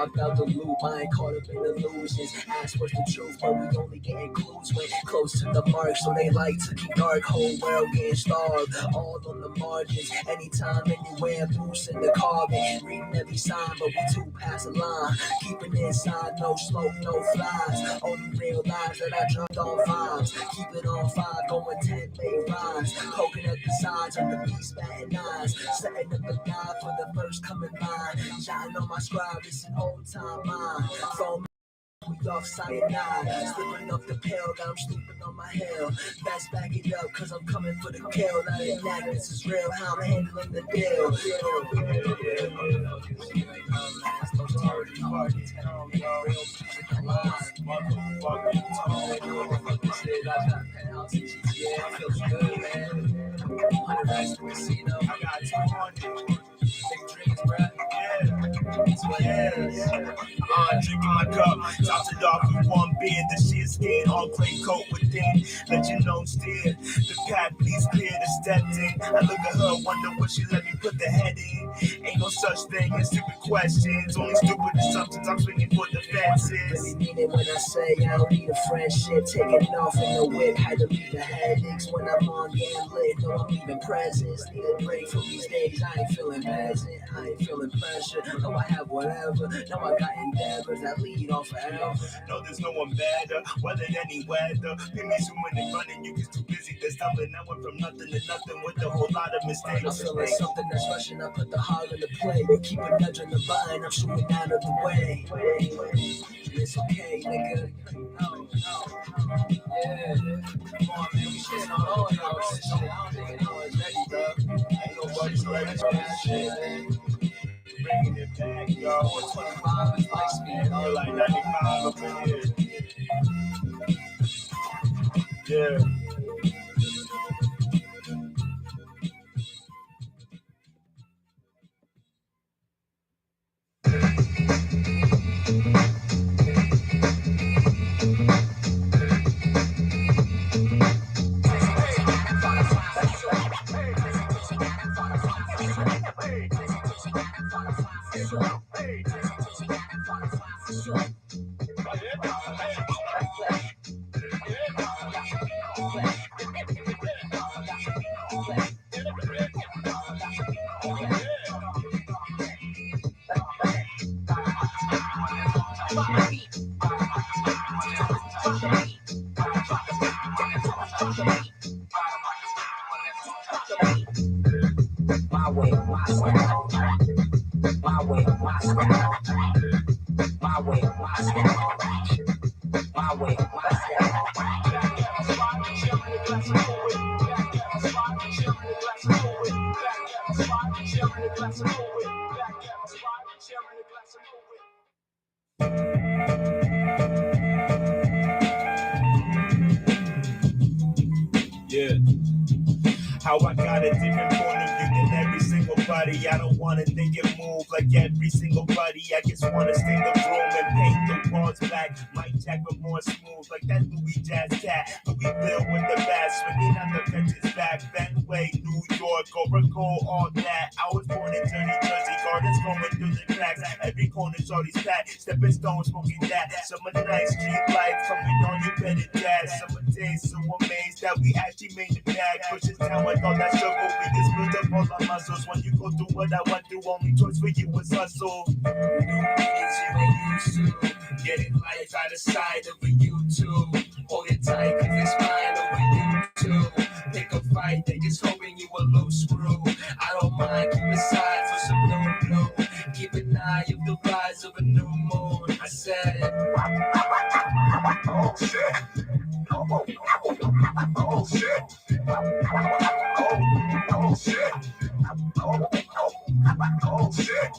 popped out the loop, I ain't caught up in illusions. Ask what's the truth, but we only getting clues when close to the mark. So they like to keep dark, whole world getting starved. All on the margins, anytime, anywhere, boost in the carbon. Reading every sign, but we too past the line. Keeping it inside, no smoke, no flies. Only real lives that I dropped on vibes. Keep it on 5, going 10, late rise. Poking at the sides of the beast, batting eyes. Setting up a dive for the first coming line. Shotting on my scribe, it's an old time mine. Phone we off cyanide, slipping off the pill, now I'm sleeping on my hill. Best back it up, cause I'm coming for the kill. Not in that, this is real, how I'm handling the deal. Feels good, man. Unreleased casino, I got 200. Big dreams, bruh. Yeah, that's what it is. Drinking my cup, topped it off with one beer. The shit skin, all gray coat within. Let you know steer. The path leads clear to step in. I look at her, wonder what she let me put the head in. Ain't no such thing as stupid questions. Only stupid assumptions, I'm swinging for the fences. Really mean it when I say I don't need a friendship. Taking off in the whip, had to leave the headaches. When I'm on game lit, no, I'm leaving presents. Need a break from these days, I ain't feeling peasant. I ain't feeling pressure, no, I have whatever. No, I got endeavors that lead on forever. No, there's no one better, weather than any weather. Pin me zooming and running, you get too busy to stumbling. I went from nothing to nothing with a whole lot of mistakes. I'm feeling something that's rushing, I put the hog in the play. You keep a nudge on the button, I'm shooting out of the way. It's okay, nigga. No. Yeah. Come on, man, we shitting on all y'all shit. I don't think anyone's ready, bro. Ain't nobody's ready for that shit, man. Bringing it back, y'all. 425 is like speed. We're like 95 up in here. Yeah. My way, my style. My way, my style. My way, my style. My way, my style. Yeah. How I got a different point of view than every single body. I don't wanna think and move like every single buddy. I just wanna sting the room and paint the walls black. Mike Jack but more smooth like that Louis Jazz cat. Louis Bill with the bat, swinging on the fences back. Fenway, New York, Oracle, all that. I was born in dirty Jersey Gardens, going through the cracks. Every corner shorty's packed, stepping stone, smoking that. Summer nights, street life, coming on you better dad. Summer days, so amazed that we actually made it back. Pushes down with all that sugar, we just build up all our muscles. When you go through what I went through, only choice for you was hustle. New meanings you ain't used to. Getting life out of sight over YouTube. Hold it tight, cause it's fine over YouTube. Pick a fight, they just hoping you a loose screw. I don't mind, keep aside for some blue. Keep an eye of the rise of a new moon. I said, oh shit. Oh shit. Oh shit. Oh shit. Oh shit. Oh shit.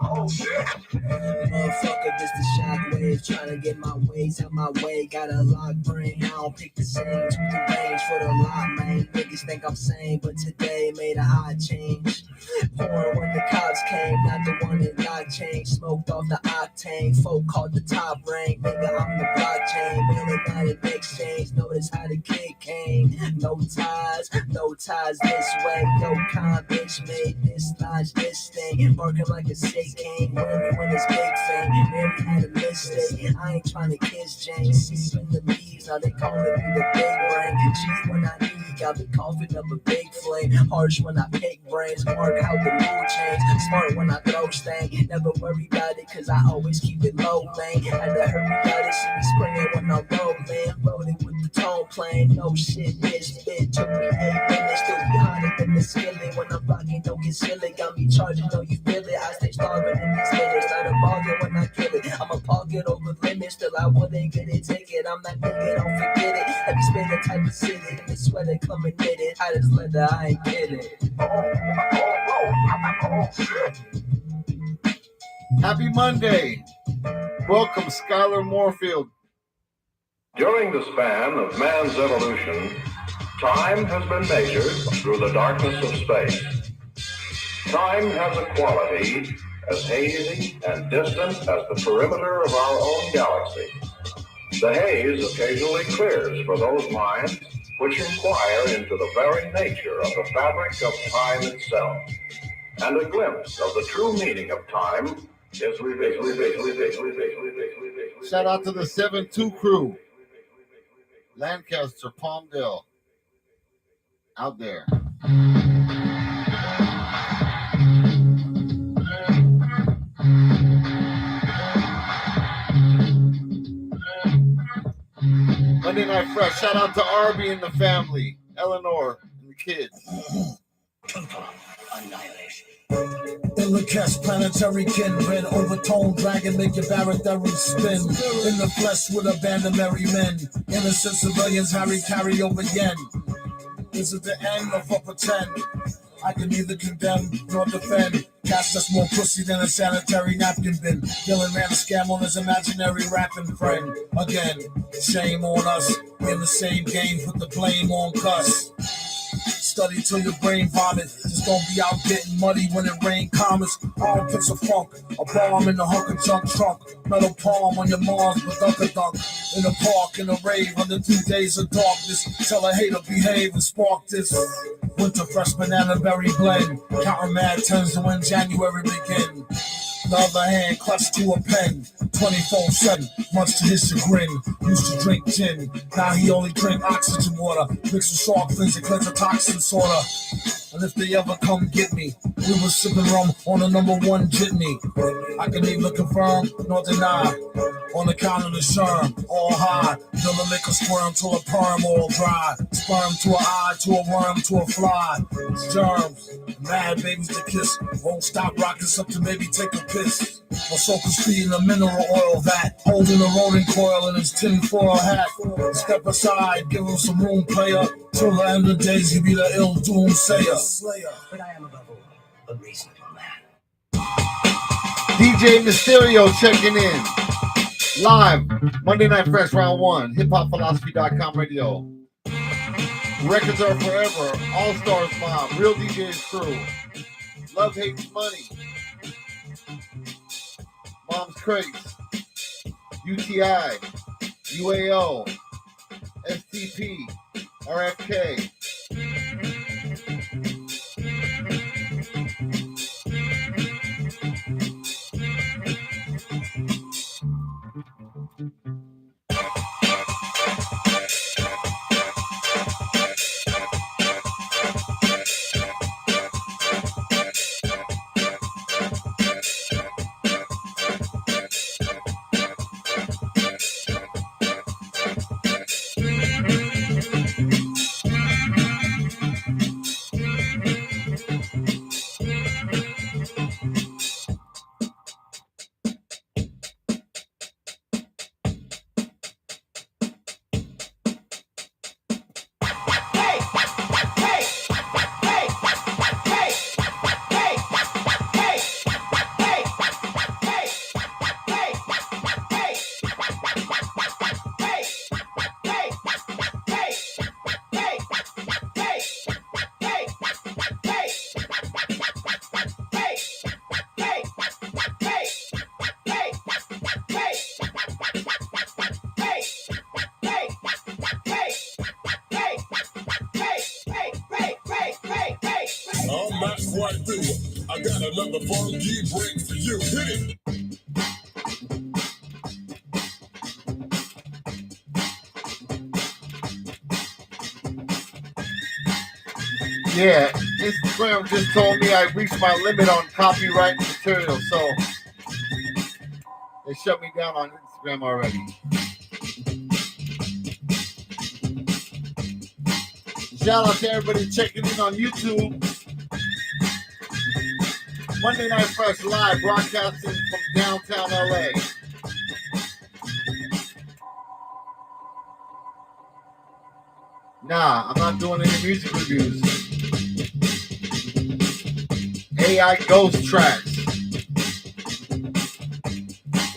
Oh shit. Motherfucker, this the shockwave. Trying to get my ways out my way. Got a lock brain. I don't pick the same. To the range for the lot, man. Niggas think I'm sane, but today made a hot change. Pouring when the cops came, not the one that lock change. Smoked off the octane. Folk called the top rank. Nigga, I'm the blockchain. Mailing not an exchange. Notice how the kid came. No ties this way. No con bitch made this notch, this thing. Working like a sick king. When it's big thing. Mary had a mistake. I ain't trying to kiss Jane. See in the leaves. Now they calling me the big brain. Cheat when I need. Got me coughing up a big flame. Harsh when I pick brains. Mark how the mood change. Smart when I throw stank. Never worry about it, cause I always keep it low, man. Had to hurry about it, see me springing when I roll, man. Rolling with the tone playing, no shit, this bit took me 8 minutes, still be hotter than the skillet. When I'm rocking, don't get silly, got me charging, know you feel it. I stay starving in these minutes, not a bargain when I kill it. I'm a pocket over limits, still I wouldn't get it, take it. I'm that nigga, don't forget it. Have you spent the type of city, in the sweater coming knitted. I just let the I ain't kidding. Happy Monday. Welcome, Skylar Moorfield. During the span of man's evolution, time has been measured through the darkness of space. Time has a quality as hazy and distant as the perimeter of our own galaxy. The haze occasionally clears for those minds which inquire into the very nature of the fabric of time itself. And a glimpse of the true meaning of time is revealed. Shout out to the 7-2 crew. Lancaster, Palmdale. Out there. Monday Night Fresh. Shout out to Arby and the family. Eleanor and the kids. Total annihilation. In the cast, planetary kindred, overtone dragon, make your barothery spin. In the flesh with a band of merry men, innocent civilians, Harry carry over yen. Is it the end of a pretend? I can neither condemn nor defend. Cast that's more pussy than a sanitary napkin bin. Dylan ran a scam on his imaginary rapping friend. Again, shame on us. We're in the same game, put the blame on cuss. Study till your brain vomit. Just don't be out getting muddy when it rain comets. All picks of funk, a bomb in the hunk of junk trunk. Metal palm on your Mars with dunk. In a park, in a rave, under 2 days of darkness. Tell a hater behave and spark this. Winter fresh banana berry blend. Counting mad turns to when January begin. The other hand clutched to a pen, 24/7, much to his chagrin. Used to drink gin, now he only drink oxygen water. Mixed with shark fins and cleanse a toxin sorta. And if they ever come get me, we was sipping rum on the #1 jitney. I can neither confirm nor deny. On account of the sherm, all high. Till the liquor squirm till a perm all dry. Sperm to an eye, to a worm, to a fly. It's germs, mad babies to kiss. Won't stop rocking something, maybe take a piss. My soaker's feeding a mineral oil vat. Holding a rolling coil in his tinfoil hat. Step aside, give him some room, player. Till the end of the days, he be the ill doomsayer. But I am above all a reasonable man. DJ Mysterio checking in. Live, Monday Night Fresh, round 1. HipHopPhilosophy.com radio. Records are forever. All Stars Mob. Real DJ's crew. Love Hates Money. Mom's Crates. UTI. UAO. STP. RFK. I got another funky break for you. Hit it. Yeah, Instagram just told me I reached my limit on copyright material, so they shut me down on Instagram already. Shout out to everybody checking in on YouTube. Monday Night Fresh live, broadcasting from downtown LA. Nah, I'm not doing any music reviews. AI ghost tracks.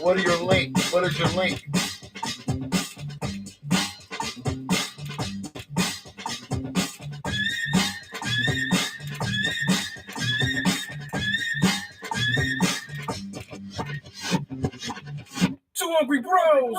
What are your link? What is your link? Two Hungry Bros.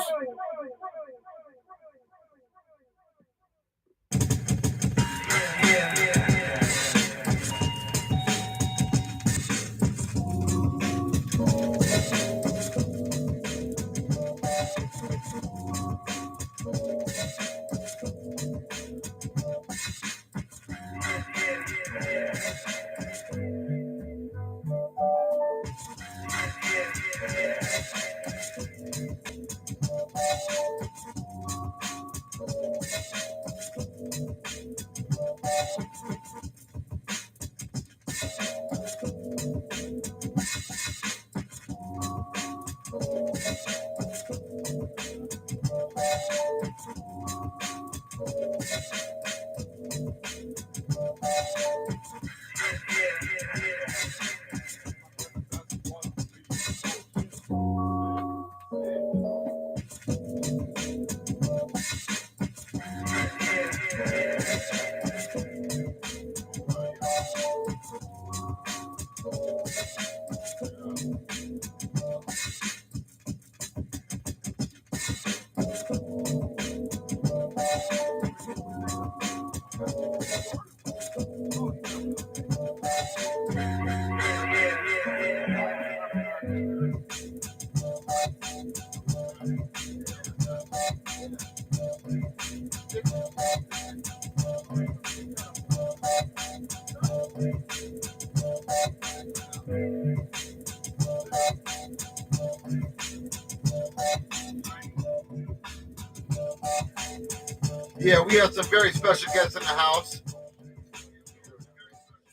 Yeah, we have some very special guests in the house.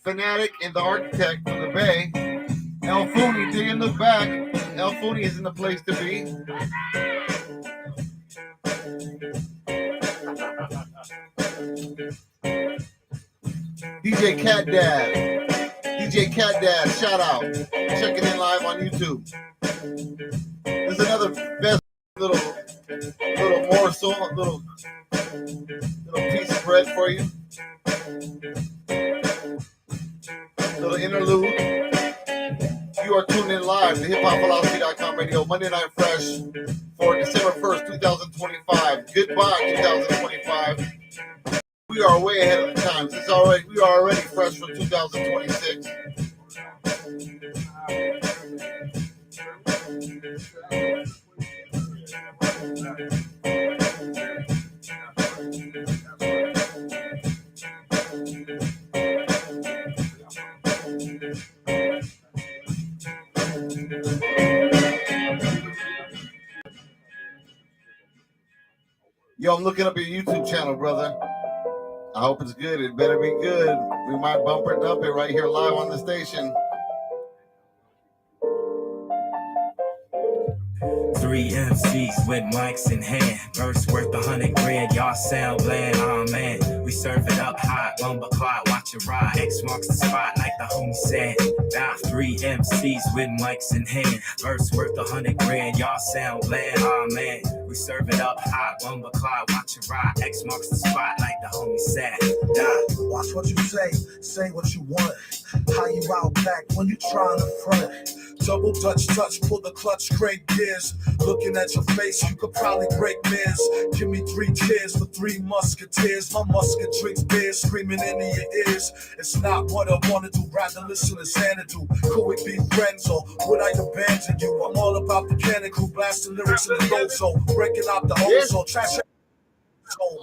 Fanatic and the Architect from the Bay. El Fooney, didn't look back. El Fooney isn't the place to be. DJ Cat Dad. DJ Cat Dad, shout out. Checking in live on YouTube. There's another best little morsel, little piece of bread for you. Little interlude. You are tuned in live to HipHopPhilosophy.com radio, Monday Night Fresh for December 1st, 2025. Goodbye, 2025. We are way ahead of the times. We are already fresh for 2026. Yo, I'm looking up your YouTube channel, brother. I hope it's good. It better be good. We might bump or dump it right here live on the station. 3 MCs with mics in hand. Verse worth 100 grand. Y'all sound bland. Oh man, we serve it up hot. Lumber clock, watch it ride. X marks the spot like the homie said. Now 3 MCs with mics in hand. Verse worth 100 grand. Y'all sound bland. Oh man, we serve it up hot. Bumba cloud, watch it ride. X marks the spot like the homie said. Die. Watch what you say what you want. How you out back when you trying to front. Double Dutch touch, pull the clutch, crank gears. Looking at your face, you could probably break mirrors. Give me 3 cheers for 3 musketeers. My musket drinks beer, screaming into your ears. It's not what I wanna do, rather listen to Xanadu. Could we be friends or would I abandon you? I'm all about mechanical, blasting lyrics in the go-zo, breaking out the ozone, trash.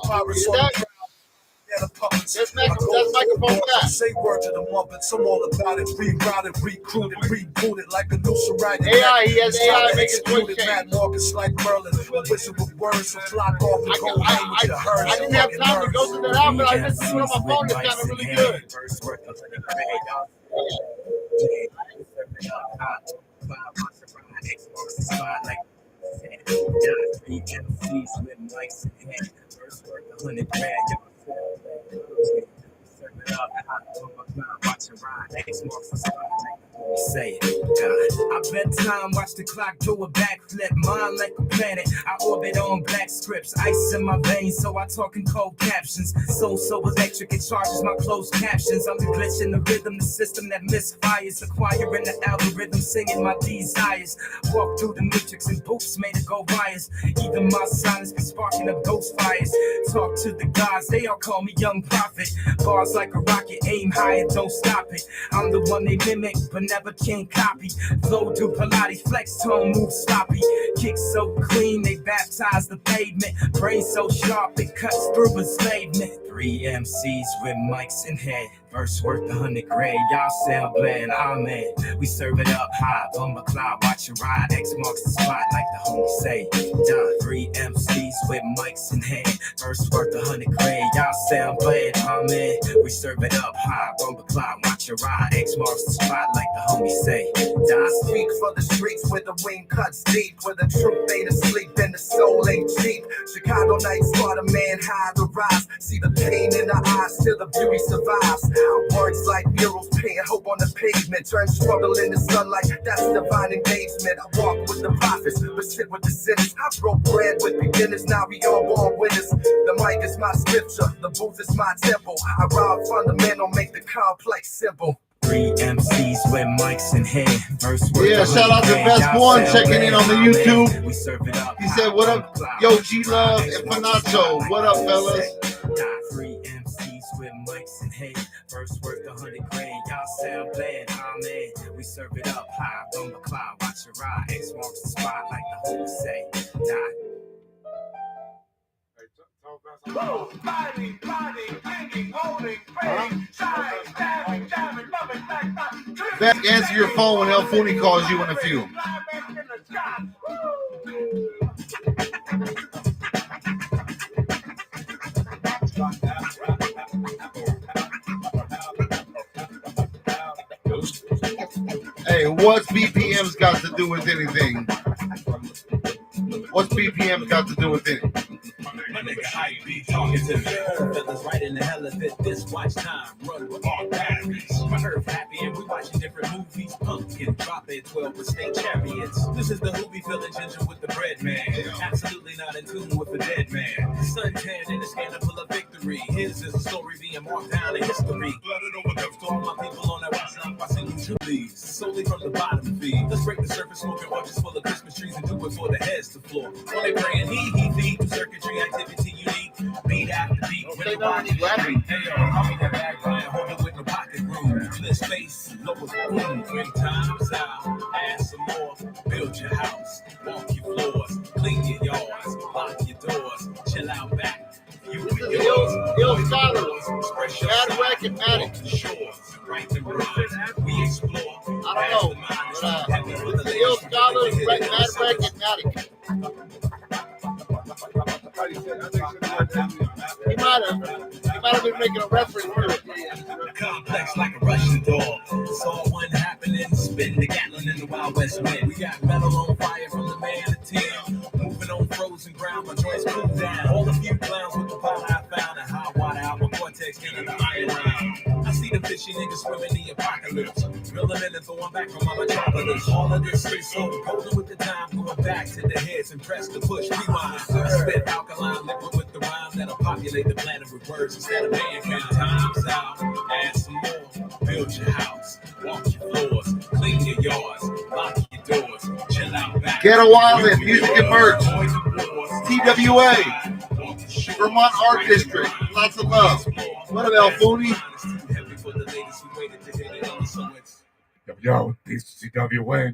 Pirates on the ground. That's microphone back. Say word to the Muppets, I'm all about it. Rerouted, recruited, rebooted like a new writing. AI, he has AI making voice change. Matt Marcus like Merlin, a wizard with words, so flock off and go hang with the herd. I didn't have time to go through that album, but I listened to it on my phone. It sounded really good. Say it. I bet time, watch the clock do a backflip. Mine like a planet. I orbit on black scripts. Ice in my veins, so I talk in cold captions. So electric, it charges my closed captions. I'm the glitch in the rhythm, the system that misfires. Acquiring the algorithm, singing my desires. Walk through the matrix and boots made to go bias. Even my silence be sparking up ghost fires. Talk to the gods, they all call me young prophet. Bars like a rocket, aim high and don't stop it. I'm the one they mimic, but never can copy. Flow do Pilates, flex tone, move sloppy. Kick so clean, they baptize the pavement. Brain so sharp, it cuts through enslavement. 3 MCs with mics in hand. Verse worth 100 grand, y'all sound bland, amen. We serve it up high, Bumba cloud, watch it ride. X marks the spot like the homie say. Done. 3 MCs with mics in hand. Verse worth 100 grand, y'all sound bland, amen. We serve it up high, Bumba cloud, watch it ride. X marks the spot like the homie say. I speak for the streets where the wing cuts deep, where the truth ain't asleep and the soul ain't cheap. Chicago nights taught a man how to rise. See the pain in the eyes till the beauty survives. Words like murals, paint hope on the pavement. Turn struggle into sunlight, that's divine engagement. I walk with the prophets, but sit with the sinners. I broke bread with beginners, now we all born winners. The mic is my scripture, the booth is my temple. I rob fundamental, make the complex simple. 3 MCs with mics in hand. Verse Yeah, shout out to Best One checking in on the YouTube. He said, what up, Yo, G-Love and Panacho. What up, fellas? 3 MCs with mics in hand. Verse worth 100 grand. Y'all sound bland, amen. We serve it up high, Bumba cloud, watch it ride. X marks the spot like the homie say. Fighting, banging, holding, praying, shine, stabbing, jamming, loving, like Beck, answer your phone when El Funi calls you in a few. Hey, what's BPM's got to do with anything? What's BPM's got to do with it? My nigga, how you be talking to me? Fellas right in the hell of it. This watch time run with all batteries. My earth happy and we watching different movies. Pumpkin drop it 12 with state champions. This is the Hoobie feeling ginger with the bread man. Absolutely not in tune with the dead man. Suntan in the scanner full of victory. His is a story being marked down in history. Blooded over the to all my people on that WhatsApp. I sing you please. Solely from the bottom feed. Let's break the surface, smoking orchards full of Christmas trees and do it for the heads to floor. While they praying he feed circuitry activity unique. Beat after beat. Hey yo, I'll be that bag crying, hold it with no pocket room. Clear space, lower boom. 3 times out, add some more. Build your house, walk your floors, clean your yards, lock your doors, chill out back. You and yours, Ill Scholar, express your Mad Rack and Matic. the shores, right the grind, we explore. I don't know, but Ill Scholar, Mad Rack and Matic. He might have been making a reference to it. Complex like a Russian doll. Saw one happening, spin the Gatlin in the Wild West wind. We got metal on fire from the man to Tim. Moving on frozen ground, my joints cool down. All the few clowns with the power I found and hot water out my cortex into the iron round. I see the fishy niggas swimming the apocalypse. Drill a minute, throw 'em back from my metropolis. All of this is so golden with the time, going back to the heads and press the push, rewind. Spit alkaline liquid with the rhyme that'll populate the planet with words instead of mankind. Time's out, add some more. Build your house, walk your floors, clean your yards, lock your doors, chill out back. Get a wallet, music and merch. TWA, Vermont Art District. Lots of love. What up, El Foodie? Yo, peace to TWA.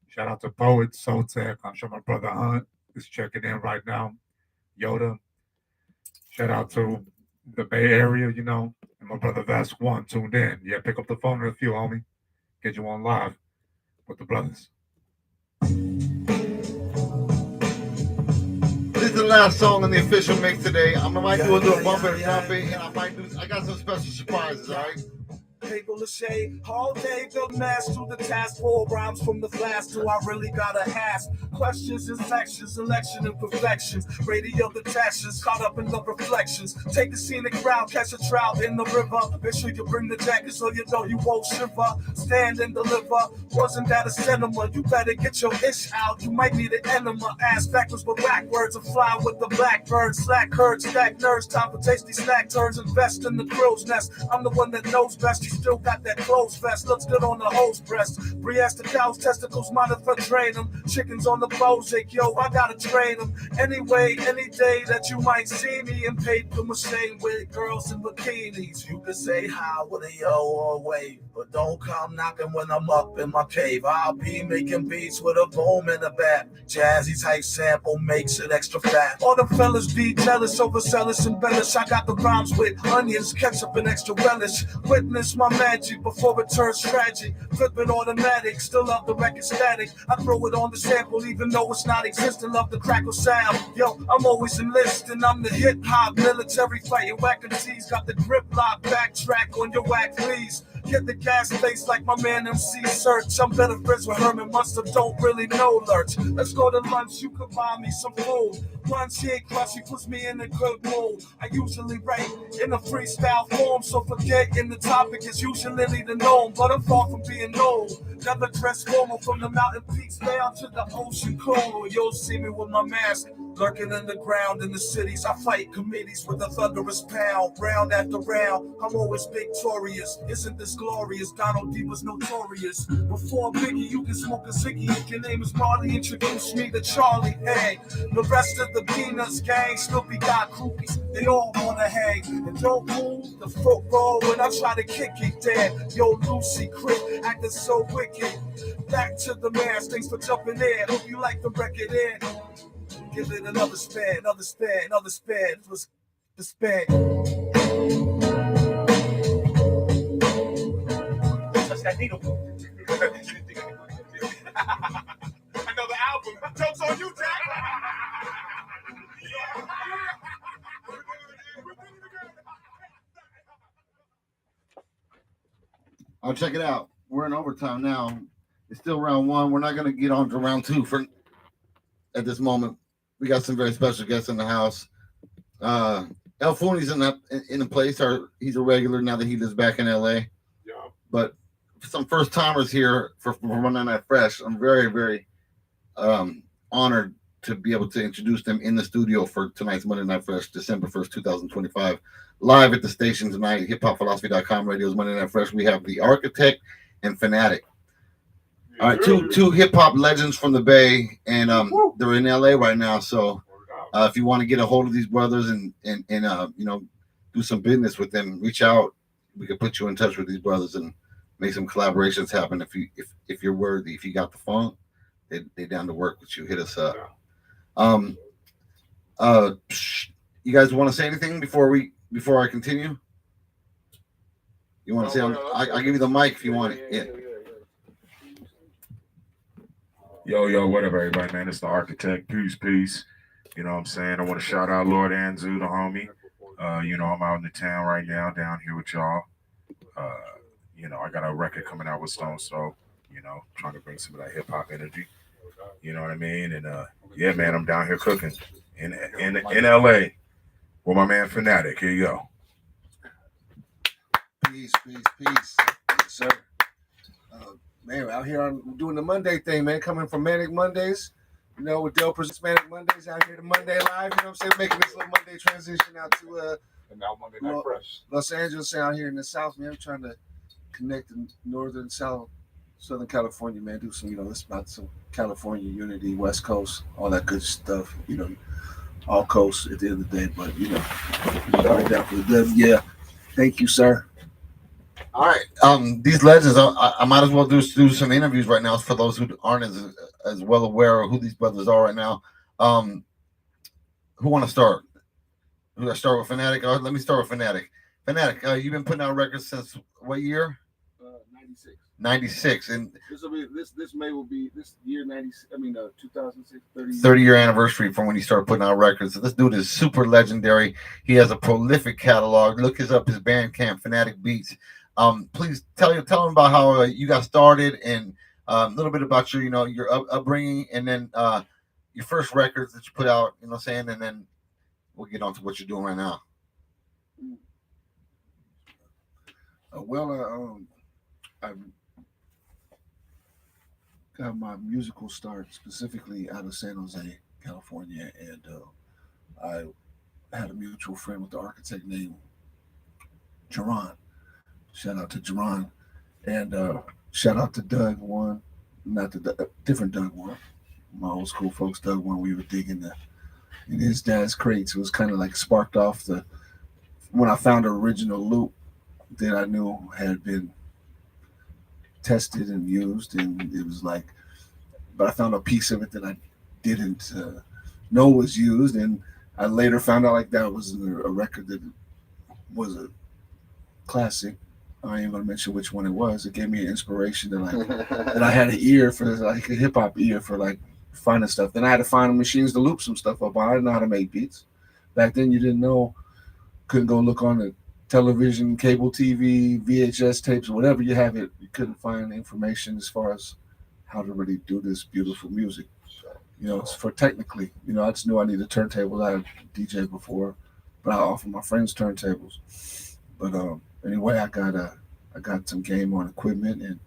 Shout out to Poet, Soul Tech. I'm sure my brother Hunt is checking in right now. Yoda. Shout out to the Bay Area, you know. And my brother Vask One tuned in. Yeah, pick up the phone with a few, homie. Get you on live with the brothers. This is the last song in the official mix today. I might do a little bump and drop it, and I got some special surprises, all right? Paper Lachey, all day the mass to the task, 4 rhymes from the flash to I really gotta ask. Questions and sections, election and perfections, radio detachments, caught up in the reflections. Take the scenic route, catch a trout in the river. Make sure you bring the jacket so you know you won't shiver. Stand and deliver, wasn't that a cinema? You better get your ish out, you might need an enema. Ass backwards but backwards and fly with the blackbird. Slack herd, stack nerds, time for tasty snack turns. Invest in the crow's nest, I'm the one that knows best. You still got that clothes vest, looks good on the hose breast. Brias the cow's testicles, monitor train them. Chickens on the Bozic, yo, I gotta train them. Anyway, any day that you might see me in paper machine with girls in bikinis. You can say hi with a yo or a wave, but don't come knocking when I'm up in my cave. I'll be making beats with a boom in the back. Jazzy type sample makes it extra fat. All the fellas be jealous, overzealous, embellish. I got the rhymes with onions, ketchup, and extra relish. Witness my magic before it turns tragic. Flip it automatic, still love the record static. I throw it on the sample even though it's not existing. Love the crackle sound. Yo, I'm always enlisting. I'm the hip-hop military fighting whack and tease. Got the grip lock, backtrack on your whack please. Hit the gas face like my man MC Search. I'm better friends with Herman Mustard, don't really know Lurch. Let's go to lunch, you could buy me some food. Lunch here, crushy puts me in a good mood. I usually write in a freestyle form, so forgetting the topic is usually the norm. But I'm far from being old. Never dress formal from the mountain peaks down to the ocean cold. You'll see me with my mask lurking in the ground in the cities. I fight committees with a thunderous pound. Round after round, I'm always victorious. Isn't this glorious? Donald D was notorious. Before Biggie, you can smoke a ziggy. If your name is Marley, introduce me to Charlie. Hey, the rest of the Peanuts gang, Snoopy got groupies. They all wanna hang. And don't move the football when I try to kick it there. Yo, Lucy, Crit, acting so wicked. Back to the mask, thanks for jumping in. Hope you like the record in. Give it another span, another span, another span. It was the span. Touch that needle. Another album. Joke's on you, Jack. I'll check it out. We're in overtime now. It's still round 1. We're not going to get on to round 2 at this moment. We got some very special guests in the house. El Fooney's in the place. He's a regular now that he lives back in LA. Yeah. But some first timers here for Monday Night Fresh. I'm very, very honored to be able to introduce them in the studio for tonight's Monday Night Fresh, December 1st, 2025. Live at the station tonight, HipHopPhilosophy.com radio's Monday Night Fresh. We have The Architect and Fanatic. All right, two hip hop legends from the Bay, and they're in LA right now. So if you want to get a hold of these brothers and do some business with them, reach out. We can put you in touch with these brothers and make some collaborations happen. If you're worthy, if you got the funk, they down to work with you. Hit us up. You guys want to say anything before I continue? You want to say? I'll give you the mic if you want it. Yeah. Yo, what up, everybody, man? It's the Architect. Peace. You know what I'm saying? I want to shout out Lord Anzu, the homie. I'm out in the town right now, down here with y'all. I got a record coming out with Stone Soul, trying to bring some of that hip-hop energy. You know what I mean? And, yeah, man, I'm down here cooking in L.A. with my man Fanatic. Here you go. Peace. Yes, sir. Man, out here on doing the Monday thing, man. Coming from Manic Mondays, with Dale presents Manic Mondays out here to Monday Live. You know what I'm saying? Making this little Monday transition out to And now Monday Night Fresh. Los Angeles, out here in the South, man. I'm trying to connect the northern, Southern California, man. Do some, it's about some California unity, West Coast, all that good stuff. All coast at the end of the day, but right down for the good. Yeah. Thank you, sir. All right. These legends, I might as well do some interviews right now for those who aren't as well aware of who these brothers are right now. Who want to start? Who I start with? Fanatic? Let me start with Fanatic. Fanatic, you've been putting out records since what year? 96. 96, and this May will be this year 96. 2006 30-year anniversary from when he started putting out records. So this dude is super legendary. He has a prolific catalog. Look up his Bandcamp, Fanatic Beats. Please tell him about how you got started and a little bit about your upbringing, and then your first records that you put out. You know what I'm saying, and then we'll get on to what you're doing right now. I got my musical start specifically out of San Jose, California, and I had a mutual friend with the architect named Jerron. Shout out to Jerron, and shout out to Doug One, not the different Doug One, my old school folks. Doug One, we were digging in his dad's crates. It was kind of like sparked off when I found an original loop that I knew had been tested and used, and it was like, but I found a piece of it that I didn't know was used, and I later found out like that was a record that was a classic. I ain't gonna mention which one it was. It gave me an inspiration that I had an ear for, like a hip hop ear for like finding stuff. Then I had to find machines to loop some stuff up on. I didn't know how to make beats. Back then, you didn't know, couldn't go look on the television, cable TV, VHS tapes, whatever you have it. You couldn't find information as far as how to really do this beautiful music. For technically, I just knew I needed turntables. I had DJ before, but I offered my friends turntables. But anyway, I got some game on equipment and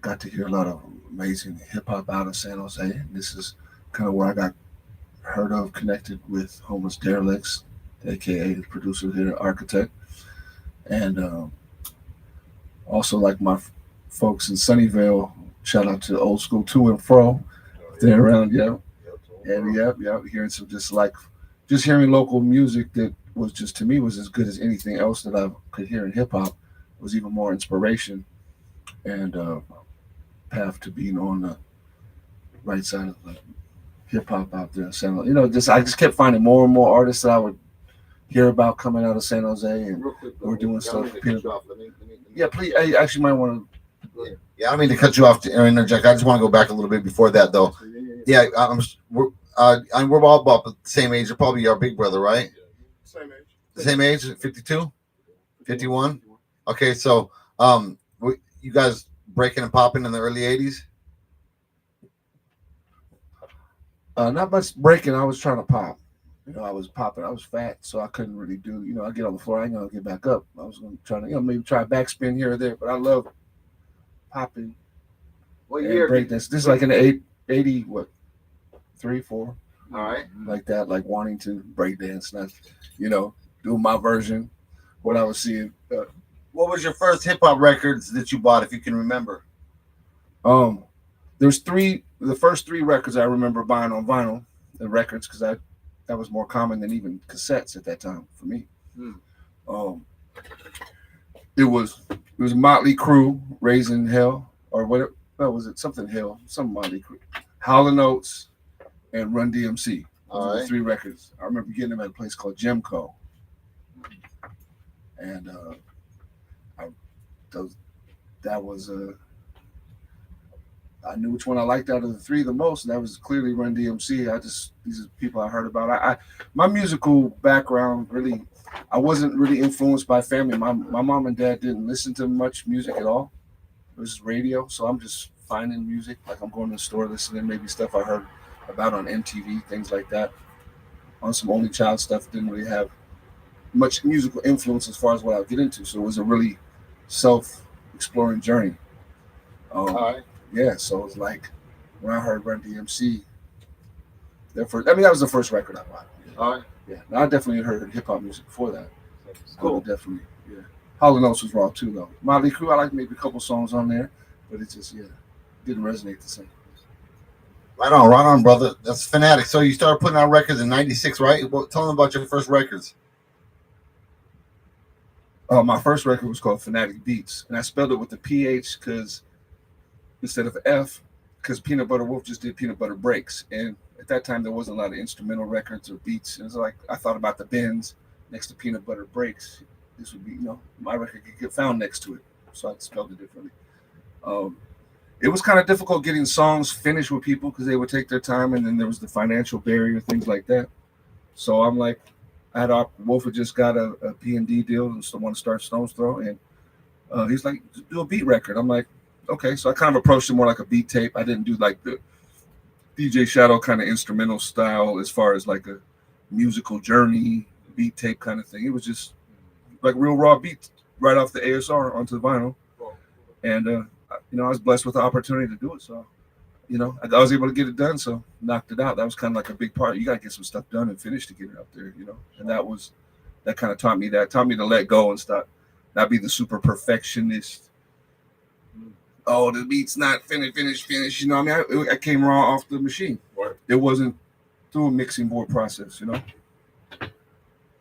got to hear a lot of amazing hip hop out of San Jose. And this is kind of where I got heard of, connected with Homeless Derelicts, aka the producer here, architect, and also like my folks in Sunnyvale. Shout out to Old School To and Fro. They're around, and hearing some just hearing local music that was just, to me, was as good as anything else that I could hear in hip hop. Was even more inspiration and path to being on the right side of the hip hop out there in San Jose. I just kept finding more and more artists that I would hear about coming out of San Jose, and we're doing stuff. Yeah, please. I actually might want to. Yeah, I don't mean to cut you off to interject. I just want to go back a little bit before that, though. Yeah, we're all about the same age. You're probably our big brother, right? Same age. The same age, 52, 51. Okay, so you guys breaking and popping in the early 80s? Not much breaking. I was trying to pop. I was popping. I was fat, so I couldn't really do. I get on the floor, I ain't gonna get back up. I was gonna try to, maybe try a backspin here or there, but I love popping. What year? Break this. This is like in the 80, what, 3, 4. All right. Like that, like wanting to break dance, not, do my version, what I was seeing. What was your first hip hop records that you bought, if you can remember? There's the first 3 records I remember buying on vinyl and records, because that was more common than even cassettes at that time for me. It was Motley Crue, Raising Hell, or what was it? Something Hell, some Motley Crue, Howlin' Notes, and Run DMC. Those were the 3 records. I remember getting them at a place called Gemco, and I knew which one I liked out of the 3 the most, and that was clearly Run DMC. These are people I heard about. My musical background, really, I wasn't really influenced by family. My mom and dad didn't listen to much music at all. It was radio, so I'm just finding music. Like I'm going to the store listening, maybe stuff I heard about on MTV, things like that. On some Only Child stuff, didn't really have much musical influence as far as what I would get into. So it was a really self-exploring journey. All right. Yeah, so it's like when I heard Run DMC, that was the first record I bought. All right. Yeah, I definitely heard hip hop music before that. Cool. Definitely, yeah. Hall & Oates was raw too, though. Motley Crue, I like maybe a couple songs on there, but it just didn't resonate the same. Right on, brother. That's Fanatic. So you started putting out records in '96, right? Well, tell them about your first records. My first record was called Fanatic Beats, and I spelled it with the PH because instead of F, because Peanut Butter Wolf just did Peanut Butter Breaks, and at that time there wasn't a lot of instrumental records or beats. And it was like I thought about the bins next to Peanut Butter Breaks. This would be, my record could get found next to it, so I spelled it differently. It was kind of difficult getting songs finished with people because they would take their time, and then there was the financial barrier, things like that. So I'm like, Wolf had just got a P&D deal and want to start Stone's Throw, and he's like, do a beat record. I'm like, okay. So I kind of approached it more like a beat tape. I didn't do like the DJ Shadow kind of instrumental style as far as like a musical journey beat tape kind of thing. It was just like real raw beats right off the ASR onto the vinyl, and I was blessed with the opportunity to do it. So, I was able to get it done. So knocked it out. That was kind of like a big part. You got to get some stuff done and finished to get it out there, and that kind of taught me to let go and stop, not be the super perfectionist. Oh, the beat's not finished. I came raw off the machine. Right. It wasn't through a mixing board process,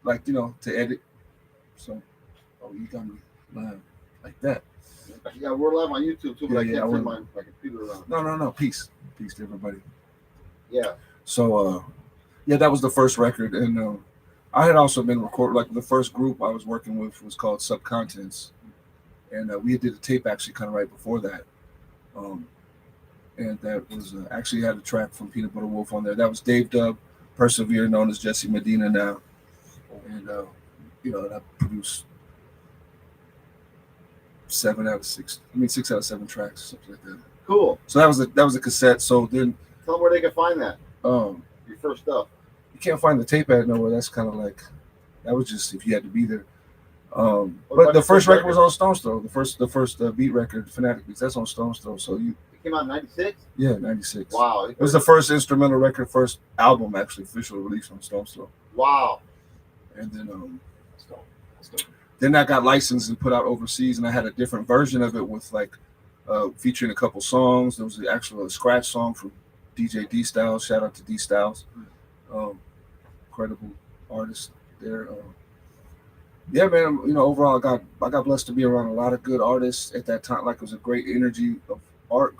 like, to edit. So, you got me live like that. Yeah, we're live on YouTube too, but I can't turn my computer around. No. Peace to everybody. Yeah. So, that was the first record, and I had also been recording. Like the first group I was working with was called Subcontents, and we did a tape actually kind of right before that, and that was actually had a track from Peanut Butter Wolf on there. That was Dave Dub, Persevere, known as Jesse Medina now, and that produced 6 out of 7 tracks, something like that. Cool. So that was a cassette. So then, tell them where they can find that. Your first stuff. You can't find the tape at nowhere. That's kind of like, that was just if you had to be there. But the first record was on Stone's Throw. The first beat record, Fanatic Beats, that's on Stone's Throw. So it came out in '96. Yeah, '96. Wow. It was the first instrumental record, first album actually officially released on Stone's Throw. Wow. And then then that got licensed and put out overseas, and I had a different version of it with like featuring a couple songs. There was actually a scratch song from DJ D Styles. Shout out to D Styles, incredible artist there. Yeah, man. Overall, I got blessed to be around a lot of good artists at that time. Like, it was a great energy of art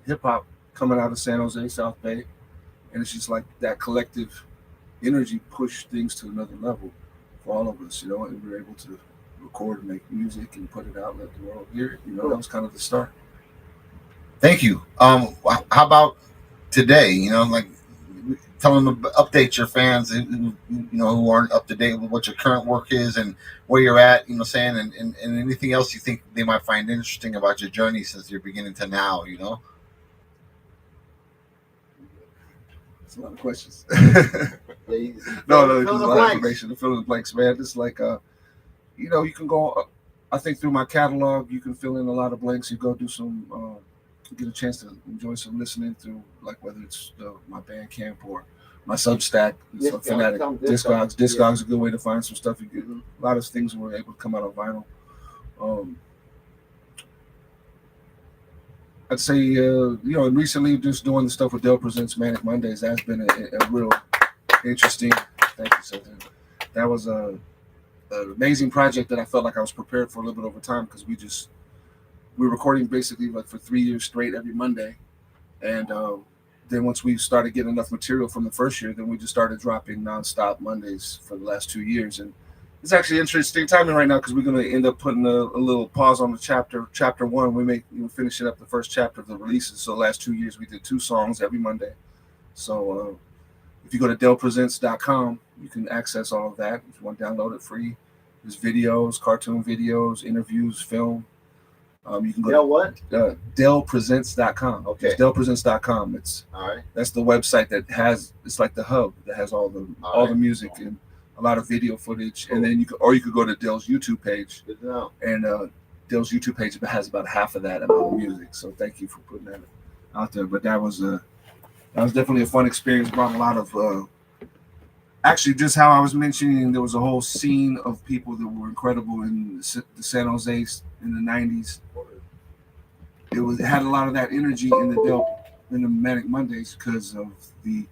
hip hop coming out of San Jose, South Bay, and it's just like that collective energy pushed things to another level for all of us, and we were able to record and make music and put it out, let the world hear it. That was kind of the start. Thank you. How about today? Like, tell them, update your fans, who aren't up to date with what your current work is and where you're at, saying, and anything else you think they might find interesting about your journey since you're beginning to now, That's a lot of questions. No, there's a lot of information to fill in the blanks, man. It's like, you can go, I think through my catalog, you can fill in a lot of blanks. You go do some, get a chance to enjoy some listening through, like whether it's my Bandcamp or my Substack, Fanatic, Discogs. Discogs is a good way to find some stuff. You get a lot of things were able to come out on vinyl. I'd say, and recently just doing the stuff with Dell Presents Manic Mondays, that's been a real interesting. Thank you, Sylvan. That was an amazing project that I felt like I was prepared for a little bit over time, because we're recording basically like for 3 years straight every Monday, and then once we started getting enough material from the first year, then we just started dropping nonstop Mondays for the last 2 years. And it's actually interesting timing right now, because we're going to end up putting a little pause on the chapter 1. We finishing up the first chapter of the releases. So the last 2 years we did 2 songs every Monday. So if you go to dellpresents.com, you can access all of that. If you want to download it free, there's videos, cartoon videos, interviews, film. You can go to dellpresents.com. Okay. It's dellpresents.com. It's all right. That's the website it's like the hub that has all the music and a lot of video footage. Cool. And then you could go to Dell's YouTube page. Good to know. And Dale's YouTube page has about half of that amount of music. So thank you for putting that out there. But that was definitely a fun experience. Brought a lot of actually, just how I was mentioning, there was a whole scene of people that were incredible in the San Jose in the '90s. It had a lot of that energy in the Manic Mondays because of the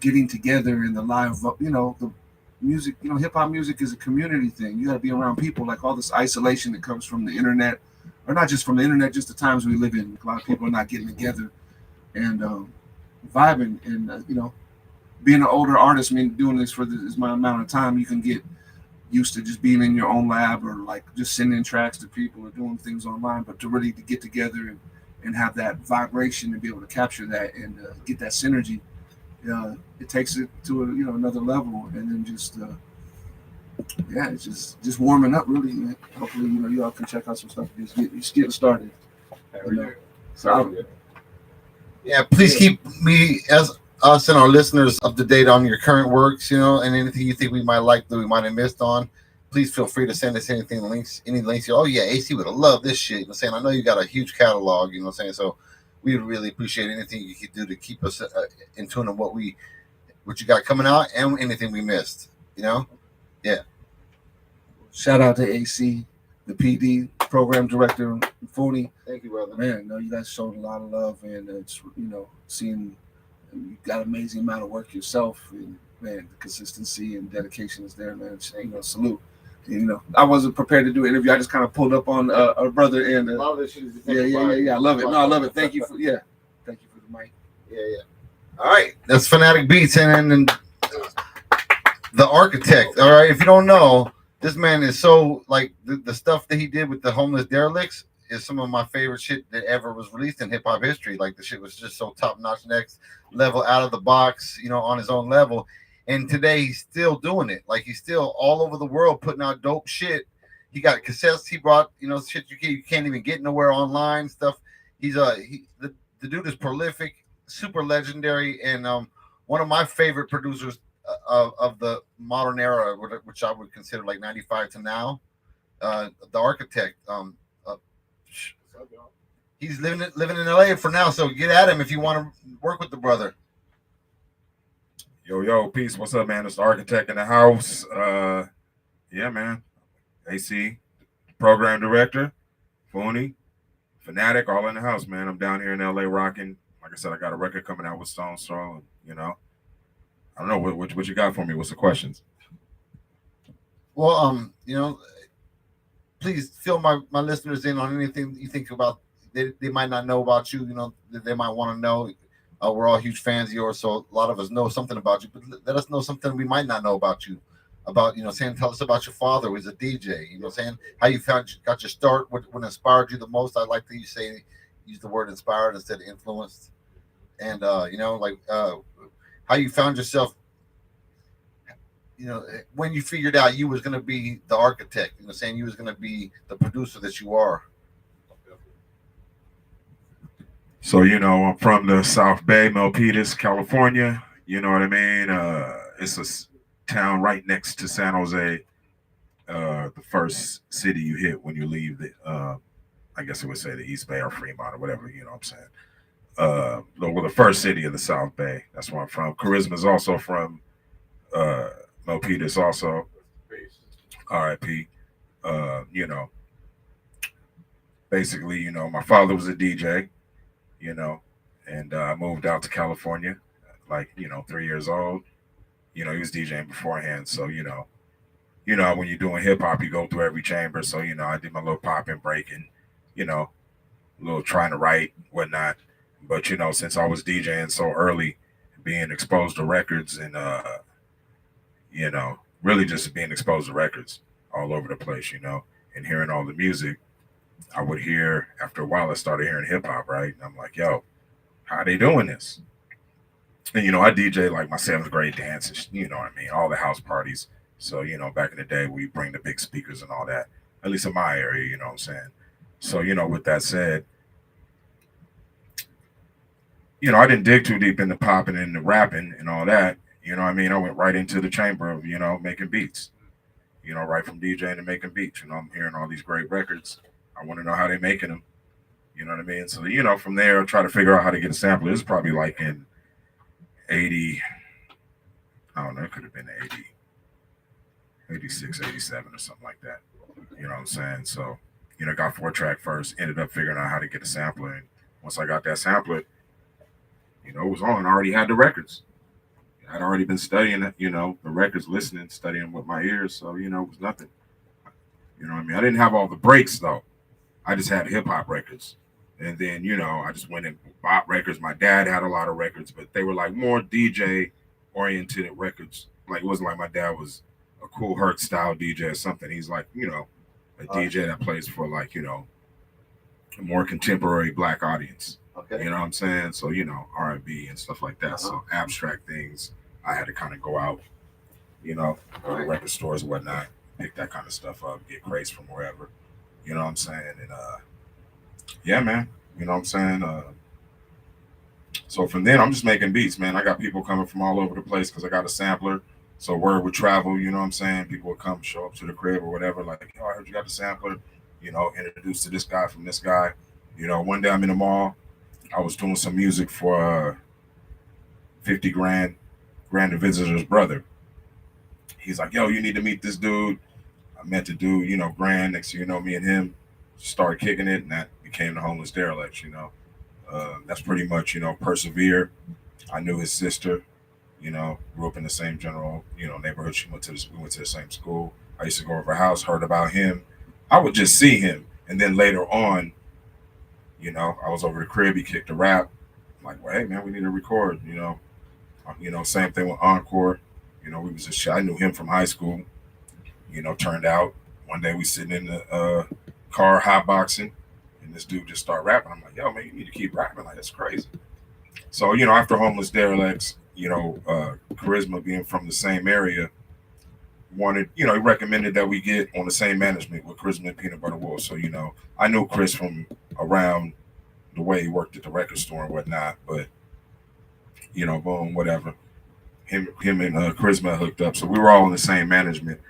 getting together and the live, the music. Hip hop music is a community thing. You got to be around people. Like all this isolation that comes from the internet, or not just from the internet, just the times we live in. A lot of people are not getting together and vibing, and being an older artist, doing this for this amount of time, you can get used to just being in your own lab or like just sending tracks to people or doing things online. But to really get together and have that vibration and be able to capture that and get that synergy, it takes it to another level. And then just it's just warming up really. Man. Hopefully you all can check out some stuff. Just getting started. So please keep me as us and our listeners up to date on your current works, and anything you think we might like that we might have missed on. Please feel free to send us any links. Oh yeah, AC would have loved this shit. I know you got a huge catalog. So we would really appreciate anything you could do to keep us in tune on what you got coming out and anything we missed. Yeah. Shout out to AC, the PD program director, Fooney. Thank you, brother. Man, you guys showed a lot of love, and it's seeing. You got an amazing amount of work yourself, and man, the consistency and dedication is there, man. Salute. I wasn't prepared to do an interview. I just kind of pulled up on our brother and a lot of this shit is yeah. I love it. No, I love it. Thank you for the mic. Yeah. All right, that's Fanatic Beats and the Architect. All right, if you don't know, this man is so like the stuff that he did with the homeless derelicts is some of my favorite shit that ever was released in hip hop history. Like the shit was just so top notch, next level, out of the box, on his own level. And today he's still doing it. Like he's still all over the world putting out dope shit. He got cassettes. He brought shit you can't even get nowhere online stuff. He's the dude is prolific, super legendary, and one of my favorite producers of the modern era, which I would consider like 95 to now. The Architect. He's living in LA for now, so get at him if you want to work with the brother. Yo, peace. What's up, man? It's the Architect in the house. Yeah, man. AC, program director, Fooney, Fanatic, all in the house, man. I'm down here in LA rocking. Like I said, I got a record coming out with Stone Throw, and I don't know what you got for me. What's the questions? Well, please fill my listeners in on anything you think about. They might not know about you, that they might want to know. We're all huge fans of yours, so a lot of us know something about you, but let us know something we might not know about you. Tell us about your father, who was a DJ, how you got your start, what inspired you the most. I like that you use the word inspired instead of influenced. And, how you found yourself, when you figured out you was going to be the architect, you was going to be the producer that you are. So, I'm from the South Bay, Milpitas, California. You know what I mean? It's a town right next to San Jose, the first city you hit when you leave I guess it would say the East Bay or Fremont or whatever, you know what I'm saying? The first city of the South Bay. That's where I'm from. Charisma's also from Milpitas also. RIP. Basically, my father was a DJ. And I moved out to California, 3 years old. He was DJing beforehand. So, when you're doing hip hop, you go through every chamber. So, I did my little popping, breaking, a little trying to write, whatnot. But, since I was DJing so early, being exposed to records and, really just being exposed to records all over the place, and hearing all the music. I would hear, after a while, I started hearing hip hop, right? And I'm like, yo, how are they doing this? And, I DJ like my 7th grade dances, you know what I mean? All the house parties. So, back in the day, we bring the big speakers and all that, at least in my area, you know what I'm saying? So, with that said, I didn't dig too deep into popping and the rapping and all that. You know what I mean? I went right into the chamber of, making beats, right from DJing to making beats. I'm hearing all these great records. I want to know how they're making them. You know what I mean? So, you know, from there, try to figure out how to get a sampler. It's probably like in 80, I don't know, it could have been 80, 86, 87 or something like that. You know what I'm saying? So, you know, got 4-track first, ended up figuring out how to get a sampler. And once I got that sampler, you know, it was on. I already had the records. I'd already been studying it, you know, the records, listening, studying with my ears. So, you know, it was nothing. You know what I mean? I didn't have all the breaks, though. I just had hip hop records. And then, you know, I just went and bought records. My dad had a lot of records, but they were like more DJ oriented records. Like, it wasn't like my dad was a Cool Herc style DJ or something. He's like, you know, a DJ that plays for like, you know, a more contemporary black audience. Okay. You know what I'm saying? So, you know, R&B and stuff like that. So abstract things, I had to kind of go out, you know, go to record stores and whatnot, pick that kind of stuff up, get crates from wherever. You know what I'm saying? And yeah, man. You know what I'm saying? So from then, I'm just making beats, man. I got people coming from all over the place because I got a sampler. So word would travel, you know what I'm saying? People would come, show up to the crib or whatever, like, oh, I heard you got the sampler, you know, introduced to this guy from this guy. You know, one day I'm in the mall, I was doing some music for 50 grand the visitor's brother. He's like, yo, you need to meet this dude. I met the dude, you know, Grand. Next thing you know, me and him started kicking it, and that became the Homeless Derelicts, you know. That's pretty much, you know, persevere. I knew his sister, you know, grew up in the same general, you know, neighborhood. We went to the same school. I used to go over her house, heard about him. I would just see him. And then later on, you know, I was over the crib, he kicked a rap. I'm like, well, hey man, we need to record, you know. Same thing with Encore. You know, we was just I knew him from high school. You know, turned out one day we sitting in the car hotboxing, and this dude just started rapping. I'm like, yo, man, you need to keep rapping. Like, that's crazy. So, you know, after Homeless Derelicts, you know, Charisma being from the same area, wanted, you know, he recommended that we get on the same management with Charisma and Peanut Butter Wolf. So, you know, I knew Chris from around the way he worked at the record store and whatnot, but, you know, boom, whatever. Him and Charisma hooked up. So we were all in the same management.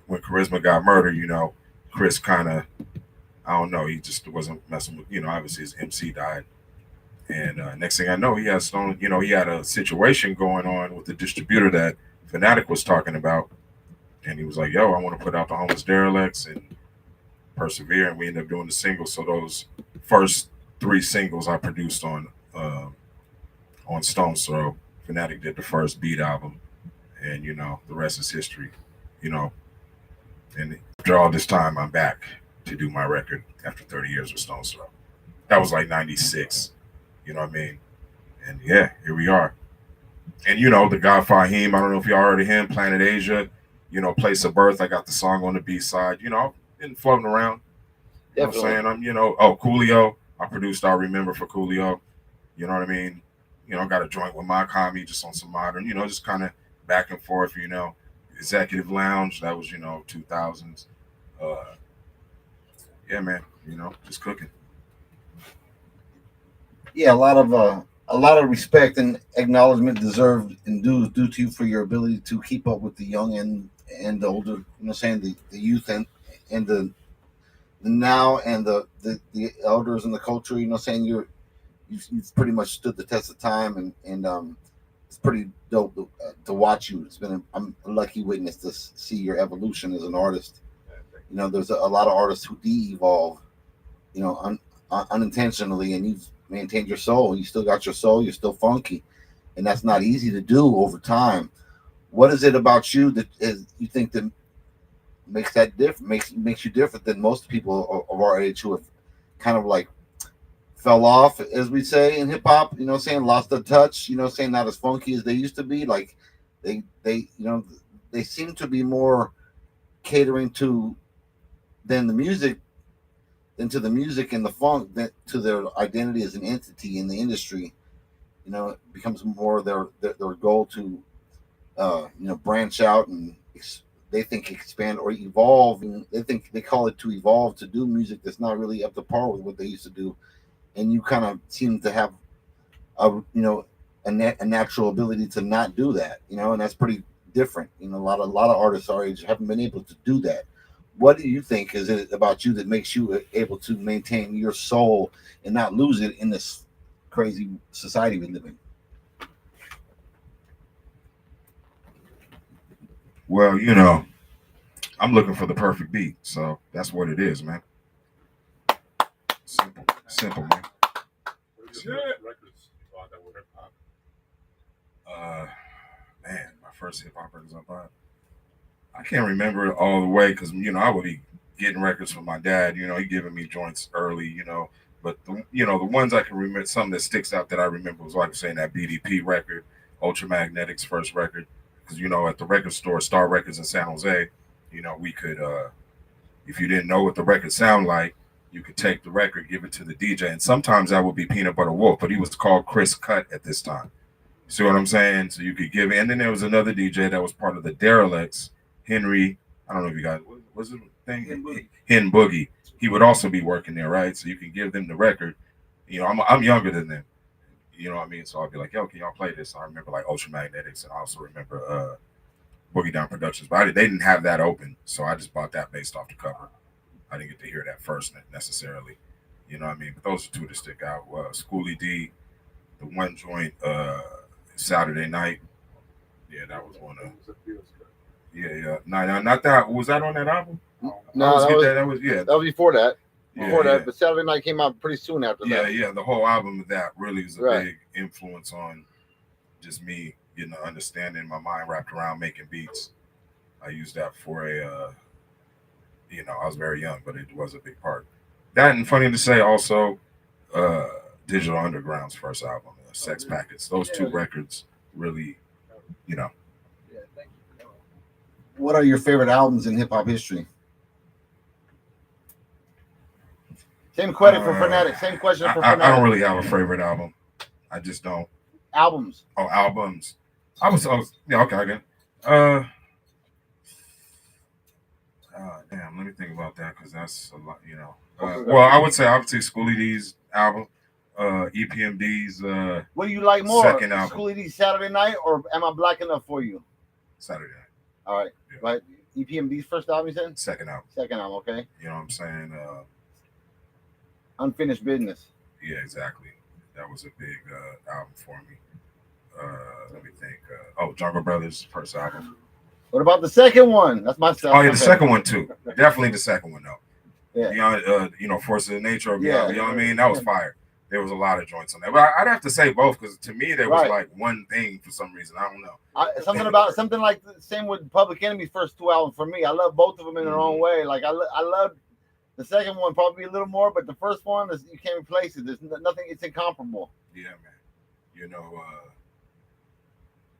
When Charisma got murdered, you know, Chris kind of, I don't know, he just wasn't messing with, you know, obviously his MC died. And next thing I know, he had a situation going on with the distributor that Fanatic was talking about. And he was like, yo, I want to put out the Homeless Derelicts and Persevere. And we ended up doing the singles. So those first 3 singles I produced on Stone's Throw. Fanatic did the first Beat album. And, you know, the rest is history, you know. And after all this time, I'm back to do my record after 30 years with Stone's Throw. That was like 96. You know what I mean? And yeah, here we are. And, you know, the guy Fahim, I don't know if y'all heard of him, Planet Asia, you know, Place of Birth. I got the song on the B-side. You know, I've been floating around. You know what I'm saying? Coolio. I produced I Remember for Coolio. You know what I mean? You know, got a joint with my commie just on some modern, you know, just kind of back and forth, you know. Executive Lounge, that was, you know, 2000s. Yeah, man, you know, just cooking. Yeah, a lot of respect and acknowledgement deserved and due to you for your ability to keep up with the young and the older, you know, saying the youth and the now and the elders in the culture, you know, saying you've pretty much stood the test of time and it's pretty dope to watch you. I'm a lucky witness to see your evolution as an artist. You know, there's a lot of artists who de-evolve, you know, unintentionally, and you've maintained your soul. You still got your soul. You're still funky, and that's not easy to do over time. What is it about you that you think that makes that different? Makes you different than most people of our age who have kind of like fell off, as we say in hip hop, you know, saying lost the touch, you know, saying not as funky as they used to be. Like they you know, they seem to be more catering to the music and the funk than to their identity as an entity in the industry. You know, it becomes more their goal to you know, branch out and they think expand or evolve, and they call it to evolve, to do music that's not really up to par with what they used to do. And you kind of seem to have a natural ability to not do that, you know, and that's pretty different. You know, a lot of artists our age haven't been able to do that. What do you think is it about you that makes you able to maintain your soul and not lose it in this crazy society we live in? Well, I'm looking for the perfect beat, so that's what it is, man. Simple, man. Records you bought that were hip hop. Man, my first hip hop records I bought. I can't remember it all the way because I would be getting records from my dad. He giving me joints early. But the ones I can remember, something that sticks out that I remember was like saying that BDP record, Ultramagnetics first record, because at the record store, Star Records in San Jose, we could, if you didn't know what the record sound like, you could take the record, give it to the DJ, and sometimes that would be Peanut Butter Wolf, but he was called Chris Cut at this time. See what I'm saying? So you could give it, and then there was another DJ that was part of the Derelicts, Henry. I don't know if you guys, what's his thing? Hen Boogie. He would also be working there, right? So you can give them the record. I'm younger than them. You know what I mean? So I'll be like, yo, can y'all play this? I remember like Ultramagnetics, and I also remember Boogie Down Productions. But they didn't have that open, so I just bought that based off the cover. I didn't get to hear that first necessarily. You know what I mean? But those are two to stick out. Schoolie D, the one joint Saturday Night. Yeah, that was one of them. Yeah. No, not that. Was that on that album? No, that was before that. But Saturday Night came out pretty soon after that. Yeah. The whole album of that really was a big influence on just me getting an understanding, my mind wrapped around making beats. I used that for I was very young, but it was a big part. That, and funny to say also, Digital Underground's first album, Sex Packets. Those two records really, What are your favorite albums in hip hop history? Same question for Fanatic. Same question for Fanatic. I don't really have a favorite album. I just don't. Albums. Oh, albums. I was yeah, okay, I get it. Damn, let me think about that because that's a lot, well, I would say Schoolie D's album, EPMD's what do you like more? Second album. Schoolie D's Saturday Night or Am I Black Enough for You? Saturday Night. All right. Yeah. Right. EPMD's first album, you said? Second album. Second album, okay. You know what I'm saying? Unfinished Business. Yeah, exactly. That was a big album for me. Let me think. Jungle Brothers, first album. What about the second one? That's my stuff. Oh yeah, the second one too. Definitely the second one though. Yeah. Beyond, Forces of Nature. You know what I mean? That was fire. There was a lot of joints on there, but I'd have to say both because to me there was like one thing for some reason. I don't know. Something like the same with Public Enemy's first two albums for me. I love both of them in their own way. Like I love the second one probably a little more, but the first one is you can't replace it. There's nothing. It's incomparable. Yeah, man.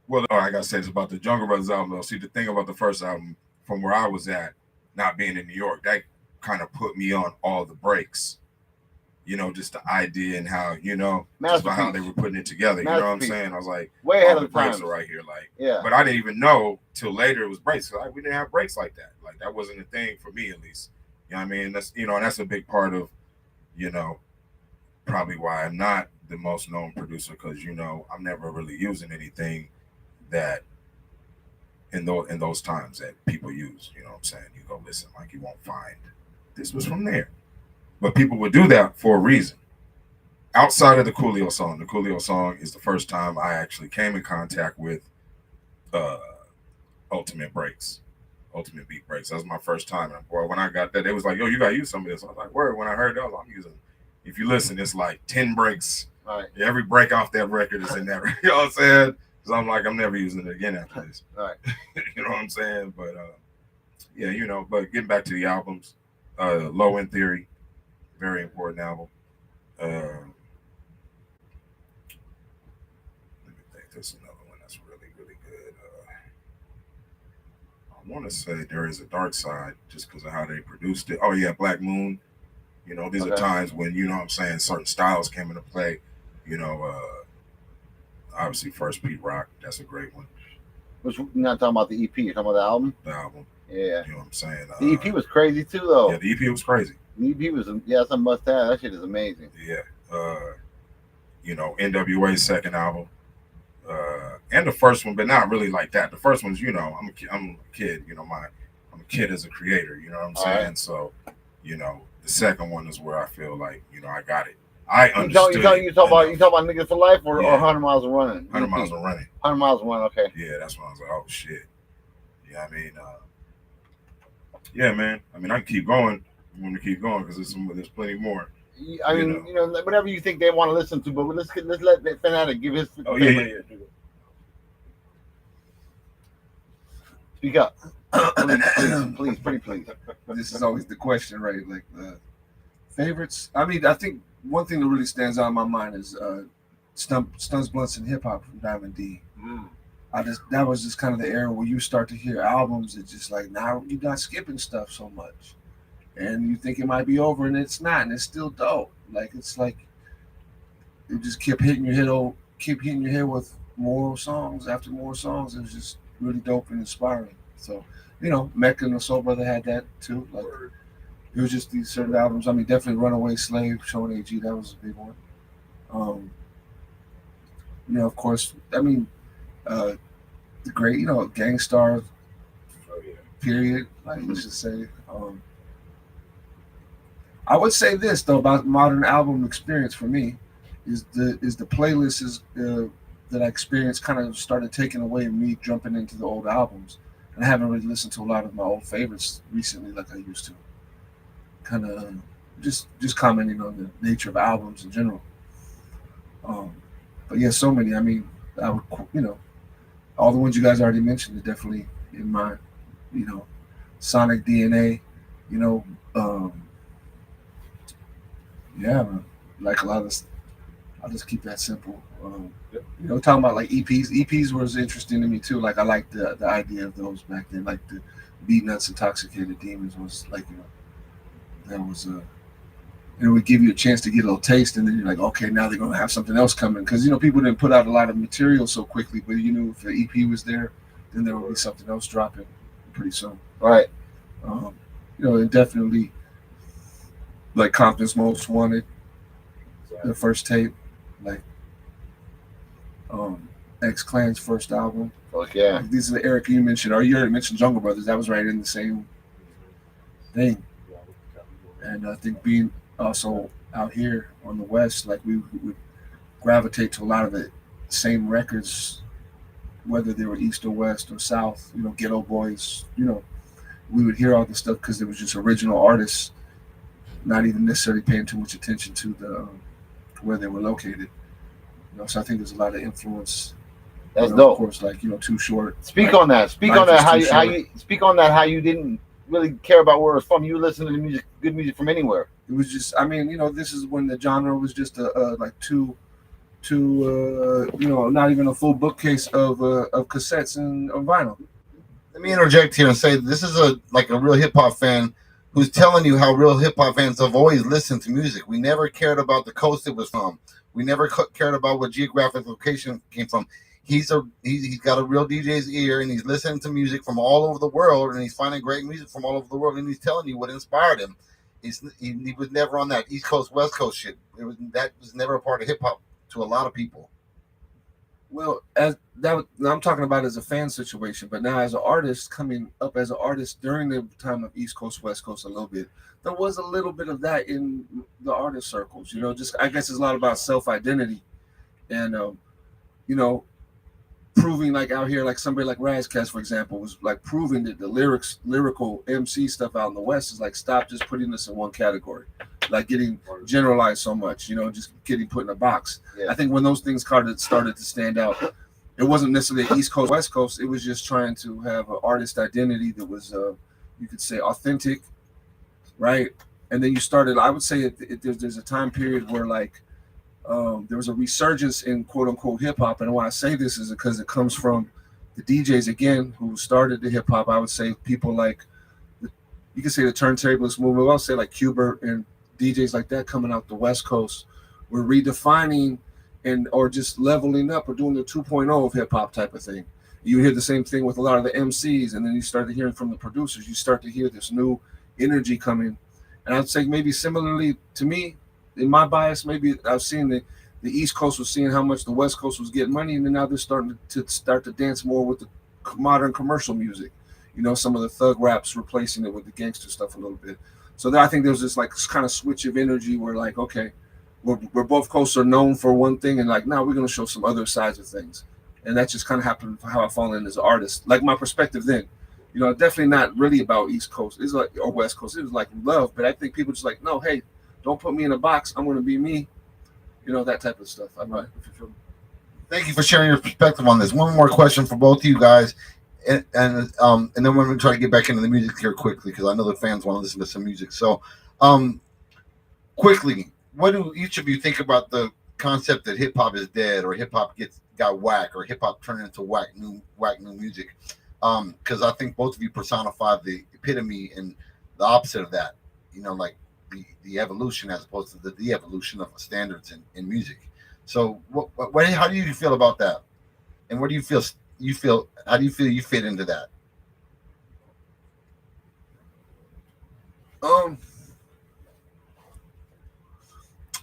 Well, I gotta say this about the Jungle Brothers album though. See, the thing about the first album, from where I was at, not being in New York, that kind of put me on all the breaks. Just the idea and how, just about how they were putting it together. You know what I'm saying? I was like, way ahead of the breaks are right here. But I didn't even know till later it was breaks. We didn't have breaks like that. Like that wasn't a thing for me at least. You know what I mean? That's and that's a big part of, probably why I'm not the most known producer because I'm never really using anything that in those times that people use. You know what I'm saying? You go listen, like you won't find this was from there. But people would do that for a reason. Outside of the Coolio song is the first time I actually came in contact with Ultimate Beat Breaks. That was my first time. And boy, when I got that, they was like, yo, you got to use some of this. I was like, word. When I heard that, I'm using, if you listen, it's like 10 breaks. Right. Every break off that record is in there. You know what I'm saying? Because I'm like, I'm never using it again after this. Right. You know what I'm saying? But, but getting back to the albums, Low End Theory, very important album. Let me think. There's another one that's really, really good. I want to say There Is a Dark Side just because of how they produced it. Oh, yeah, Black Moon. These are times when, what I'm saying, certain styles came into play. Obviously, First Pete Rock. That's a great one. Which you're not talking about the EP. You're talking about the album? The album. Yeah. You know what I'm saying? The EP was crazy, too, though. Yeah, the EP was crazy. The EP was, it's a must-have. That shit is amazing. Yeah. NWA's second album. And the first one, but not really like that. The first one's, I'm a kid. I'm a kid as a creator. You know what I'm saying? Right. So, you know, the second one is where I feel like, you know, I got it. I understood. You talk about Niggas for Life or 100 Miles of Running? 100 Miles of Running. 100 Miles of Running. Okay. Yeah, that's when I was like, oh shit. Yeah, I mean, yeah, man. I mean, I can keep going. I'm going to keep going because there's plenty more. I mean, you know, whatever you think they want to listen to, but let's let Fanatic give his. Oh yeah. Speak up, please, pretty please. This is always the question, right? Like favorites. I mean, I think one thing that really stands out in my mind is Stunts, Blunts, and Hip Hop from Diamond D. That was just kind of the era where you start to hear albums that just like now you're not skipping stuff so much, and you think it might be over, and it's not, and it's still dope. Like it's like it just kept hitting your head with more songs after more songs. It was just really dope and inspiring. So, you know, Mecca and the Soul Brother had that too. Like it was just these certain albums. I mean, definitely Runaway Slave, Showing AG, that was a big one. You know, of course, I mean, the great, you know, Gangstar period, like let's just say. I would say this though about modern album experience for me is the playlist that I experienced kind of started taking away me jumping into the old albums, and I haven't really listened to a lot of my old favorites recently like I used to. Kind of just commenting on the nature of albums in general. But yeah, so many. I mean, I would, you know, all the ones you guys already mentioned are definitely in my, you know, Sonic DNA, you know, yeah, like a lot of this, I'll just keep that simple. You know, talking about like EPs. EPs was interesting to me too. Like I liked the idea of those back then. Like the Beat Nuts, Intoxicated Demons was like, you know, that was it would give you a chance to get a little taste, and then you're like, okay, now they're gonna have something else coming, because you know people didn't put out a lot of material so quickly, but you knew if the EP was there, then there would be something else dropping pretty soon. Right. You know, and definitely like Compton's Most Wanted, the first tape, like X-Clan's first album. Fuck yeah. Like, these are the Eric you mentioned, or you already mentioned Jungle Brothers. That was right in the same thing. And I think being also out here on the West, like we would gravitate to a lot of the same records, whether they were East or West or South, you know, Ghetto Boys, you know, we would hear all this stuff because there was just original artists, not even necessarily paying too much attention to the where they were located. You know, so I think there's a lot of influence. That's dope. Of course, like, you know, Too Short. Speak on that. Speak on that. How you didn't really care about where it was from. You listen to the music, good music from anywhere. It was just, I mean, you know, this is when the genre was just like two you know, not even a full bookcase of cassettes and vinyl. Let me interject here and say this is a real hip hop fan who's telling you how real hip hop fans have always listened to music. We never cared about the coast it was from. We never cared about what geographic location came from. He's got a real DJ's ear, and he's listening to music from all over the world, and he's finding great music from all over the world, and he's telling you what inspired him. He was never on that East Coast, West Coast shit. That was never a part of hip hop to a lot of people. Well, I'm talking about as a fan situation, but now as an artist, coming up as an artist during the time of East Coast, West Coast a little bit, there was a little bit of that in the artist circles, you know, just, I guess it's a lot about self-identity and, you know, proving like out here, like somebody like Razcast, for example, was like proving that the lyrical MC stuff out in the West is like, stop just putting this in one category, like getting generalized so much, you know, just getting put in a box. Yeah. I think when those things started to stand out, it wasn't necessarily East Coast, West Coast. It was just trying to have an artist identity that was, you could say, authentic, right? And then you started, I would say there's a time period where like, there was a resurgence in quote unquote hip hop. And why I say this is because it comes from the DJs again, who started the hip hop. I would say people like, you can say the turntablist movement. I'll say like Qbert and DJs like that coming out the West Coast were redefining or just leveling up or doing the 2.0 of hip hop type of thing. You hear the same thing with a lot of the MCs, and then you start hearing from the producers. You start to hear this new energy coming. And I'd say maybe similarly to me, in my bias, maybe I've seen the East Coast was seeing how much the West Coast was getting money, and then now they're starting to dance more with the modern commercial music. some of the thug raps replacing it with the gangster stuff a little bit. So I think there's this like kind of switch of energy where like, okay, we're both coasts are known for one thing, and like now we're gonna show some other sides of things, and that just kind of happened for how I fall in as an artist. Like my perspective then, definitely not really about East Coast. It's like or West Coast. It was like love, but I think people just like, no, hey, don't put me in a box. I'm gonna be me, that type of stuff. I'm right. Thank you for sharing your perspective on this. One more question for both of you guys, and then we're going to try to get back into the music here quickly because I know the fans want to listen to some music. So, quickly, what do each of you think about the concept that hip hop is dead, or hip hop got whack, or hip hop turned into whack new music? Because I think both of you personify the epitome and the opposite of that. Like the evolution as opposed to the de-evolution of standards in music. So, how do you feel about that? And where do you feel? How do you feel you fit into that?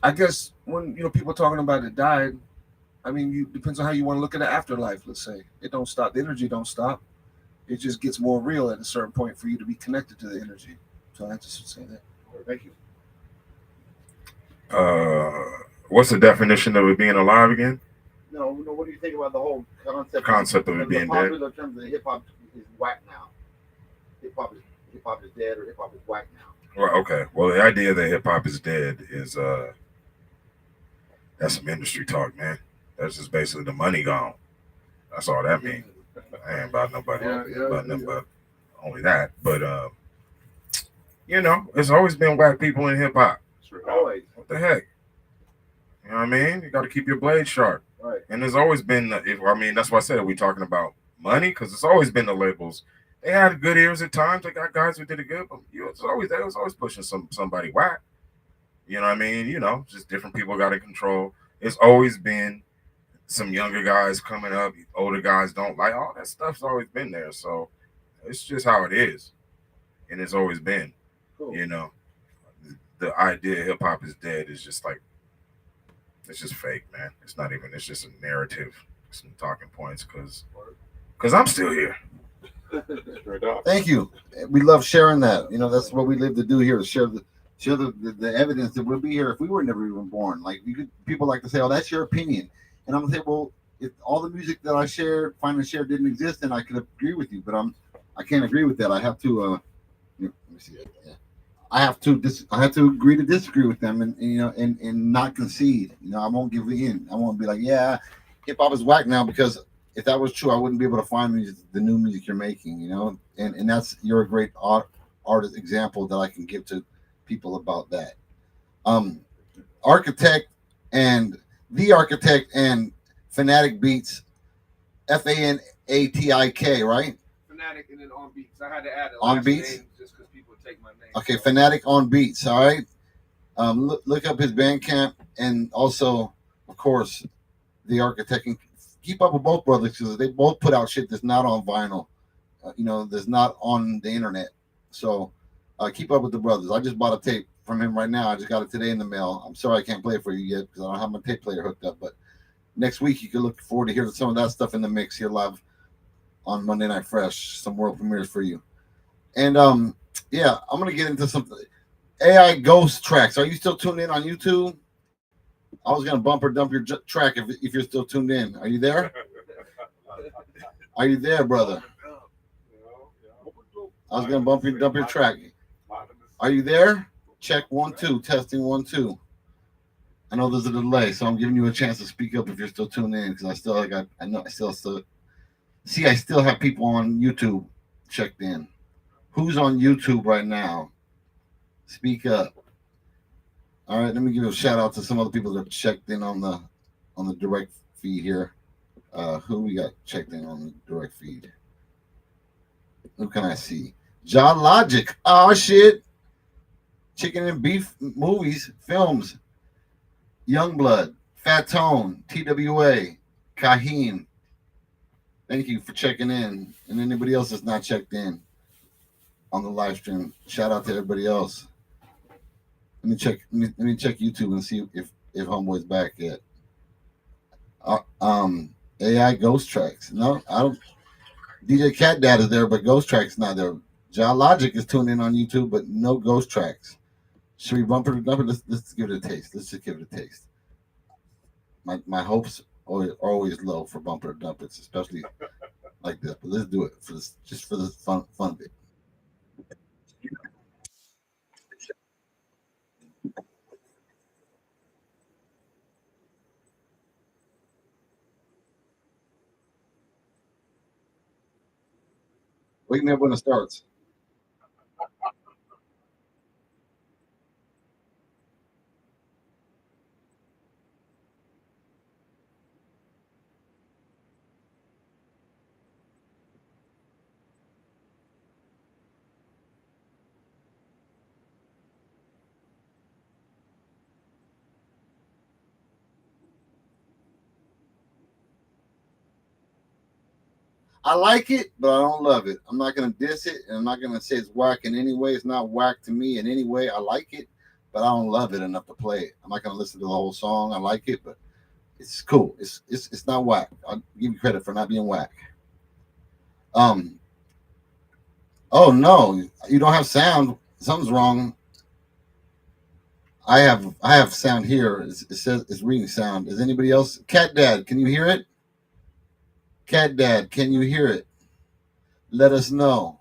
I guess when people are talking about it died, I mean, depends on how you want to look at the afterlife. Let's say it don't stop. The energy don't stop. It just gets more real at a certain point for you to be connected to the energy. So I just would say that. Thank you. What's the definition of it being alive again? No, what do you think about the whole concept of it being dead? In terms of hip hop is whack now. Hip hop is dead, or hip hop is whack now. Well, okay. Well, the idea that hip hop is dead is that's some industry talk, man. That's just basically the money gone. That's all that means. I ain't about nobody, but only that. But it's always been whack people in hip hop. Always. What the heck? You know what I mean? You got to keep your blade sharp. Right. And there's always been, that's why I said we're talking about money, because it's always been the labels. They had good ears at times. They got guys who did it good, but they was always pushing somebody whack. You know what I mean? Just different people got in control. It's always been some younger guys coming up, older guys don't like all that stuff's always been there. So it's just how it is. And it's always been. Cool. The idea hip hop is dead is just like, it's just fake, man. It's just a narrative, some talking points because I'm still here. Thank you. We love sharing that. That's what we live to do here, to share the evidence that we'll be here if we were never even born. Like people like to say, oh, that's your opinion. And I'm gonna say, well, if all the music that I finally shared didn't exist, then I could agree with you. But I can't agree with that. I have to let me see that. Yeah. I have to agree to disagree with them and not concede. I won't give in. I won't be like, yeah, hip hop is whack now, because if that was true, I wouldn't be able to find the new music you're making, and you're a great artist example that I can give to people about that. Architect and Fanatic Beats, FANATIK, right? Fanatic and then On Beats. I had to add On Beats. Just because people take my name. Okay, Fanatic On Beats. All right. Look up his Bandcamp, and also, of course, the Architect. And keep up with both brothers because they both put out shit that's not on vinyl. That's not on the internet. So keep up with the brothers. I just bought a tape from him right now. I just got it today in the mail. I'm sorry I can't play it for you yet because I don't have my tape player hooked up. But next week you can look forward to hearing some of that stuff in the mix here live on Monday Night Fresh. Some world premieres for you. And I'm gonna get into something. AI Ghost Tracks. Are you still tuned in on YouTube? I was gonna bumper dump your track if you're still tuned in. Are you there? Are you there, brother? I was gonna dump your track. Are you there? Check 1 2, testing 1 2. I know there's a delay, so I'm giving you a chance to speak up if you're still tuned in, because I still have people on YouTube checked in. Who's on YouTube right now? Speak up. All right, let me give a shout out to some other people that checked in on the direct feed here. Who we got checked in on the direct feed? Who can I see? John Logic. Oh shit. Chicken and Beef Movies, Films. Youngblood, Fat Tone, TWA, Kaheen. Thank you for checking in. And anybody else that's not checked in on the live stream, shout out to everybody else. Let me check YouTube and see if Homeboy's back yet. AI Ghost Tracks. No, I don't. DJ Cat Dad is there, but Ghost Track's not there. John Logic is tuned in on YouTube, but no Ghost Tracks. Should we bumper to dumper? Let's give it a taste. Let's just give it a taste. My hopes are always low for bumper to dumper, especially like this. But let's do it for this, just for the fun bit. Wake me up when it starts. I like it, but I don't love it. I'm not gonna diss it, and I'm not gonna say it's whack in any way. It's not whack to me in any way. I like it, but I don't love it enough to play it. I'm not gonna listen to the whole song. I like it, but it's cool. It's not whack. I'll give you credit for not being whack. Um. Oh no, you don't have sound. Something's wrong. I have sound here. It says it's reading sound. Is anybody else? Cat Dad, can you hear it? Cat Dad, can you hear it? Let us know.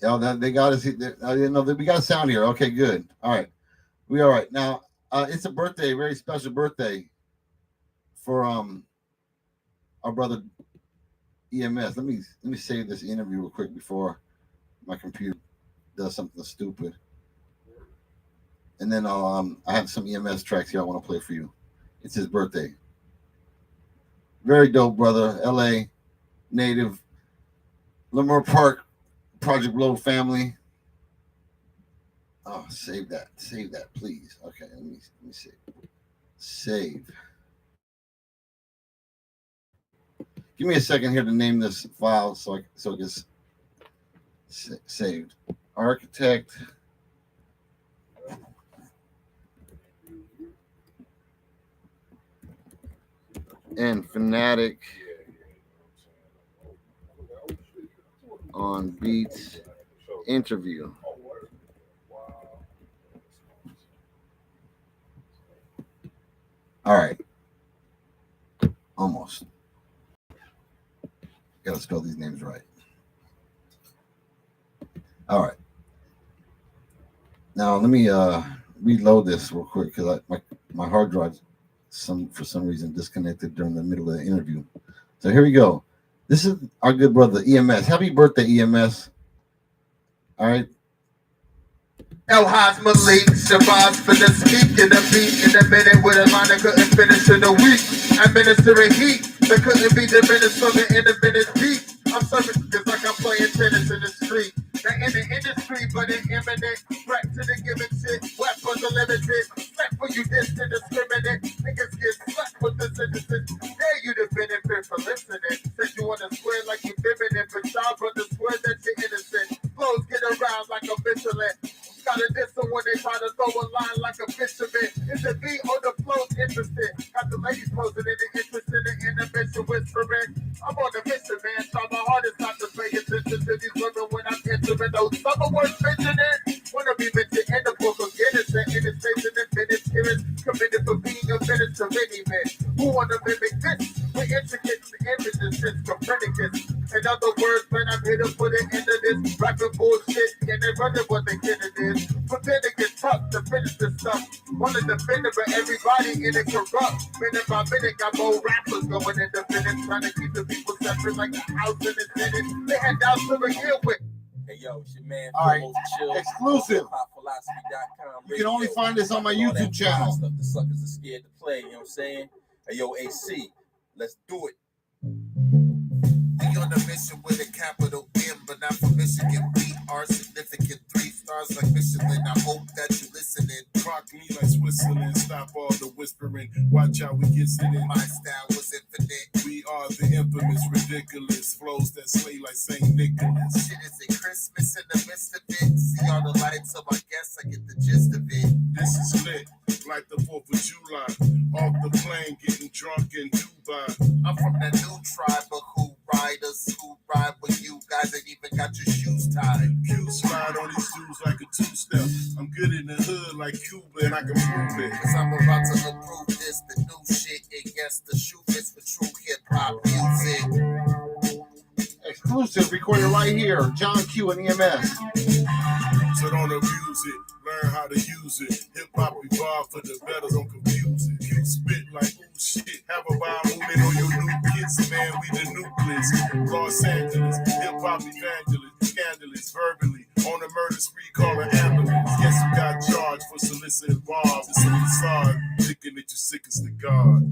Yeah, they got us. I didn't know that we got sound here. Okay, good. All right, we all right now. It's a birthday, very special birthday for our brother EMS. Let me save this interview real quick before my computer does something stupid. And then I have some EMS tracks here I want to play for you. It's his birthday. Very dope, brother. LA native, Lamar Park, Project Blow family. Oh, save that, please. Okay, let me see. Save. Give me a second here to name this file so it gets saved. Architect. And Fanatic on Beats interview. All right. Almost. Gotta spell these names right. All right. Now let me reload this real quick because my hard drive for some reason disconnected during the middle of the interview. So here we go. This is our good brother EMS. Happy birthday, EMS. All right. El Haj Malik survives for the speak in the beat in a minute with a line that couldn't finish in a week. Administering heat that couldn't be diminished from the intermittent beat. I'm serving just like I'm playing tennis in the street. Not in the industry, but an imminent threat to the given shit. Weapons are limited. Threat for you distant discriminate. Niggas get slept with the sentences. Dare you to benefit for listening. Said you wanna swear like you feminine, but y'all brothers swear that you're innocent. Flows get around like a vigilant. Gotta diss them when they try to throw a line like a fisherman. Is the beat or the flow's interested? Got the ladies posing in the interest in the intervention whispering. I'm on a mission, man. Try my hardest not to pay attention to these women when I'm entering those summer words mentioning. Wanna be mentioned in the book of Guinness and innocent and finished hearings. Committed for being a minister, many men. Who wanna mimic this? We're intricate images since Copernicus. In other words, man, I'm here to put an end to this rapping bullshit. And they running what they can it is. Pretend to get tough to finish this stuff. Wanna defend it, but everybody in it corrupt. Minute by minute, got more rappers going independent, trying to keep the people separate like a house in the Senate. They had down to begin with. Hey yo, it's your man. All right, Chill. exclusive. HipHopPhilosophy.com. You can only find this on my YouTube channel. Stuff the suckers are scared to play. You know what I'm saying? Hey yo, AC, let's do it. We on a mission with a capital M, but not for Michigan. We are significant 3 stars like Michelin. I hope that you're listening. Rock me like Switzerland. Stop all the whispering. Watch how we get sitting. My style was infinite. We are the infamous, ridiculous flows that slay like St. Nicholas. Shit, is it Christmas in the midst of it? See all the lights, so I guess I get the gist of it. This is lit, like the 4th of July. Off the plane, getting drunk in Dubai. I'm from that new tribe, but who riders who ride with you guys ain't even got your shoes tied. Q slide on these dudes like a two-step. I'm good in the hood like Cuba and I can prove it. Cause I'm about to approve this, the new shit. And yes, the shoe fits for true hip-hop music. Exclusive, recorded right here. John Q and EMS. So don't abuse it, learn how to use it. Hip-hop evolved for the better, don't confuse it. You spit like, ooh shit, have a bomb movement on your new kids, man, we the nucleus. Los Angeles, hip-hop evangelist, scandalous, verbally, on a murder spree, call an ambulance. Guess you got charged for soliciting bars. It's a facade, thinking that you're sick as the God.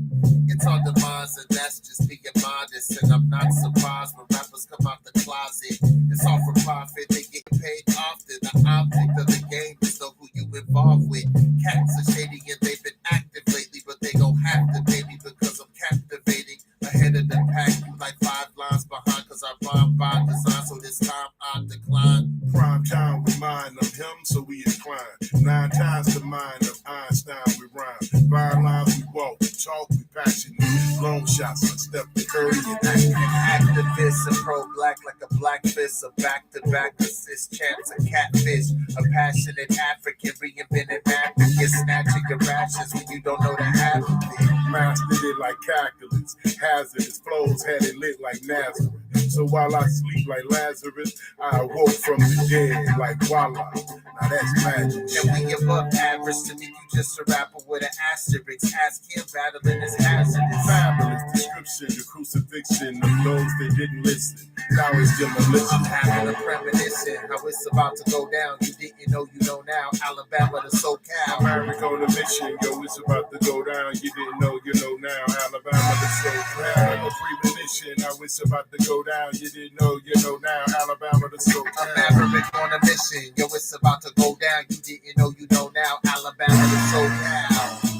It's on the minds, and that's just being modest. And I'm not surprised when rappers come out the closet. It's all for profit, they get paid often. The object of the game is know who you involved with. Cats are shady and they've been active lately, but they gon' have to pay me because I'm captivating. Ahead of the pack, you like 5 lines behind, cause I rhyme by design, so this time I decline. Prime time with mine of him, so we incline. 9 times the mind of Einstein, we rhyme. 5 lines we walk, talk, we passionate. Long shots, I step to Curry and activist and pro-black like a black fist. A back-to-back assist chance, a catfish. A passionate African reinvented African. Snatching your rations when you don't know the half of it. Mastered it like calculus. Hazardous flows had it lit like Nazareth. So while I sleep like Lazarus, I awoke from the dead like voila. Now that's magic. And we above average. To me, you just a rapper with an asterisk. Ask him battling his hazardous. Fabulous description, the crucifixion of those that didn't listen. Now it's demolition. I'm having a premonition how it's about to go down. You didn't know, you know now. Alabama to SoCal. America on a mission, yo, it's about to go down. You didn't know, you know now. Alabama to SoCal. A premonition, how it's about to go down. You didn't know, you know now. Alabama to SoCal. I'm Maverick on a mission, yo, it's about to go down. You didn't know, you know now. Alabama to SoCal.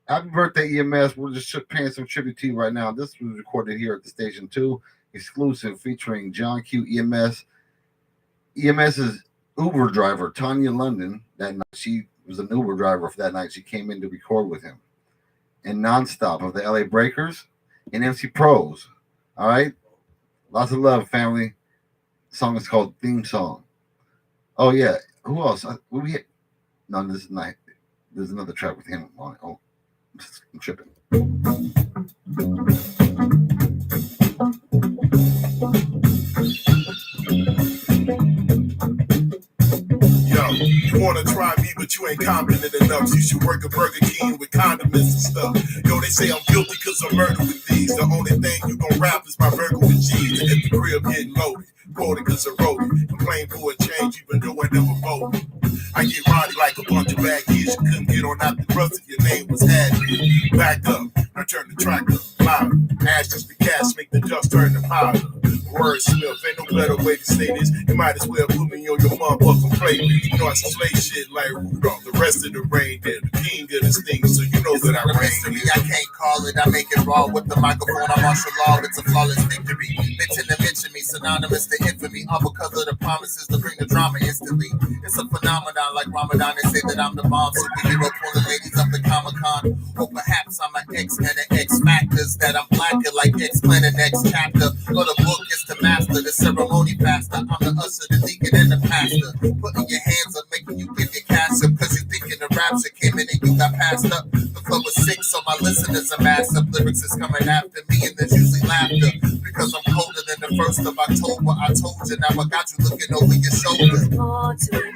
Happy birthday, EMS. We're just paying some tribute to you right now. This was recorded here at the station 2, exclusive, featuring John Q, EMS. EMS's Uber driver, Tanya London, that night, she was an Uber driver for that night. She came in to record with him. And Nonstop of the LA Breakers and MC Pros. All right? Lots of love, family. The song is called Theme Song. Oh, yeah. Who else? No, this is not. There's another track with him on it. Oh, I'm tripping. Yo, you wanna try me, but you ain't confident enough. So you should work a Burger King with condiments and stuff. Yo, they say I'm guilty because I'm murdered with these. The only thing you gon' rap is my burger with cheese. And at the crib getting loaded. Quoted because I wrote it. Complain for a change even though I never voted. I get rowdy like a bunch of bad kids. You couldn't get on out the crust if your name was Hattie. Back up, I turn the track up, louder. Ashes the gas, make the dust turn to powder. Wordsmith, ain't no better way to say this. You might as well put me on your motherfucking playlist. You know I slay shit like Rudolph, the rest of the reindeer, the king of this thing, so you know that I reign. I can't call it, I make it raw with the microphone. I'm martial law, it's a flawless victory. Mention to mention me, synonymous to infamy. All because of the promises to bring the drama instantly. It's a phenomenon like Ramadan. They say that I'm the bomb superhero, pulling ladies up at Comic-Con. Or perhaps I'm an X-Men and X-Factors, that I'm blacker like X-Planet X chapter. Or the book is to master, the ceremony pastor. I'm the usher, the deacon, and the pastor. Putting your hands up, making you give your cash up, cause you thinking the rapture came in and you got passed up. The flow is sick, so my listeners are masked up. Lyrics is coming after me, and there's usually laughter. Because I'm colder than the 1st of October. I told you, now I got you looking over your shoulder. More to it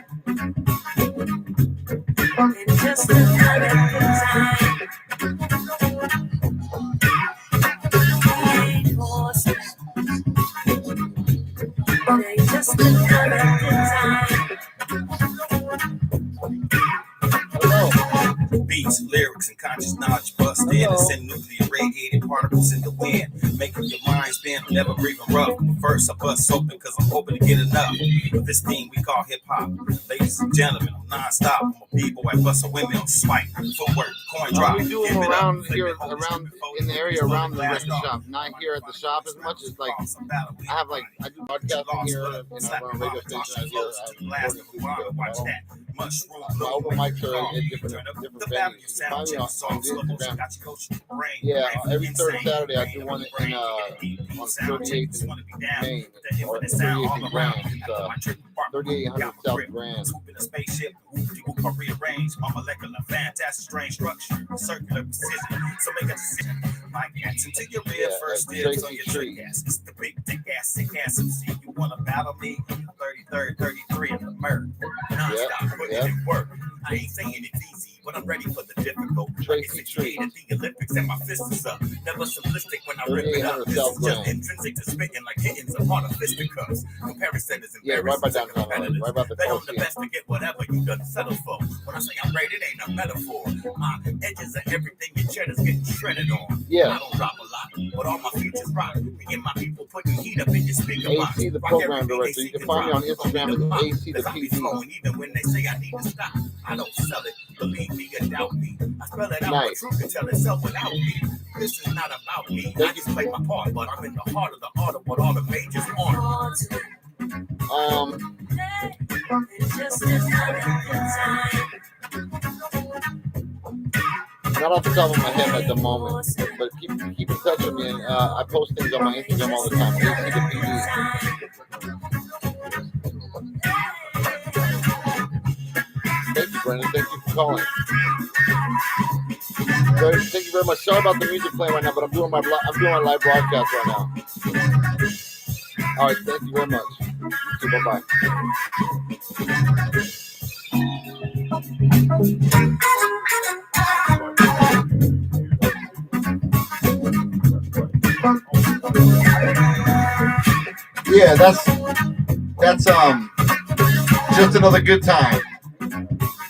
than just another good time. Ain't forced. Ain't just another good time. Beats, lyrics, and conscious knowledge busted and send nuclear radiated particles in the wind, making your mind spin in, never breathing rough. First, I bust open because I'm hoping to get enough of this thing we call hip hop. Ladies and gentlemen, I'm non-stop. I'm a b-boy, bust a windmill, swipe, footwork, coin drop. We do give them it up, around flip here, it, hold it, around strip it, fold in the it, area slowly around the blast record off. shop. Not here at the shop as much as like I have like I do podcasting here and I run a radio station out here. I record in studio, Watch that. my open mics are at different venues. You can find me on Instagram. Yeah, every third Saturday I do one in on 38th and Main or 38th and Grand. It's 3800 South Grand. A spaceship, people rearrange my molecular fantastic strange structure, circular precision. So make a decision. Like cats into your rear first dibs on your trick ass. It's the big dick ass, sick ass MC. You wanna battle me? 33rd, 33 in the murder. Non-stop putting in work. I ain't saying it's easy, but I'm ready for the difficult. Like it's 68 at the Olympics and my fist is up. Never simplistic when I rip it up. This is just intrinsic to spitting like hittings upon a fisticuffs. Comparison is embarrassing. Right by downtown. Right by the Bet I'm the best to get whatever you done settle for. When I say I'm great, it ain't a metaphor. My edges of everything your cheddar's getting shredded on. Yeah. I don't drop a lot, but all my features rock. Me and my people putting heat up in your speaker box. AC the program director. You can find me on Instagram as AC the PD. Even when they say I need to stop, I don't sell it. Believe me or doubt me. I spell it out, but truth can tell itself without me. This is not about me. I just play my part, but I'm in the heart of the art of what all the majors aren't. Not off the top of my head at the moment, but keep in touch with me. And I post things on my Instagram all the time. AC the PD. Thank you, Brendan. Thank you for calling. Thank you very much. Sorry about the music playing right now, but I'm doing my live broadcast right now. All right, thank you very much. You too. Bye-bye. Yeah, that's just another good time.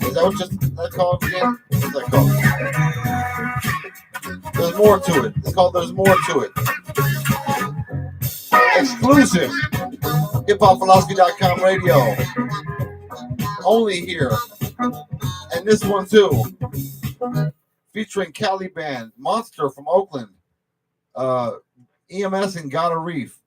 Is that what that's called again? What's that called? There's more to it. It's called There's More to It. Exclusive. HipHopPhilosophy.com radio. Only here. And this one too. Featuring Cali Band, Monster from Oakland, EMS and Gotta Reef.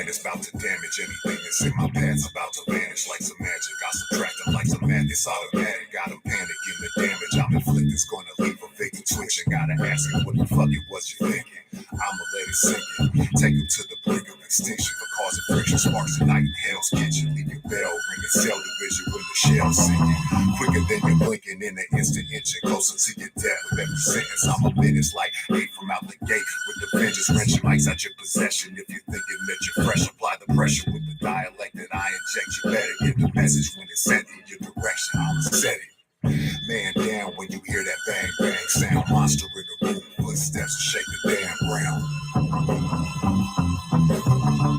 It's about to damage anything that's in my path. It's about to vanish like some magic. I subtract them like some madness automatic. Got them panicking. The damage I'm inflicting's gonna leave a victim twitching. Gotta ask him what the fuck it was you thinking. I'ma let it sink it. Take him to the brink of extinction for causing friction. Sparks tonight in Hell's Kitchen. Leave your bell ringing. Cell division when the shell's sinking. Quicker than you're blinking in an instant inching. Closer to your death with every sentence. I'm a menace like 8 from out the gate. With the vengeance wrenching mics at your possession. If you're thinking that you're fresh, apply the pressure with the dialect that I inject. You better get the message when it's sent in your direction. I'ma set it. Man down when you hear that bang bang sound. Monster in the room. Footsteps to shake the damn ground.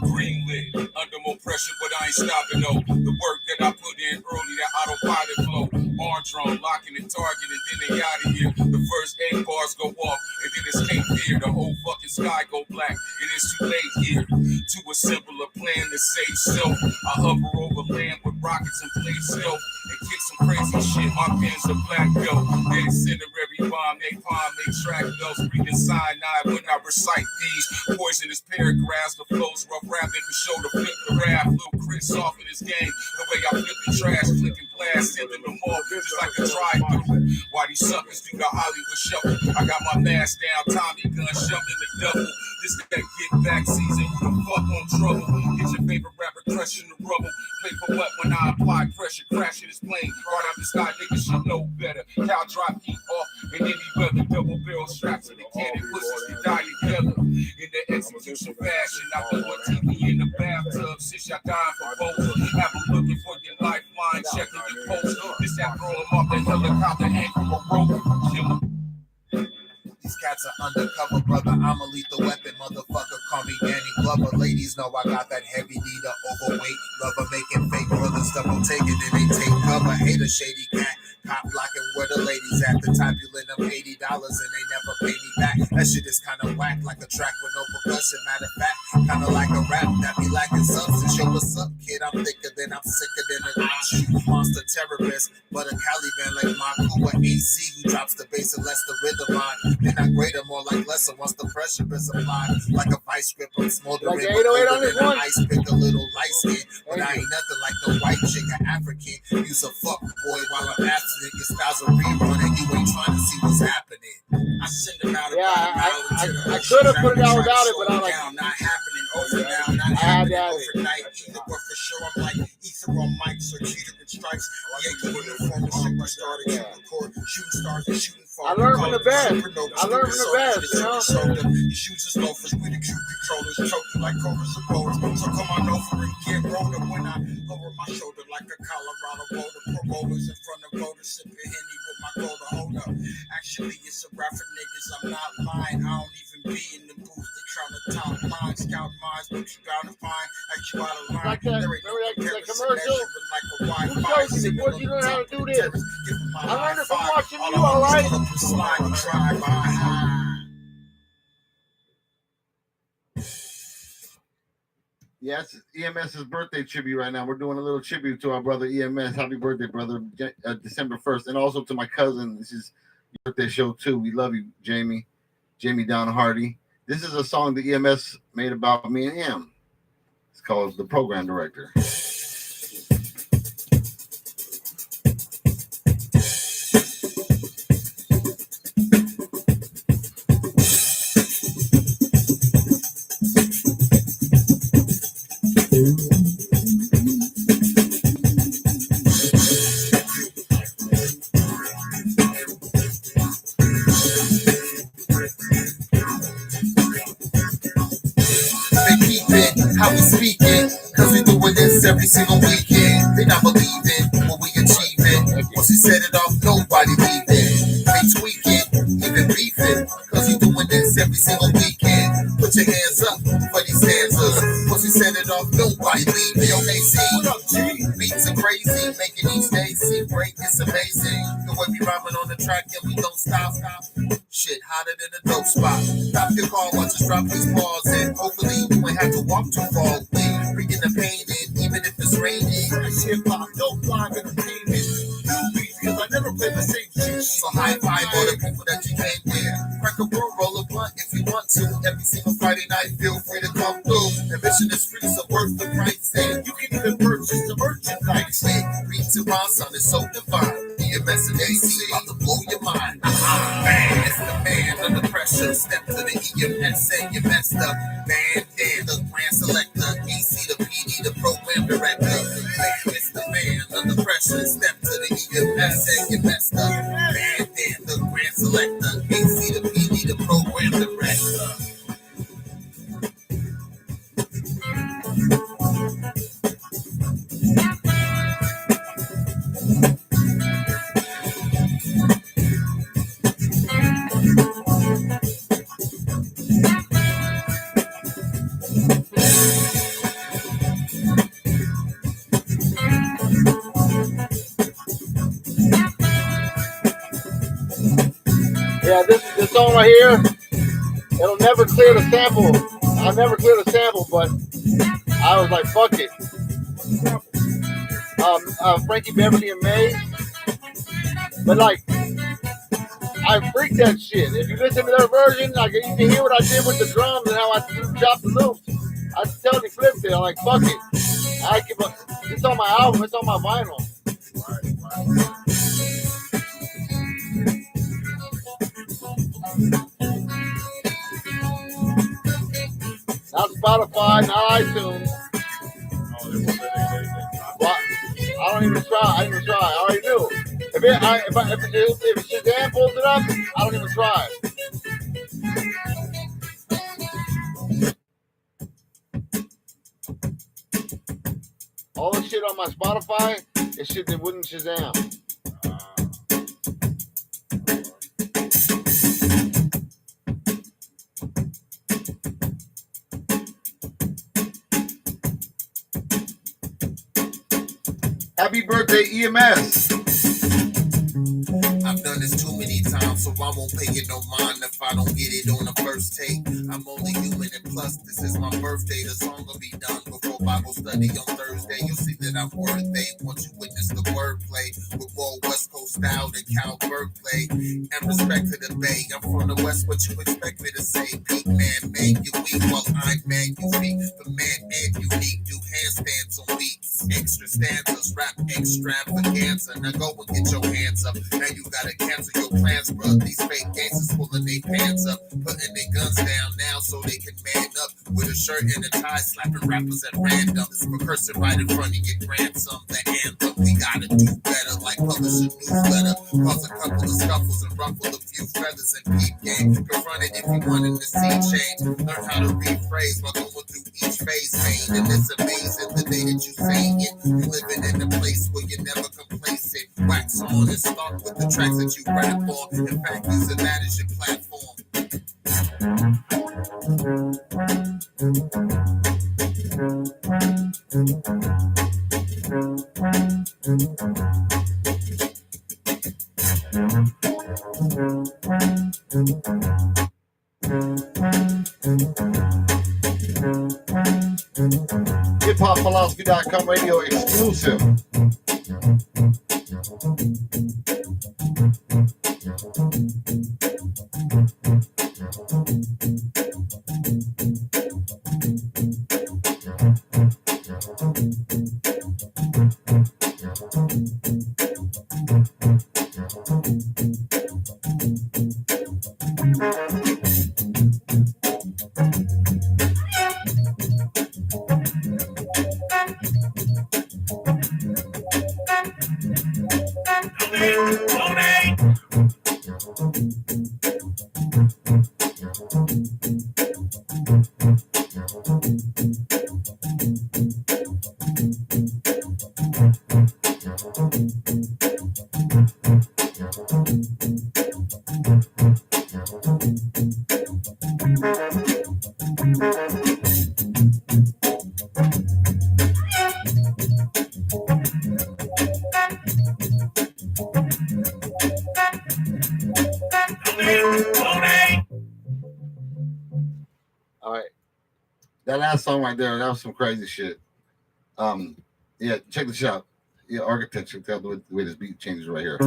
Greenlit, under more pressure, but I ain't stopping though. The work that I put in early, that autopilot flow. R-drum, locking and targeting, then they out of here. The first 8 bars go off, and then it's Cape Fear. The whole fucking sky go black. It is too late here to assemble a plan to save self. I hover over land with rockets and play stealth and kick some crazy shit. My pen's a black belt. They incinerary bomb, they palm, they track bells, breathing cyanide when I recite these poisonous paragraphs. The flow's rough rapping for show to flip the rap. Little Chris off in this game. The way I flip the trash, flicking blast, sending them all just like a drive-through. Why these suckers do the Hollywood shuffle? I got my mask down, Tommy gun shoved in the double. This that get back season, who the fuck on trouble? Get your favorite rapper crushing the rubble. Play for what when I apply pressure, crashing his plane. Right out the sky, niggas should know better. Cow drop heat off in any weather. Double barrel straps to the cannon, pussies to die together. In the execution fashion, I put my TV in the bathtub. Since y'all dying for both, have them looking for your lifeline, checking your post. This that throw them off the helicopter, hang from a rope. Kill them. These cats are undercover, brother. I'm a lethal weapon, motherfucker. Call call me Danny Glover. Ladies know I got that heavy needle, overweight lover, making fake brothers double taking and they take cover. Hate a shady cat, cop blocking where the ladies at. The time you lend them $80 and they never pay me back. That shit is kinda whack, like a track with no percussion. Matter of fact, kinda like a rap that be lacking substance. Yo, what's up, kid? I'm thicker than I'm sicker than a monster terrorist, but a Caliban like my Cuba AC who drops the bass and lets the rhythm on. They're not greater, more like lesser once the pressure is applied. Like a vice grip, I'm smoldering. Like 808 on this one. Ice pick a little light skin, but I ain't nothing like no white chick or African. You's a fuck boy while I'm absent. Your style's a rerun and you ain't trying to see what's happening. I send them out. I could have put it out without it, but I'm like, not happening over now, not happening overnight. Either, but for sure I'm like ether on mics or teetering stripes. Yeah, you in the form of superstar to keep record, shooting stars and shooting for. I learned from the best. I learned from the best, you know. The shoes is loafers, we the Q controllers, choking like cobras and bowlers. So come on over and get roller when I lower my shoulder like a Colorado boulder. Parolers in front of voters, sipping Henny with my golden holder. Actually, it's a rap for niggas, I'm not lying. I don't even be in the booth, they trying to top mine. Scout minds, but you bound to find like you out of line. Like that, remember that commercial? Who showed you? What you learn how to do this? I learned it from watching you, all right? Yes, EMS's birthday tribute right now. We're doing a little tribute to our brother EMS. Happy birthday, brother, December 1st. And also to my cousin. This is your birthday show, too. We love you, Jamie Don Hardy. This is a song that EMS made about me and him. It's called The Program Director. How we speaking, cause we doing this every single weekend. They not believing what we achieving. Once we set it off, nobody leaving. They tweaking, even beefing, cause we doing this every single weekend. Put your hands up for these stanzas. Once we set it off, nobody leaving. Yo, AC, beats are crazy, making each day seem great. It's amazing. The way we rhyming on the track and we don't stop. Shit hotter than a dope spot. Stop your car, watch us drop these balls in. Hopefully you ain't have to walk too far. Bringing the pain in, even if it's raining. It's hip-hop, don't blind entertainment. New beats, cause I never play the same shit. So high five all the people that you came with. Crack a brew, roll a blunt if you want to. Every single Friday night, feel free to come through. Ambition is free, so worth the price. And you can even purchase the merchandise. Beats and rhyme sound is so divine. EMS and AC about to blow your mind. Man, it's the man under pressure. Step to the EMS, say you messed up. Man, Dan, the grand selector. AC, the PD, the program director. Man, it's the man under pressure. Step to the EMS, say you messed up. Man, Dan, the grand selector. AC, the PD, the program director. Yeah, this song right here, it'll never clear the sample. I'll never clear the sample, but I was like, fuck it. Frankie Beverly and May. But like, I freaked that shit. If you listen to their version, like you can hear what I did with the drums and how I chopped the loops. I totally flipped it. I'm like, fuck it. It's on my album. It's on my vinyl. Not Spotify, not iTunes. Well, I don't even try. I didn't even try. I already knew. If Shazam pulls it up, I don't even try. All the shit on my Spotify is shit that wouldn't Shazam. Happy birthday, EMS. I've done this too many times, so I won't pay it no mind if I don't get it on the first take. I'm only human, and plus, this is my birthday. The song will be done before Bible study on Thursday. You'll see that I'm worthy once you witness the wordplay with more West Coast style than Cal Berkeley. And respect to the Bay, I'm from the West, what you expect me to say? Peak man, man, you weak, well, I'm man, you weak. The man and unique, do handstands on beats. Extra stanzas, rap extravaganza. Now go and get your hands up. Now you gotta cancel your plans, bro. These fake gangsters pulling their pants up, putting their guns down now so they can man up. With a shirt and a tie, slapping rappers at random. This recursive right in front of your grandson. The anthem, we gotta do better, like publish a newsletter. Cause a couple of scuffles and ruffle a few feathers and peep game. Confront it if you wanted to see change. Learn how to rephrase while going through each phase. Pain, and it's amazing the day that you say it. You living in a place where you're never complacent. Wax on and start with the tracks that you rap on. In fact, using that as your platform. HipHopPhilosophy.com radio exclusive. All right, that last song right there, that was some crazy shit. Yeah, check this out. Yeah, architecture, tell the way this beat changes right here.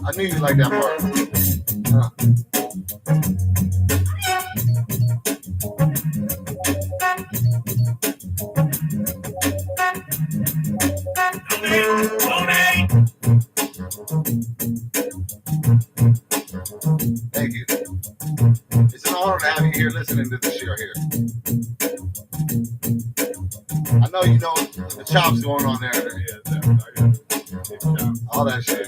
I knew you like that part. Thank you. It's an honor to have you here listening to this shit right here. I know you know the chops going on there. All that shit.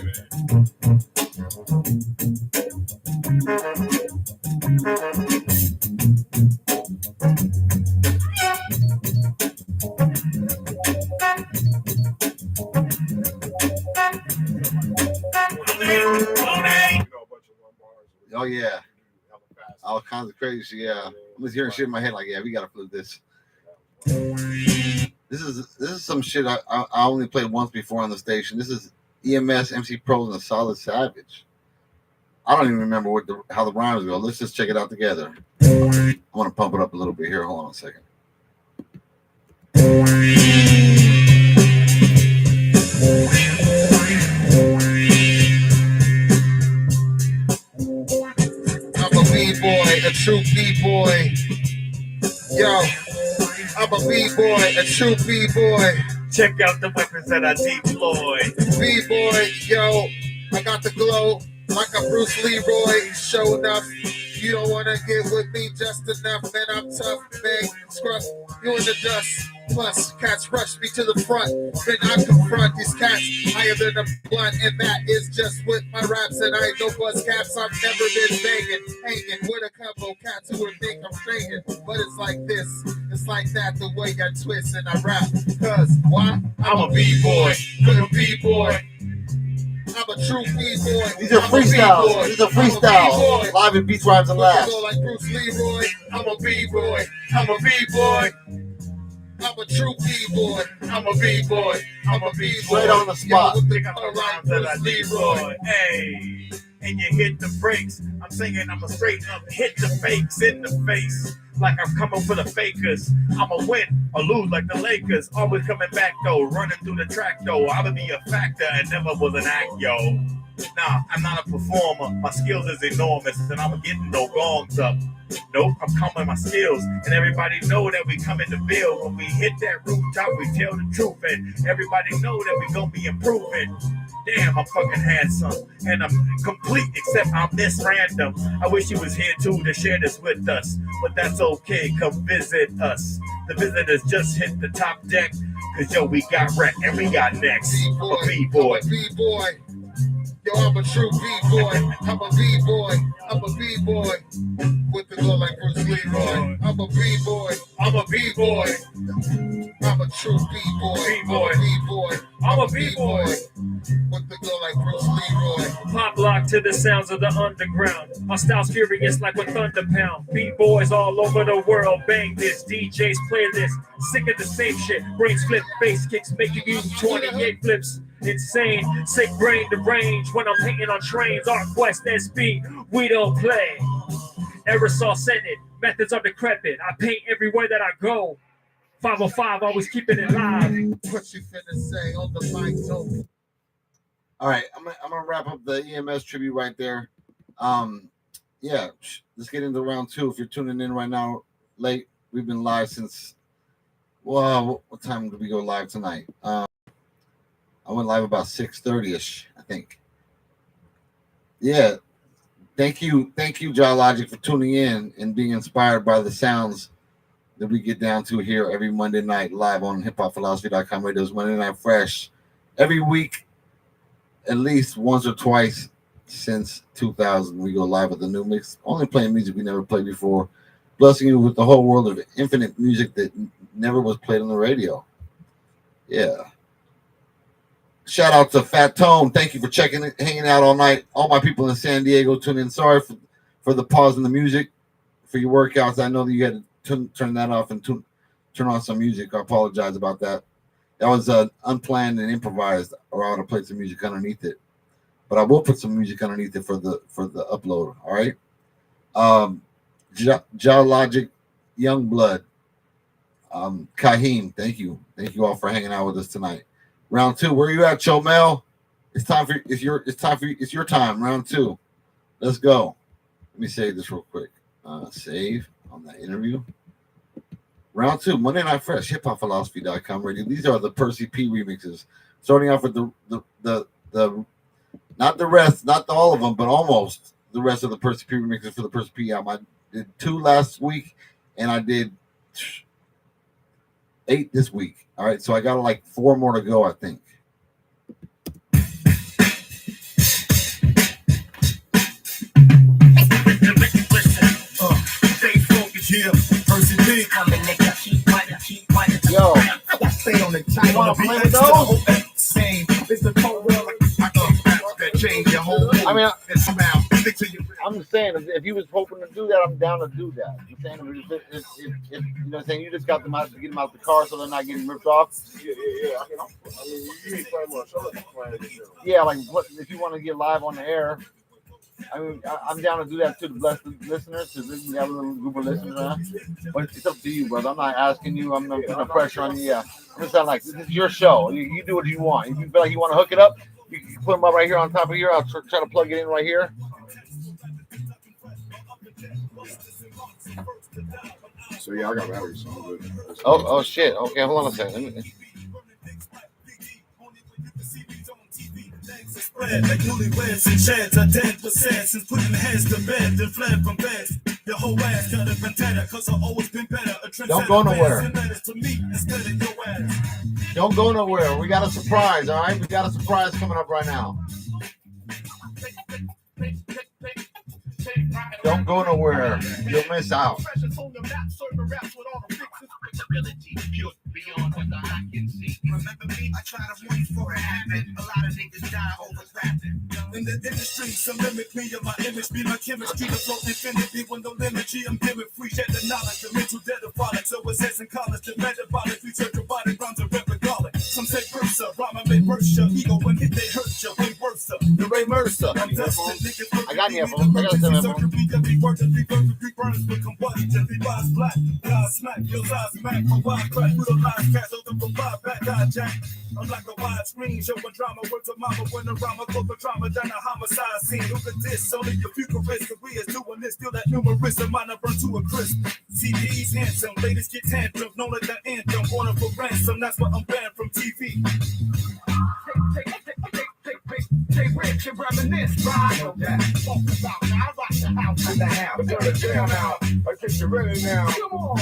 Oh yeah, all kinds of crazy shit. Yeah, I'm just hearing shit in my head like, yeah, we gotta flip this. This is some shit I only played once before on the station. This is EMS, MC Pros, and Solid Savage. I don't even remember how the rhymes go. Let's just check it out together. I want to pump it up a little bit here. Hold on a second. I'm a B-boy, a true B-boy. Yo, I'm a B-boy, a true B-boy. Check out the weapons that I deploy. B-boy, yo, I got the glow like a Bruce Leroy. Show enough. You don't wanna get with me just enough, man. I'm tough, man. Scrub, you in the dust. Plus, cats rush me to the front. Then I confront these cats higher than a blunt. And that is just with my raps. And I ain't no buzz caps. I've never been banging, hanging with a couple cats who would think I'm straightened. But it's like this, it's like that, the way I twist and I rap. Cause why? I'm a B-boy, good B-boy. I'm a true B-boy. These are freestyles. These are freestyles. Live in Beats, Rhymes, and Laughs. Like Bruce Leroy. I'm a B-boy. I'm a B-boy. I'm a true B-boy. I'm a B-boy. I'm a B-boy. Straight on the spot. Pick up the rhymes that I Leroy. Hey, and you hit the brakes. I'm singing, I'm a straight up hit the fakes in the face. Like I'm coming for the fakers. I'ma win or lose like the Lakers. Always coming back though, running through the track though. I'll be a factor and never was an act, yo. Nah, I'm not a performer. My skills is enormous, and I'm getting no gongs up. Nope, I'm coming my skills, and everybody know that we come in the field. When we hit that rooftop, we tell the truth, and everybody know that we gonna be improving. Damn, I'm fucking handsome, and I'm complete, except I'm this random. I wish you was here too to share this with us, but that's okay, come visit us. The visitors just hit the top deck, cause yo, we got wrecked, and we got next. I'm a B-boy. I'm a B-boy. Yo, I'm a true B-boy. I'm a B-boy. I'm a B-boy. With the glow like Bruce Leroy. I'm a B-boy. I'm a B-boy. I'm a true B-boy. B-boy. I'm a B-boy. I'm a B-boy. With the glow like Bruce Leroy. Pop lock to the sounds of the underground. My style's furious like with Thunder Pound. B-boys all over the world bang this. DJs play this. Sick of the same shit. Brains flip, bass kicks, make you use 28 flips. Insane, sick brain deranged. When I'm hitting on trains, Art Quest SB, we don't play. Aerosol scented, methods are decrepit. I paint everywhere that I go. 505, always keeping it live. What you finna say on the mic? Don't. All right, I'm gonna wrap up the EMS tribute right there. Yeah, let's get into round two. If you're tuning in right now late, we've been live since. Well, what time did we go live tonight? I went live about 6:30ish, I think. Yeah, thank you, Geologic, for tuning in and being inspired by the sounds that we get down to here every Monday night live on HipHopPhilosophy.com radios. Monday Night Fresh every week. At least once or twice since 2000, we go live with the new mix, only playing music we never played before, blessing you with the whole world of infinite music that never was played on the radio. Yeah. Shout out to Fat Tone. Thank you for hanging out all night. All my people in San Diego tune in. Sorry for the pause in the music for your workouts. I know that you had to turn that off and turn on some music. I apologize about that. That was unplanned and improvised, or I would have played some music underneath it. But I will put some music underneath it for the upload. All right. Geologic, Youngblood, Kahim. Thank you all for hanging out with us tonight. Round two. Where are you at, Chomel? It's your time. Round two. Let's go. Let me save this real quick. Save on that interview. Round two, Monday Night Fresh, HipHopPhilosophy.com radio. These are the Percy P remixes. Starting off with the not the rest, not all of them, but almost the rest of the Percy P remixes for the Percy P album. I did 2 last week, and I did 8 this week. All right, so I got like 4 more to go, I think. Yeah, Percy P. Yo, Stay on the title. You wanna play with those? Same. It's the cold world. I can't that change your whole mood. I mean, and somehow stick to your. I'm just saying, if you was hoping to do that, I'm down to do that. I'm saying, if you know what I'm saying, you just got them out to get them out the car so they're not getting ripped off. Yeah. I mean, you ain't playing much. I'll let you play it. Yeah, like if you want to get live on the air. I mean, I'm down to do that too, to bless the listeners, because we have a little group of listeners around. But it's up to you, brother. I'm not asking you. I'm not putting pressure on you. Yeah, I'm just like, this is your show. You do what you want. If you feel like you want to hook it up, you can put them up right here on top of here. I'll try to plug it in right here. So yeah, I got batteries. So I'm good. Oh shit. Okay, hold on a second. Like newlyweds and chads are dead for since putting hands to bed and fled from bed. Your whole ass got a vendetta, cause I've always been better. Don't go nowhere. To me instead of your ass. Don't go nowhere. We got a surprise, all right? We got a surprise coming up right now. Don't go nowhere. You'll miss out. Remember me? I try to wait for it happen. A lot of niggas die over rapping. In the industry, some mimic me of my image, be my chemistry, the flow infinity with no limit. I'm giving free, share the knowledge, the mental dead of products. So it's heads in college, the metabolic, we check your body, rhymes are regardless. Some say versa, rhyme may burst your ego when hit they hurt you, way worse. The Ray Mercer. I'm destined, niggas. I got earphones. I got some earphones. Every word, every verse, every burns with combustion. Every body's black, God smack, your eyes smack, my wild crack, realize cats, those that provide back, God jack. I'm like a wide screen, showing drama, words of mama, when the rhyme, close the trauma, down a homicide scene. Who could diss? Only your futurist careers doing this, still that numerous amount of burn to a crisp. CD's handsome, ladies get tantrums, known as the anthem, order for ransom, that's why I'm banned from TV. Stay rich and reminisce, right? Talk about now, I rock the house in the house. Turn it down now, I get you ready now. Come on.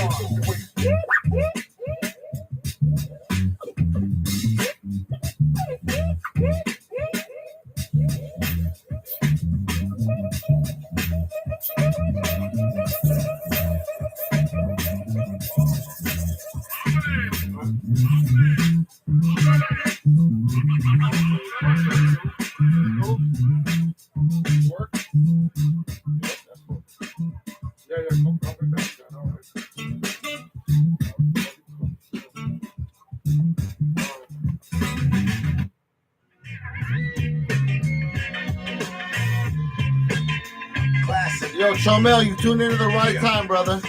Yo, Chomel, you tuned into the right time, brother.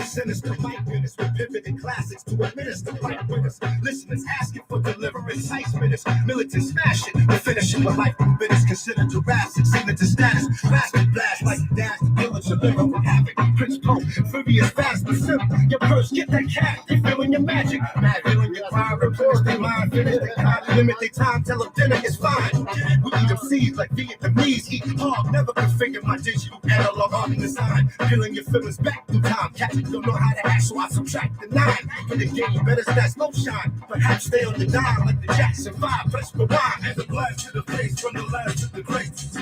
Sinister mic minutes with pivoted classics to administer fight winners. Listeners asking for deliverance, ice minutes, militant smash it. We finish it with life minutes considered Jurassic, signature status. Bastard blast like dash, the village deliver from havoc. Prince Pope, furious, fast, but simple. Your purse, get that cat, they feeling your magic. Mad feeling your fire, replenish their mind, finish their kind, limit their time, tell them dinner is fine. We eat them seeds like Vietnamese, eat hard, never configure my digital analog art and design. Feeling your feelings back through time, catch don't know how to act, so I subtract the 9. For the game, better stats, no shine. Perhaps stay on the dime like the Jackson 5. Press rewind. And the blast to the face from the last to the greats.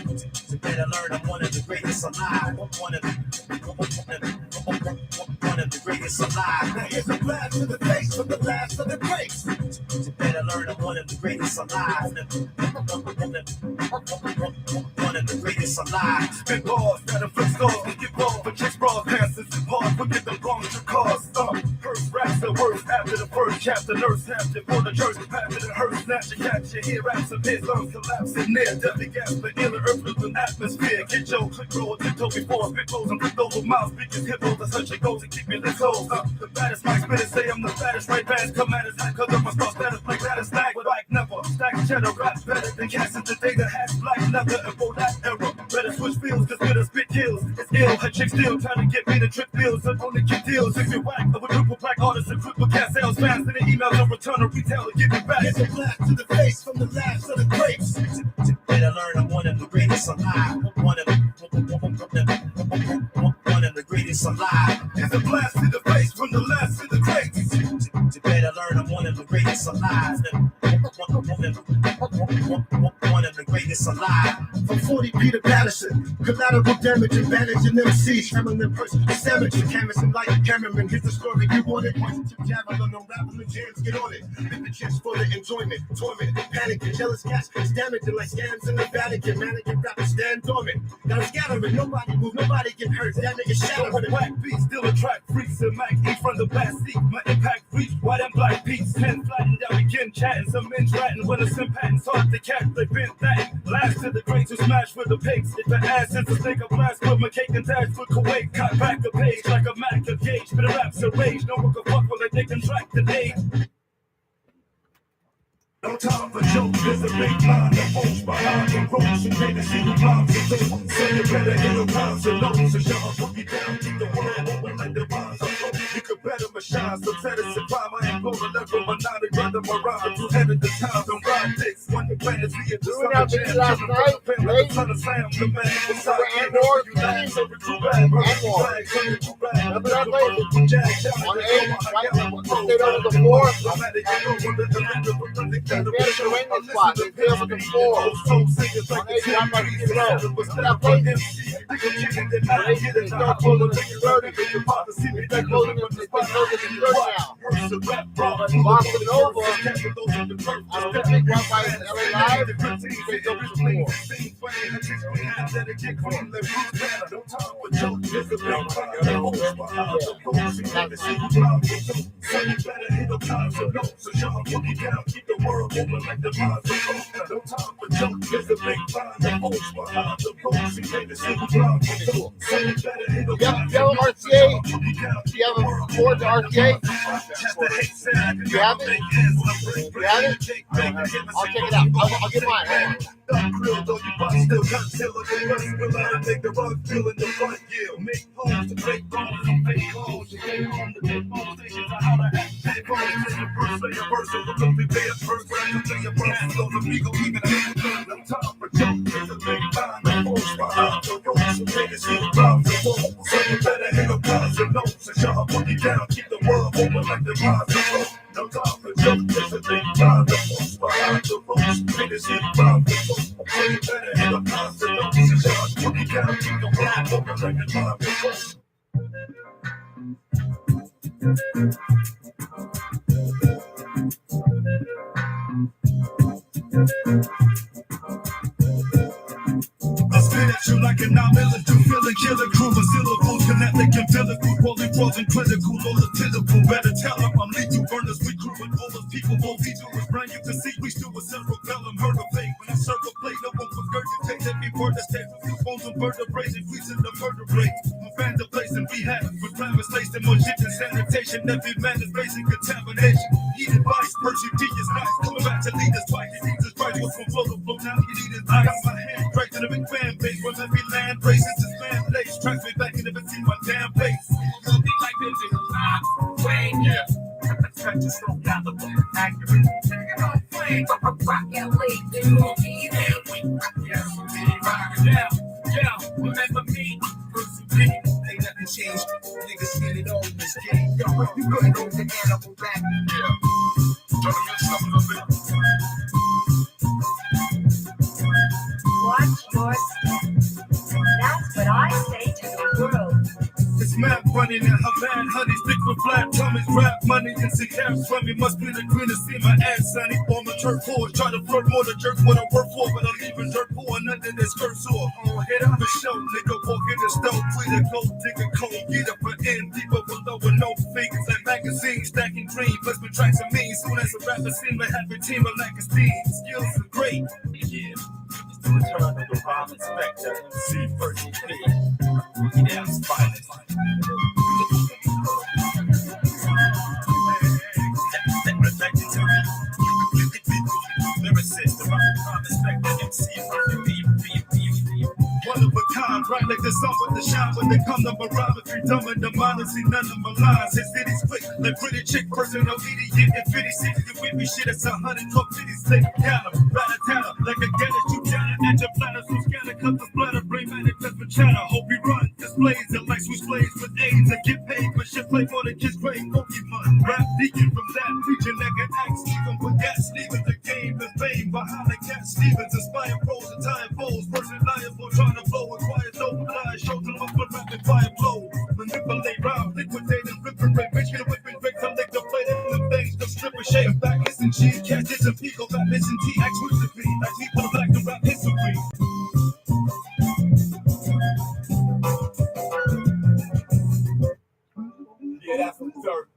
You better learn I'm one of the greatest alive. One of the greatest alive. Now here's a blast to the face from the last of the greats. You better learn I'm one of the greatest alive. One of the greatest alive. Spit balls, gotta flip stars, we get balls, but chicks bras, passes and bars, forget the wrongs your cause. First raps the worst after the first chapter, nurse captain for the church, after the hearse, snatch your capture, hear raps of his lungs collapsing near, deadly gas, the inner earth with an atmosphere. Get your click roll, tiptoe before spit rolls and flip over mouth speakers, hippos, that's such a goes and keep me this hoes. The baddest mic spitters say I'm the baddest, right bands come at us, cause of my star status, like that is stack, but like never, stack cheddar, rap better than cats in the day that has black leather, and for that era, better switch fields, cause with a spit kills, it's ill, her chick still trying to get me to trip bills, and only get deals, if you whack, of a group of black artists and crippled cat sales fans, then the emails on return or retailer, give it back. It's a blast to the face from the last of the grapes. Better learn I'm one of the greatest alive. One of the greatest alive. It's a blast to the face from the last to the grapes. You better learn I'm one of the greatest alive. One of the greatest alive. From 40 Peter Patterson, collateral damage and bandaging MCs, hammering in person, savaging, canvassing like a cameraman. Here's the story you wanted. Positive javelin, no rapping jams, get on it. Big the chips for the enjoyment, torment, panic, and jealous cats. It's damaging like scams in the Vatican. Mannequin rappers stand dormant. Now it's scattering, nobody move, nobody get hurt. That nigga shattering. With a whack beat, still attract freaks and Mac E from the back seat. My impact reach, white and black beats. 10 flattened down, begin chatting. Some men ratting with a sim patents. Hard to catch, they bent that. Last to the greats who smash with the pigs. If the ass is a snake, a blast with my cake and dash with Kuwait. Cut back the page like a Mac of gauge. But the raps are rage, no one can fuck with it, they contract the age. No time for jokes, there's a big line of folks behind the ropes and they can see the rhymes and things. So you better hit the rhymes and notes. So shut up, put me down, keep the world open like the rhymes. You could better my shine, so satisfied my implore level, my night and run my rhyme, through heaven the time, and rhyme dicks, when the planets be at the sun, that video last night, right? Son of Sam, the man, beside and more, remember that place? On 8, right? Stayed over the floor. They had a training spot. They stayed over the floor. On 8, I'm like, you know, that place? They start closing the security. They start closing the security now. But Boston Nova, on a big run by LA Live, they go to the floor. You have RCA? Do you have a board to RCA? Do you have it? You have it? I'll check it out. I'll get mine. Keep the world open like the rise. No time for joke, there's a big time. The force behind the ropes, make this hit round the floor. You better hit a constant note. Put it down, keep the world open like the rise. I spit at you like an novelist, you feeling killer crew with syllables, kinetic and biblical, rolling pros and critical, all the pitiful. Better tell them I'm lethal, burners, we crew with all those people, what we do is brand you can see, we still with several vellum, murder fake. When I circle plate, no one regurgitate every word that's taken from few bones and vertebrae, increasing the murder rate. My fans are placing rehab, with rhymes laced in more shit than sanitation, every man is facing contamination. Heated vice, Percy D is nice, coming back to lead us twice, he needs his right, what's from flow to flow, now he need his eyes. Got my hand right to the big fan base, from every land race, it's his fan place, tracks me back and never see my damn face. You'll be like this in the flame, yeah. That's just so caliber, accurate. Flame, rock and lead, do me there. Yeah, remember me, persevere. Ain't nothing changed, niggas get it on this game. Yo, you couldn't hold the animal back. Yeah. Watch your step. That's what I say to the world. It's mad funny now, how bad honey stick with flat tummies, rap money, and see caps from me. Must be the greenest see my ass, sonny. On my turf forward, try to flirt more, the jerk what I work for, but I'm leaving dirt poor, nothing that's curse sore. Hit up the show, nigga, walk in the stove, tweet a cold, dig a cold, get up for end, deeper below with no fingers, like magazines, stacking green, plus the tracks of me. Soon as a rapper seem to have a team of like a steam, skills are great. Yeah. It's the return of the rhyme inspector, MC Percy P. Yeah, I'm spineless. One of a kind, bright like the sun with the shine. When they come to barometry, dumb and the mind, see none of my lines. His city's quick, like pretty chick, personal idiot. And 50 cities, you with me, shit, it's 100 drop cities. Take counter, rat-a-tatter, like a getter, you counter at your platter. So scatter, cut the splatter, brain manifest for chatter. Hope he run, displays and like switch blades with AIDS. And get paid, but shit play for the kids' grade. Pokemon, rap deacon from that region, like an axe. Even with gas, Stevens, the game, the fame. Behind the cat, Stevens, inspire pros and time foes. Person liable, trying to blow, acquire no lies. Show them up with rapid fire blow. Manipulate, rob, liquidate, and recuperate. Bitch, get a whipping, break, come lick the plate, and the things, the stripper shave. Back, listen, G, catch it, and people, back, listen, T, act exclusively. Like people black to rap history. Yeah, that's the third.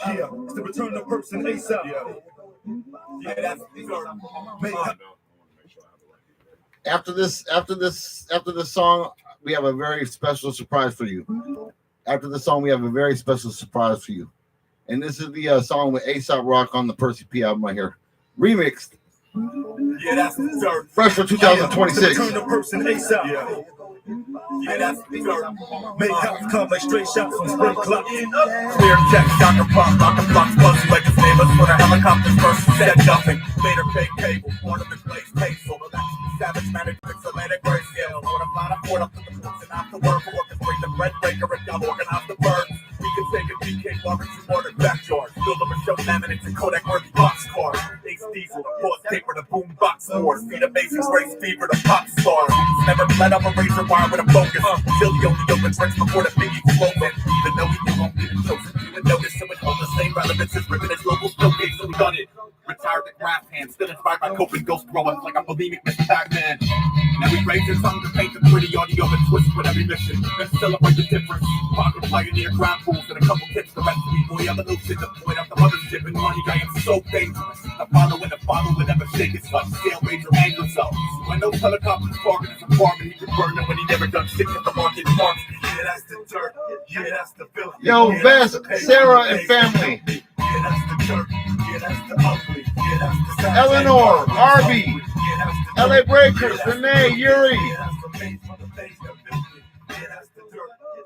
Yeah, it's the return of person ASAP. Yeah, that's the third. After this song, we have a very special surprise for you. After the song, we have a very special surprise for you. And this is the song with A$AP Rock on the Percy P album right here. Remixed. Yeah, that's the third. Fresh for 2026. Return of person ASAP. Yeah. Yeah, that's the dirt. Make cops come like straight shots from spring clock. Clear check, Dr. Pop, Dr. Block's buzzy like his neighbors for the helicopters first said nothing. Made her fake cable, ornament place, peso, savage manic, Atlantic grace scale. Lord, I'm not a port up to the books and after work, orchestrate the bread breaker and y'all organize the birds. We can take a BK bar and some more backyard. Build up a show laminates and Kodak worthy box cars. Ace Diesel, pause paper to boom box wars. Feed a basics, race fever to pop stars. Never bled up a razor wire with a focus. Till the only open tricks before the biggie exploded. Even though we knew won't be the chosen, even notice so it hold the same relevance as ripping its local showcase. So we done it. Retired the graph hand, still inspired by Cope and Ghost Growing like I'm bulimic Mr. Pac-Man. Now we raise our tongue to paint the pretty audio and twist with every mission. Let's celebrate the difference. Pocket pioneer ground rules and a couple tips. The recipe boy evolution to point out the mothership and money. I am so dangerous. The follow will never shake his fuck. Scale major anger self. When those helicopters bargain is a farmer, he can burn them when he never done shit at the market marks. Yeah, that's the dirt. Yeah, that's the filth. Yo, Vest, Sarah, and family. Yeah, that's the dirt. Yeah, that's the ugly. Yeah, that's the Eleanor, Arby, LA Breakers, Renee, Yuri.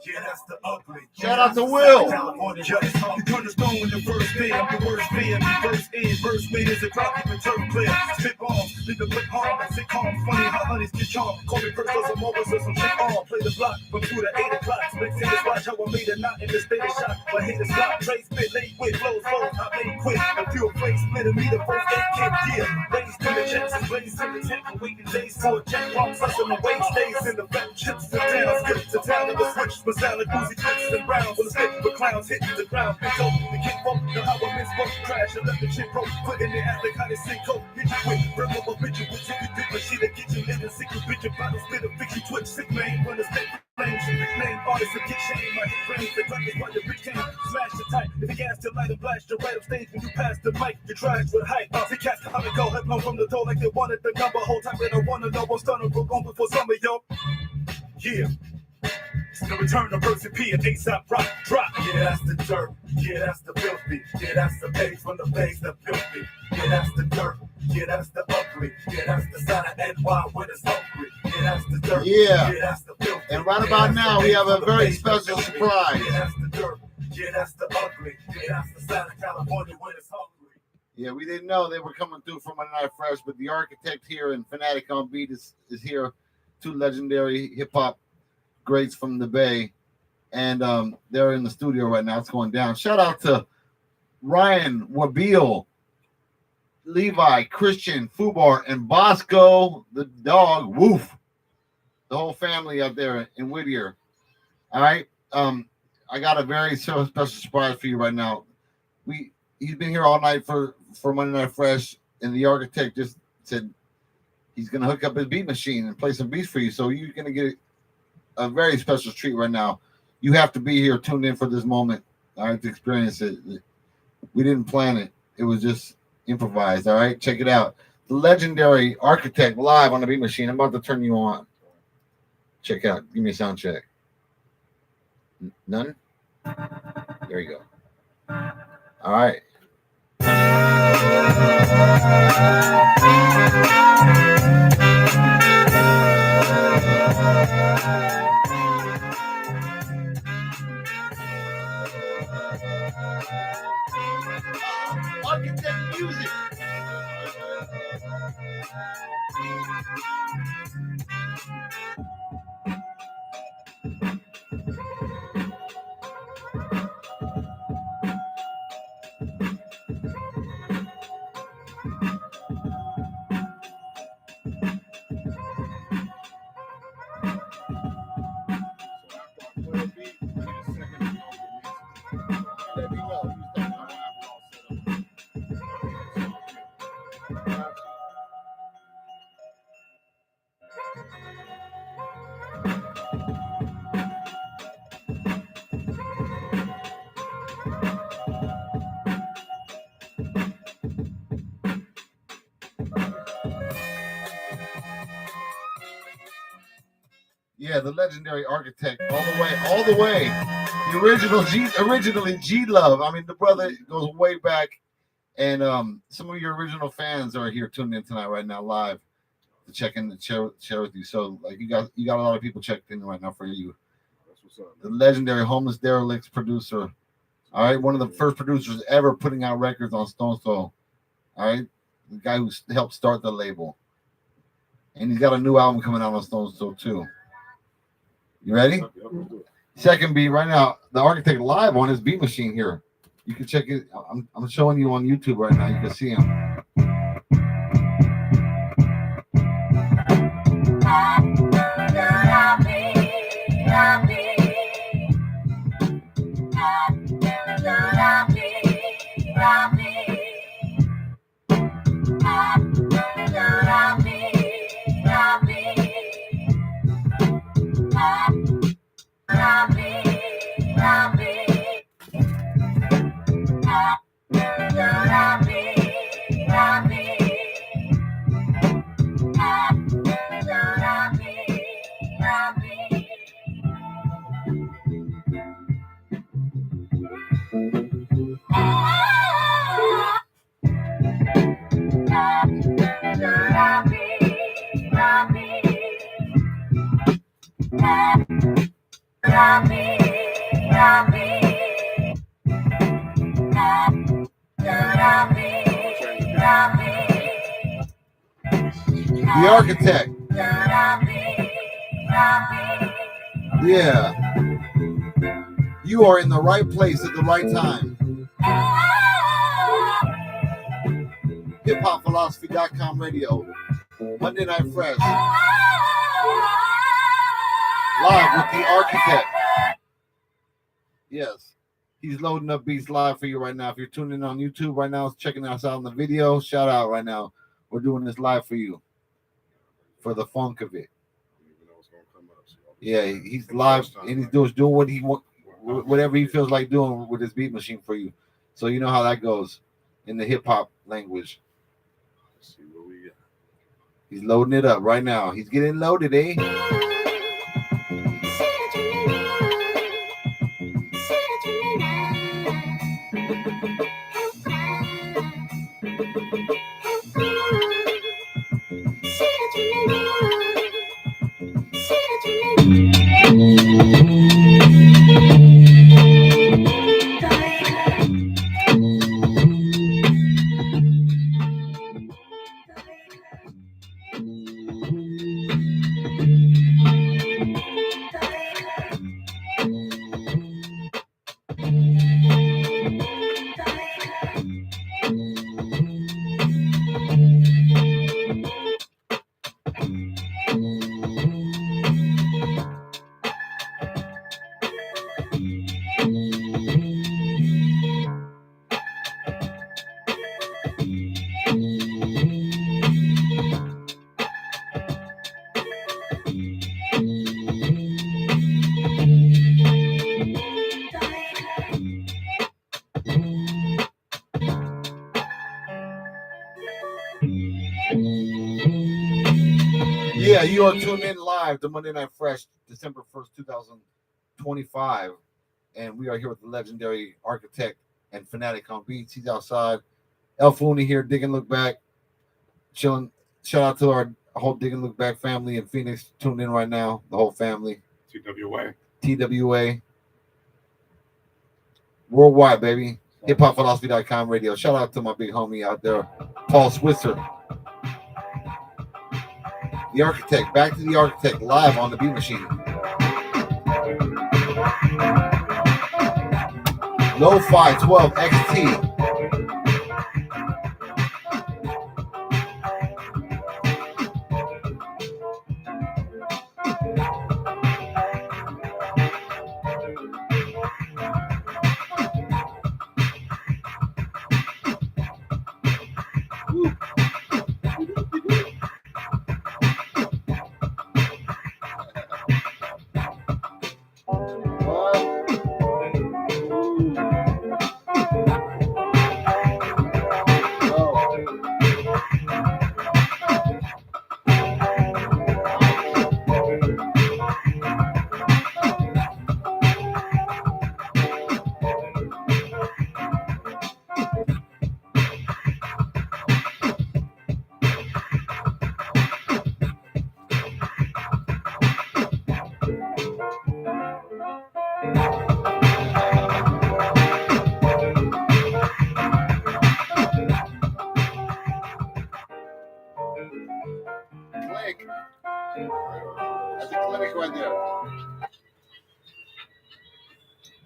Yeah, that's the ugly. Shout out to Will. You turn the stone in the first day. I'm your worst fan. First in, first made is a crowd keeping turn player. Spit bombs, leave the quick harm and sick calm. Funny how honeys get charmed. Call me first as I'm over, so some shit on. Play the block from 2 to 8 o'clock. Mix in this watch how I made a knot in the state of shock. But hate is lock. Trade spit late with flows. I made quick. A few flakes split a meter. First aid kit gear. Raise to the checks and blaze in the tent. And waiting days for a check. Wrong such in the weight stays in the fat chips and down. Skip to town in the switch. Masala, Goosey, Clips, and Browns. With a stick for clowns hitting the ground. Pick up the kick bump. Know how I miss both crash. And left the chick broke. Put in the attic. How they sink coat. Hit you with. Bring up a picture with ticket. Different shit that get you in the secret picture. Bottle spit a fiction twitch. Sick man. Run a stick. Name artists and get shame. My hit brains. The crackers by the big chain. Smash the tight. If you gas to light and blast, you're right up stage when you pass the mic. You trash with hype. See cats how to go. Have blown from the door like they wanted the number. Whole time they don't wanna know what's done or go on before some of y'all. Yeah. It's the return of Percy P and ASAP Rock drop. Yeah, that's the dirt. Yeah, that's the filthy. Yeah, that's the page from the face that filthy. Yeah, that's the dirt. Yeah, that's the ugly. Yeah, that's the sign of NY when it's hungry. Yeah, that's the dirt. Yeah. Yeah, that's the filthy. And right about now, we have a very special surprise. Yeah, that's the dirt. Yeah, that's the ugly. Yeah, that's the sign of California when it's hungry. Yeah, we didn't know they were coming through from Monday Night Fresh, but the architect here and Fanatic on Beat is here. 2 legendary hip-hop greats from the Bay, and they're in the studio right now. It's going down. Shout out to Ryan, Wabil, Levi, Christian, Fubar, and Bosco, the dog, Woof. The whole family out there in Whittier. All right. I got a very special surprise for you right now. He's been here all night for Monday Night Fresh, and the architect just said he's gonna hook up his beat machine and play some beats for you. So you're gonna get a very special treat right now. You have to be here, tuned in for this moment. All right, to experience it. We didn't plan it. It was just improvised. All right, check it out. The legendary architect live on the beat machine. I'm about to turn you on. Check out. Give me a sound check. None? There you go. All right. Architect music. Yeah, the legendary architect, all the way. The originally G Love. I mean, the brother goes way back, and some of your original fans are here tuned in tonight right now live. to check in and share with you. So like you got a lot of people checked in right now for you. That's what's up. The legendary Homeless Derelicts producer. All right, one of the first producers ever putting out records on Stone Soul. All right, the guy who helped start the label, and he's got a new album coming out on Stone Soul too. You ready? Second beat right now. The Architect live on his beat machine here. You can check it. I'm showing you on YouTube right now. You can see him. The Architect. Yeah. You are in the right place at the right time. HipHopPhilosophy.com radio. Monday Night Fresh. Live with the Architect. Yes. He's loading up beats live for you right now. If you're tuning in on YouTube right now, checking us out on the video, shout out right now. We're doing this live for you. For the funk of it. Yeah, he's live and he's doing what he wants, whatever he feels like doing with his beat machine for you. So you know how that goes in the hip hop language. Let's see what we got. He's loading it up right now. He's getting loaded, eh? Yeah, you are tuned in live to Monday Night Fresh, December 1st, 2025. And we are here with the legendary Architect and Fanatic on beats. He's outside. El Fooney here, Dig and Look Back. Chilling. Shout out to our whole Dig and Look Back family in Phoenix. Tuned in right now. The whole family. TWA. Worldwide, baby. HipHopPhilosophy.com radio. Shout out to my big homie out there, Paul Switzer. The Architect, back to the Architect, live on the beat machine. Lo-Fi 12 XT.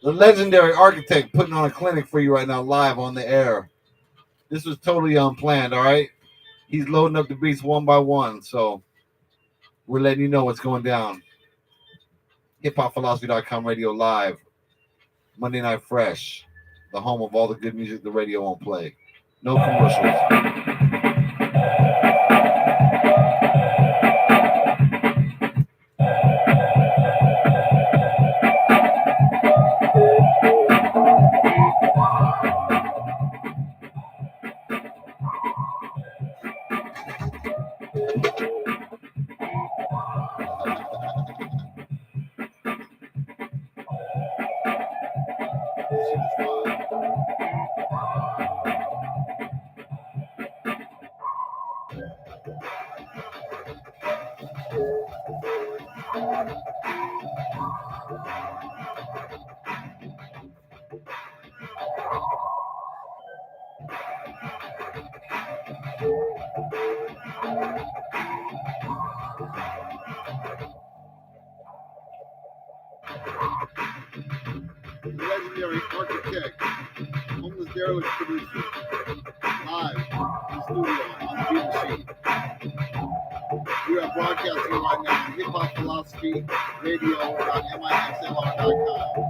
The legendary architect putting on a clinic for you right now, live on the air. This was totally unplanned, all right? He's loading up the beats one by one, so we're letting you know what's going down. HipHopPhilosophy.com radio live. Monday Night Fresh, the home of all the good music the radio won't play. No commercials. Legendary architect, homeless derelict producer, live in the studio on the beat machine. We are broadcasting right now on HipHop Philosophy Radio.mixlr.com.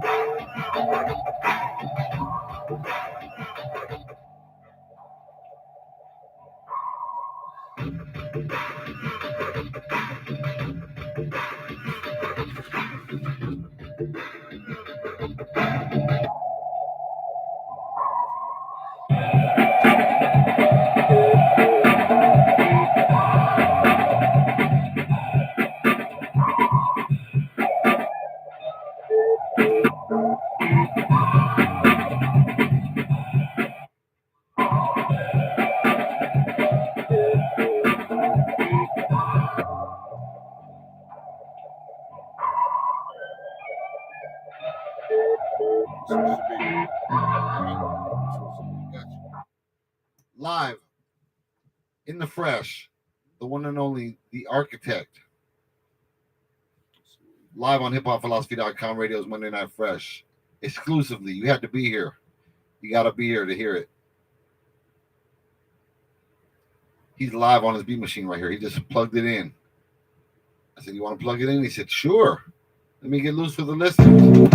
Live in the fresh, the one and only, the architect. Live on HipHopPhilosophy.com radio's Monday Night Fresh. Exclusively. You had to be here. You got to be here to hear it. He's live on his beat machine right here. He just plugged it in. I said, you want to plug it in? He said, sure. Let me get loose for the listeners.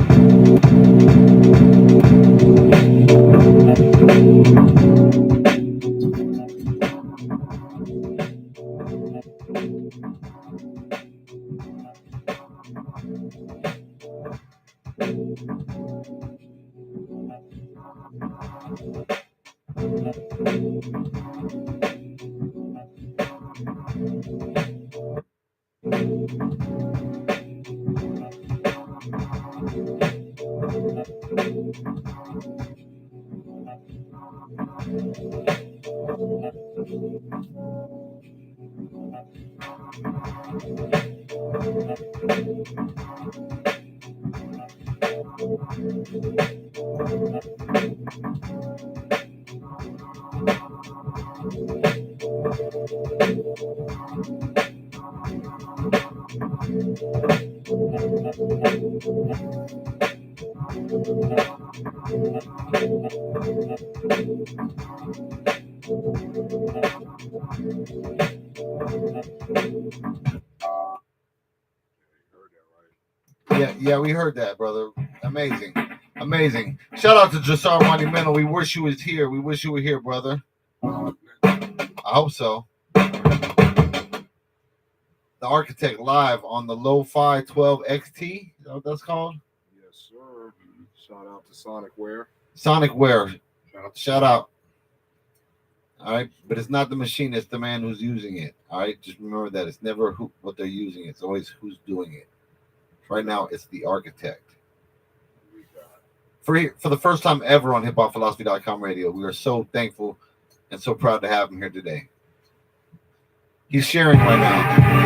Yeah, we heard that, brother. Amazing. Shout out to Jasar Monumental. We wish you was here. We wish you were here, brother. I hope so. The Architect live on the Lo-Fi 12 XT. Is that what that's called? Yes, sir. Shout out to Sonic Wear. Shout out. All right, but it's not the machine, it's the man who's using it. All right, just remember that it's never what they're using, it's always who's doing it. Right now, it's the architect. For the first time ever on HipHopPhilosophy.com radio, we are so thankful and so proud to have him here today. He's sharing right now.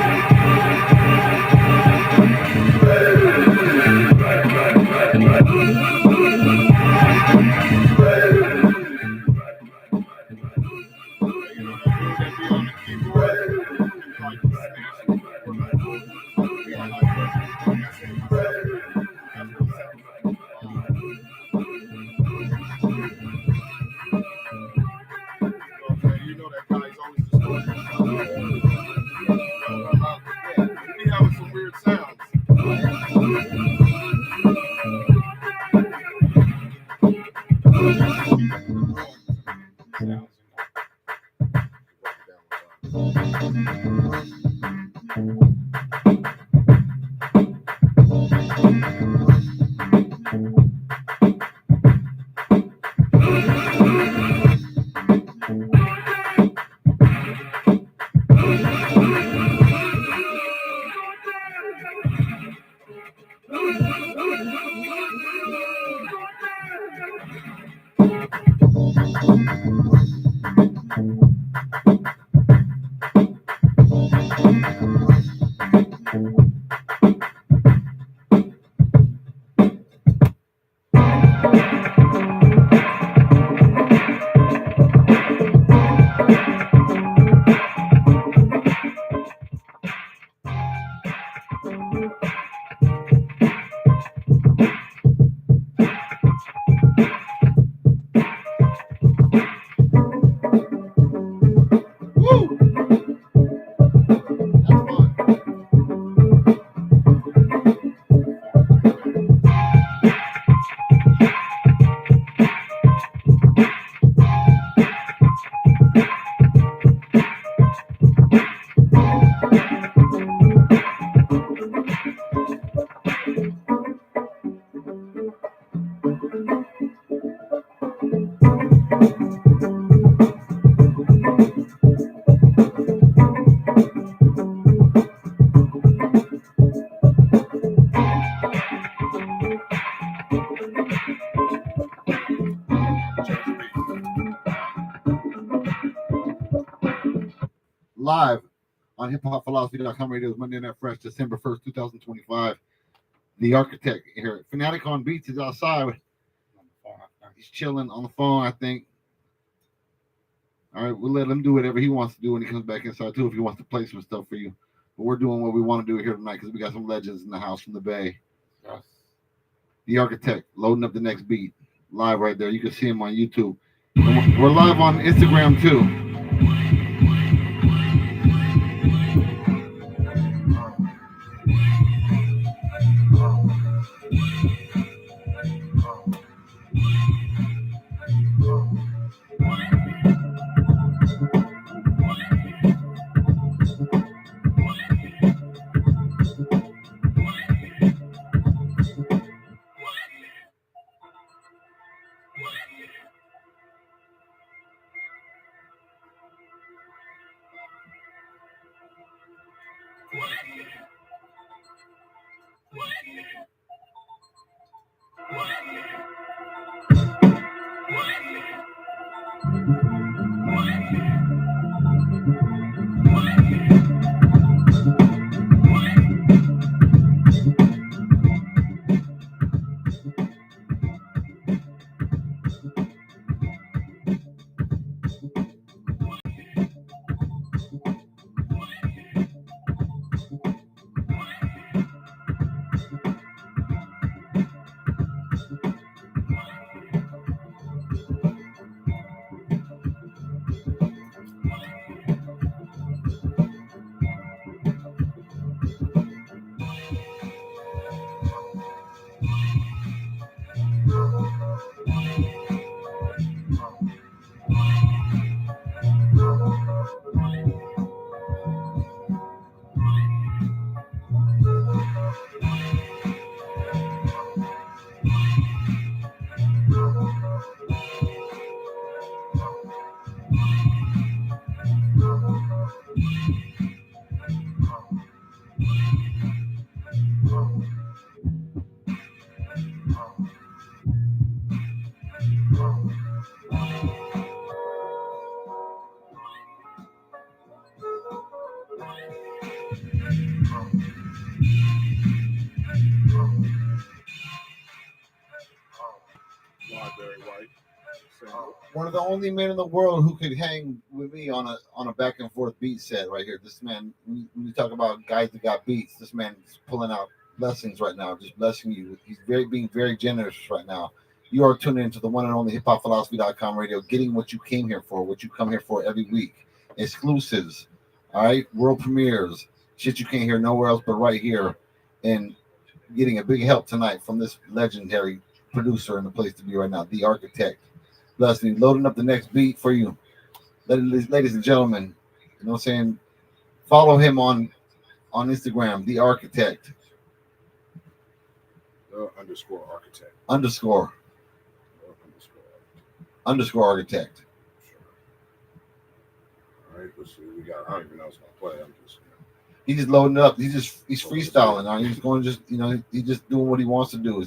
Live on HipHopPhilosophy.com radio, Monday Night Fresh, December 1st, 2025. The Architect here. Fanatic on Beats is outside. He's chilling on the phone, I think. All right, we'll let him do whatever he wants to do when he comes back inside, too, if he wants to play some stuff for you. But we're doing what we want to do here tonight because we got some legends in the house from the Bay. Yes. The Architect loading up the next beat. Live right there. You can see him on YouTube. And we're live on Instagram, too. One of the only men in the world who could hang with me on a back and forth beat set right here. This man, when you talk about guys that got beats, this man is pulling out blessings right now, just blessing you. He's being very generous right now. You are tuning into the one and only HipHopPhilosophy.com radio, getting what you came here for, what you come here for every week. Exclusives, all right, world premieres, shit you can't hear nowhere else but right here, and getting a big help tonight from this legendary producer in the place to be right now, The Architect. bless me. Loading up the next beat for you, ladies and gentlemen. You know what I'm saying? Follow him on Instagram, the Architect. Underscore architect. Underscore architect. Sure. All right, let's see. We got. I don't even know what's gonna play. He's just loading up. He's freestyling. He's going to just, he's just doing what he wants to do.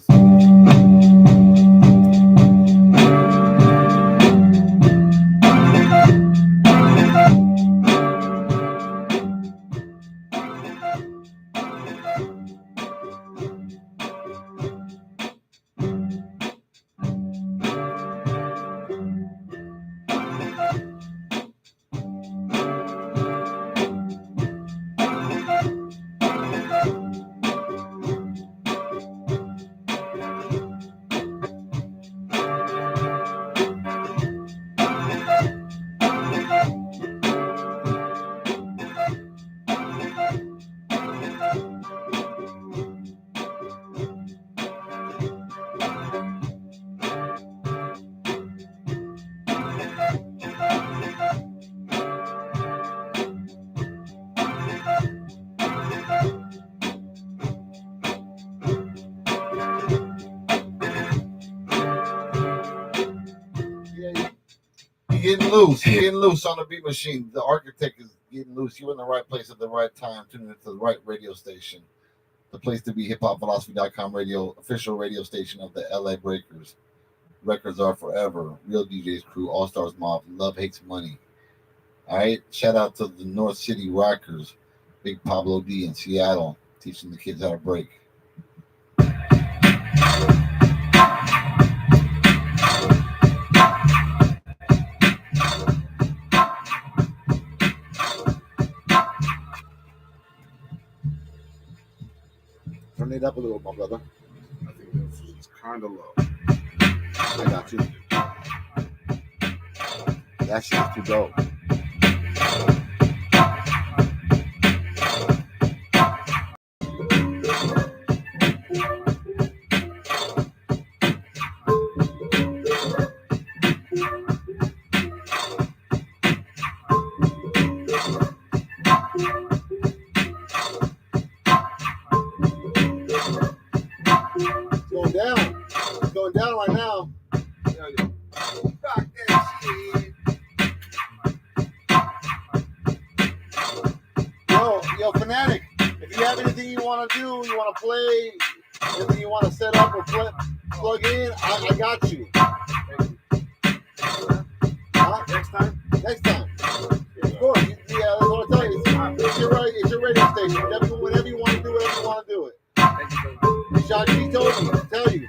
Getting loose on the beat machine. The Architect is getting loose. You're in the right place at the right time, tuning into the right radio station. The place to be, HipHopPhilosophy.com radio, official radio station of the LA Breakers. Records are forever. Real DJs crew, All Stars Mob, Love Hates Money. All right. Shout out to the North City Rockers, Big Pablo D in Seattle, teaching the kids how to break. Turn it up a little, my brother. I think this is kind of low. I got you. That shit's too dope. It's going down right now. Yo, Fanatic, if you have anything you want to do, you want to play, anything you want to set up or plug in, I got you. Next time? Next time. Of course. Yeah, that's what I tell you. It's your radio station. Whenever you want to do whatever you want to do it. Shock, he told me to tell you.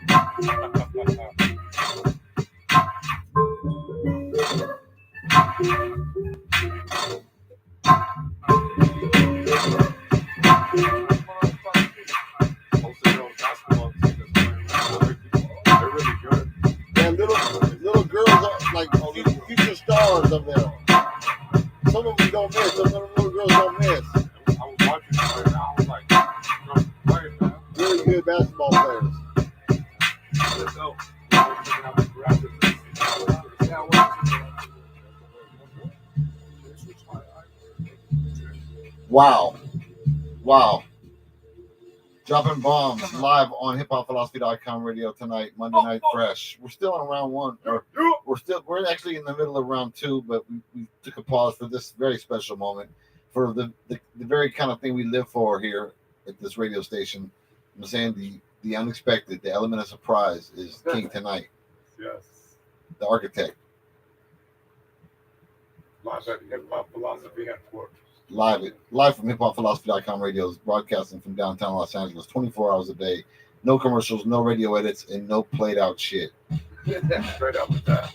Yeah, little girls are like future stars up there. Some of them don't miss. Some of them little girls don't miss. I was watching it right now. I was like, really good basketball players. Wow. Dropping bombs live on HipHopPhilosophy.com radio tonight, Monday Night Fresh. We're still on round one. We're actually in the middle of round two, but we took a pause for this very special moment for the very kind of thing we live for here at this radio station. I'm saying the unexpected, the element of surprise is king tonight. Yes. The Architect. Live at the Hip-Hop Philosophy Headquarters. Live from HipHopPhilosophy.com radios, broadcasting from downtown Los Angeles, 24 hours a day. No commercials, no radio edits, and no played out shit. Straight up with that.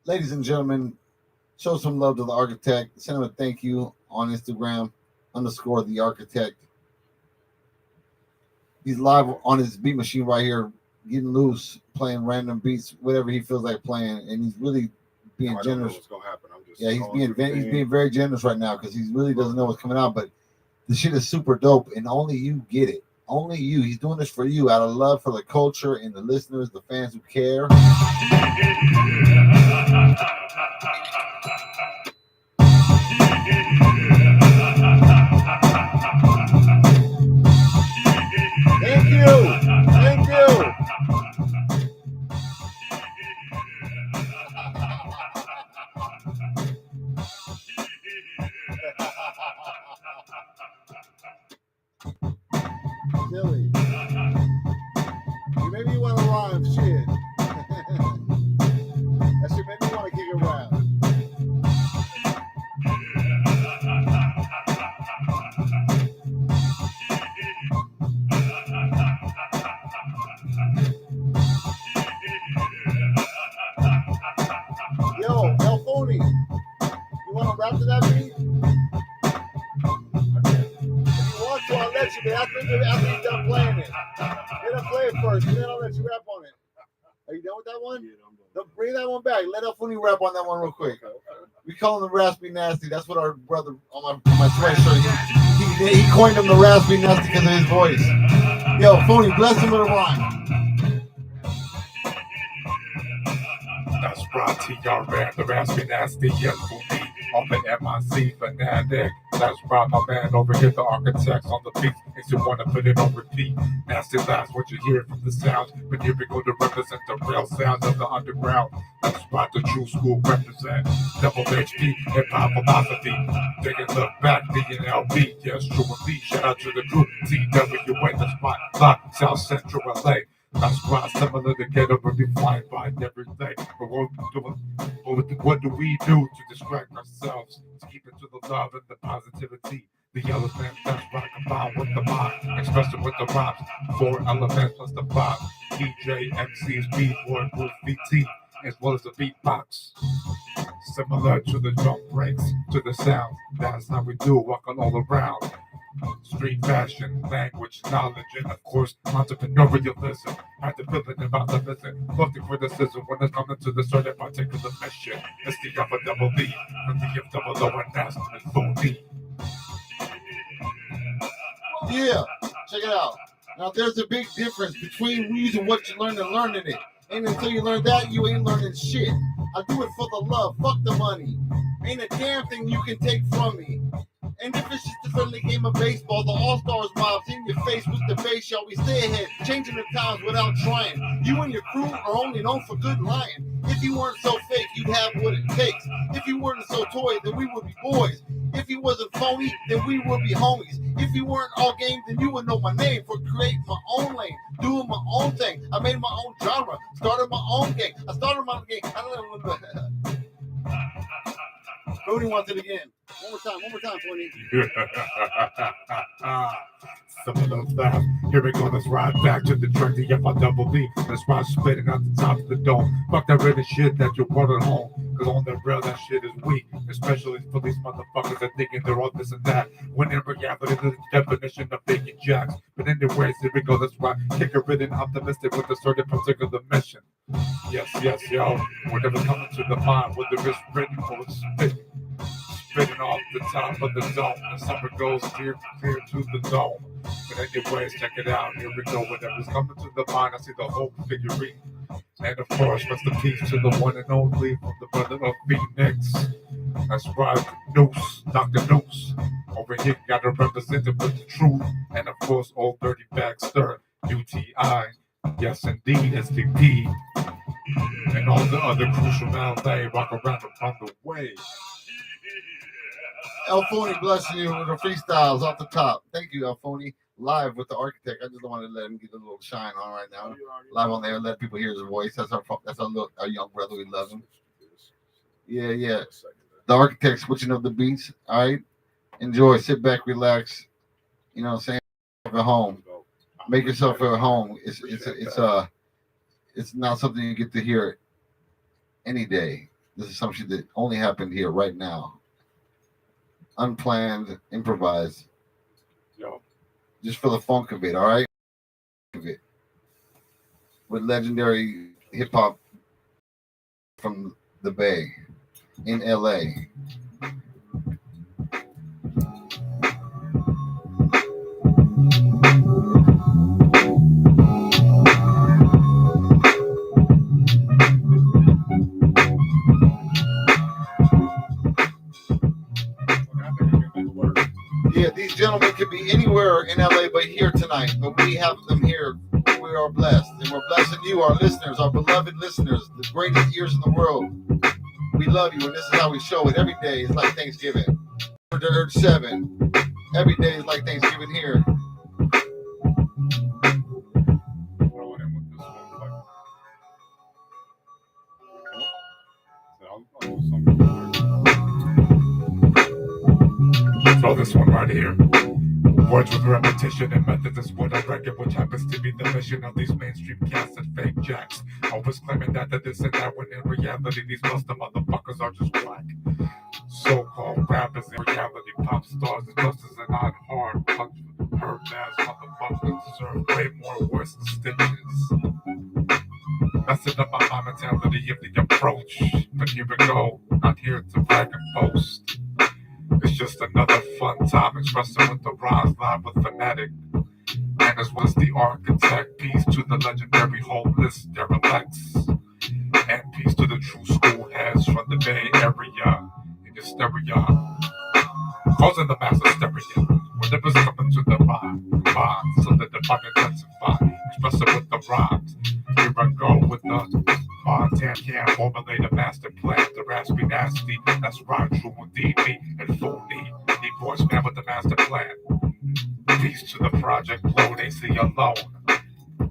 ladies and gentlemen, show some love to the architect. Send him a thank you on Instagram _the architect. He's live on his beat machine right here, getting loose, playing random beats, whatever he feels like playing, and he's really being generous. What's gonna happen? I'm just He's being very generous right now because he really doesn't know what's coming out. But the shit is super dope, and only you get it. Only you. He's doing this for you out of love for the culture and the listeners, the fans who care. Thank you. Thank you. Silly. Maybe you want to rhyme shit. That shit made me want to kick it around. Yo, El Phony, you want to rap to that beat? If you want to, I'll let you, but after you're done playing it. Let him play it first, and then I'll let you rap on it. Are you done with that one? Bring that one back. Let El Phony rap on that one real quick. We call him the Raspy Nasty. That's what our brother on my sweatshirt, he coined him the Raspy Nasty because of his voice. Yo, Phony, bless him with a rhyme. That's right, TRM, the Raspy Nasty, yes, for me. On the MIC fanatic. That's right, my man over here, the architects on the beat. Makes you want to put it on repeat. Nasty laughs, what you hear from the sound. But here we go to represent the real sounds of the underground. That's right, the true school represent. Double HP, HipHop Philosophy. Take a look back, DNLB, yes, true and B. Shout out to the crew, TWA, the spot, live, South Central LA. That's right, similar to get over be flying by every day. But what do we do to distract ourselves? To keep it to the love and the positivity. The element that's right combined with the mind, express it with the rhymes. 4 elements plus the 5. DJ, MCs, B-boy, Groove, BT, as well as the beatbox. Similar to the drum breaks, to the sound. That's how we do, walking all around. Street fashion, language, knowledge, and of course, entrepreneurialism. Had to feel it about the visit. Love the criticism when it's coming to the certain particular mission. It's the upper double B, and the F double O and S and phony. Yeah, check it out. Now, there's a big difference between using what you learn and learning it. And until you learn that, you ain't learning shit. I do it for the love, fuck the money. Ain't a damn thing you can take from me. And if it's just a friendly game of baseball, the All-Stars mobs in your face with the base, shall we stay ahead, changing the times without trying. You and your crew are only known for good lying. If you weren't so fake, you'd have what it takes. If you weren't so toy, then we would be boys. If you wasn't phony, then we would be homies. If you weren't all game, then you would know my name for creating my own lane, doing my own thing. I made my own genre, started my own gang. I started my own gang. I don't know. Brody wants it again. One more time, Tony. Some of those laughs. Here we go, let's ride back to the track, the FIWD. Let's ride spitting out the top of the dome. Fuck that really shit that you brought at home. Cause on the real, that shit is weak. Especially for these motherfuckers that thinking they're all this and that. When in reality, the definition of faking jacks. But anyways, here we go, let's ride. Kick a written optimistic with a certain particular mission. Yes, yo. Whatever's coming to the mind, whether it's written or it's spitting. Spitting off the top of the dome. The summer goes clear to the dome. But anyways, check it out. Here we go. Whatever's coming to the mind, I see the whole figurine. And of course, rest in peace to the one and only from the brother of Phoenix. That's right, Noose, Dr. Noose. Over here, gotta represent it with the truth. And of course, Old Dirty Baxter, UTI. Yes, indeed, STP. And all the other crucial LA rock around upon the way. El Phony blessing you with the freestyles off the top. Thank you, El Phony. Live with the architect. I just wanted to let him get a little shine on right now. Live on there, let people hear his voice. That's our young brother. We love him. Yeah. The architect switching up the beats. All right. Enjoy. Sit back, relax. You know what I'm saying? At home. Make yourself at home. It's not something you get to hear any day. This is some shit that only happened here right now. Unplanned, improvised. Yo. Just for the funk of it, all right? With legendary hip hop from the Bay in LA. Yeah, these gentlemen could be anywhere in LA but here tonight, but we have them here. We are blessed, and we're blessing you, our listeners, our beloved listeners, the greatest ears in the world. We love you, and this is how we show it. Every day is like Thanksgiving. Urge 7. Every day is like Thanksgiving here. Throw this one right here. Words with repetition and methods is what I reckon, which happens to be the mission of these mainstream cats and fake jacks. Always claiming that this and that, when in reality these custom motherfuckers are just whack. So-called rappers in reality, pop stars is just as an odd hard punch. Heard as motherfuckers deserve way more worse than stitches. Messing up my mentality of the approach. But here we go, not here to brag and boast. It's just another fun time expressing with the rhymes live with Fanatic. And as well as the architect, peace to the legendary homeless derelicts. And peace to the true school heads from the Bay Area in hysteria. Causing the mass hysteria. Whatever's coming to the mind, so that the fucking intensify. Expressing with the rhymes. Here I go with the Montana can't formulate a master plan. The raspy nasty, that's right, true indeed. Me and fool me. Need voice man with the master plan. Peace to the project, Lord AC alone.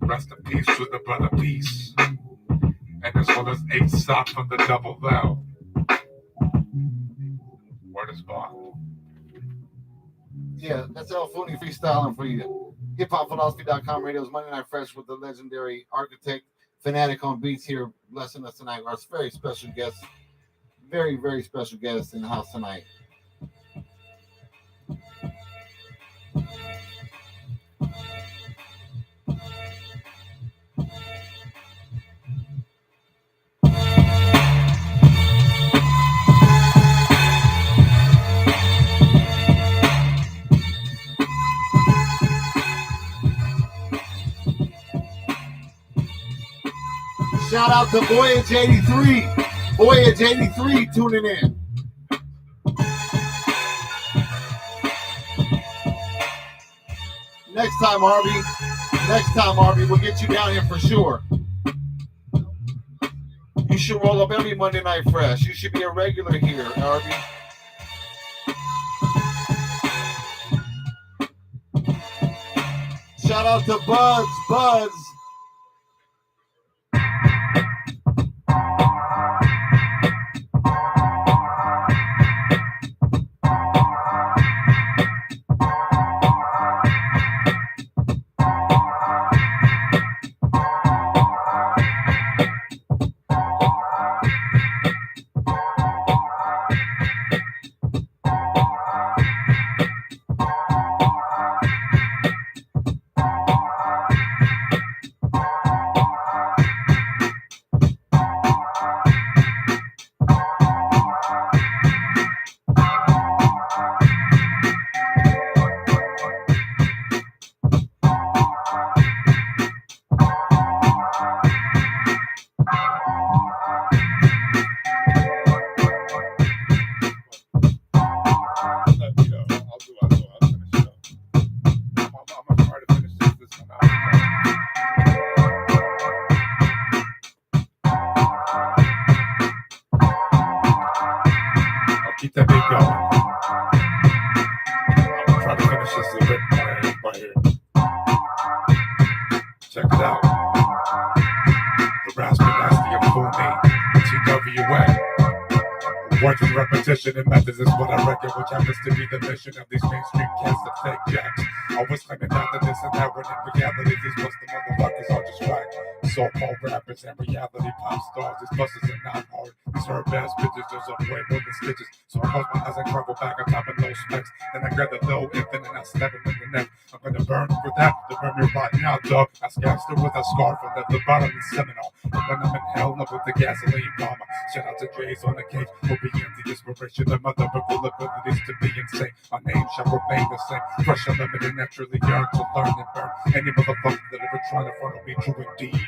Rest in peace to the brother Peace. And as well as 8 Sock from the Double L. Word is bond. Yeah, that's El Fooney freestyling for you. HipHopPhilosophy.com radio's Monday Night Fresh with the legendary architect Fanatic on beats here, blessing us tonight. Our very special guest, very, very special guest in the house tonight. Shout out to Voyage 83. Voyage 83 tuning in. Next time, Harvey, we'll get you down here for sure. You should roll up every Monday Night Fresh. You should be a regular here, Harvey. Shout out to Buds. Keep that beat going. I'm trying to finish this a bit right here. Check it out. The raspy nasty of Fumi, TWA. Practice repetition and methods is what I reckon, which happens to be the mission of these mainstream cats that fake jacks. Always claiming that this and that, when in reality, these most the motherfuckers are just whack. So-called rappers and reality pop stars, these busters are not hard. These herb ass bitches deserve way more than stitches. So I close my eyes and travel back on top of those specs. Then I grab the low infant and I stab him in the neck. I'm gonna burn for that, to burn me right now, dog. I gangster with a scarf from the bottom of the Seminole. And when I'm in hell, up with the gasoline bomber. Shout out to Jay's on the cage, will be the inspiration of my lyrical abilities to be insane. My name shall remain the same. Fresh, unlimited, naturally yearn to learn and burn. Any motherfucker that ever trying to front of me, true indeed.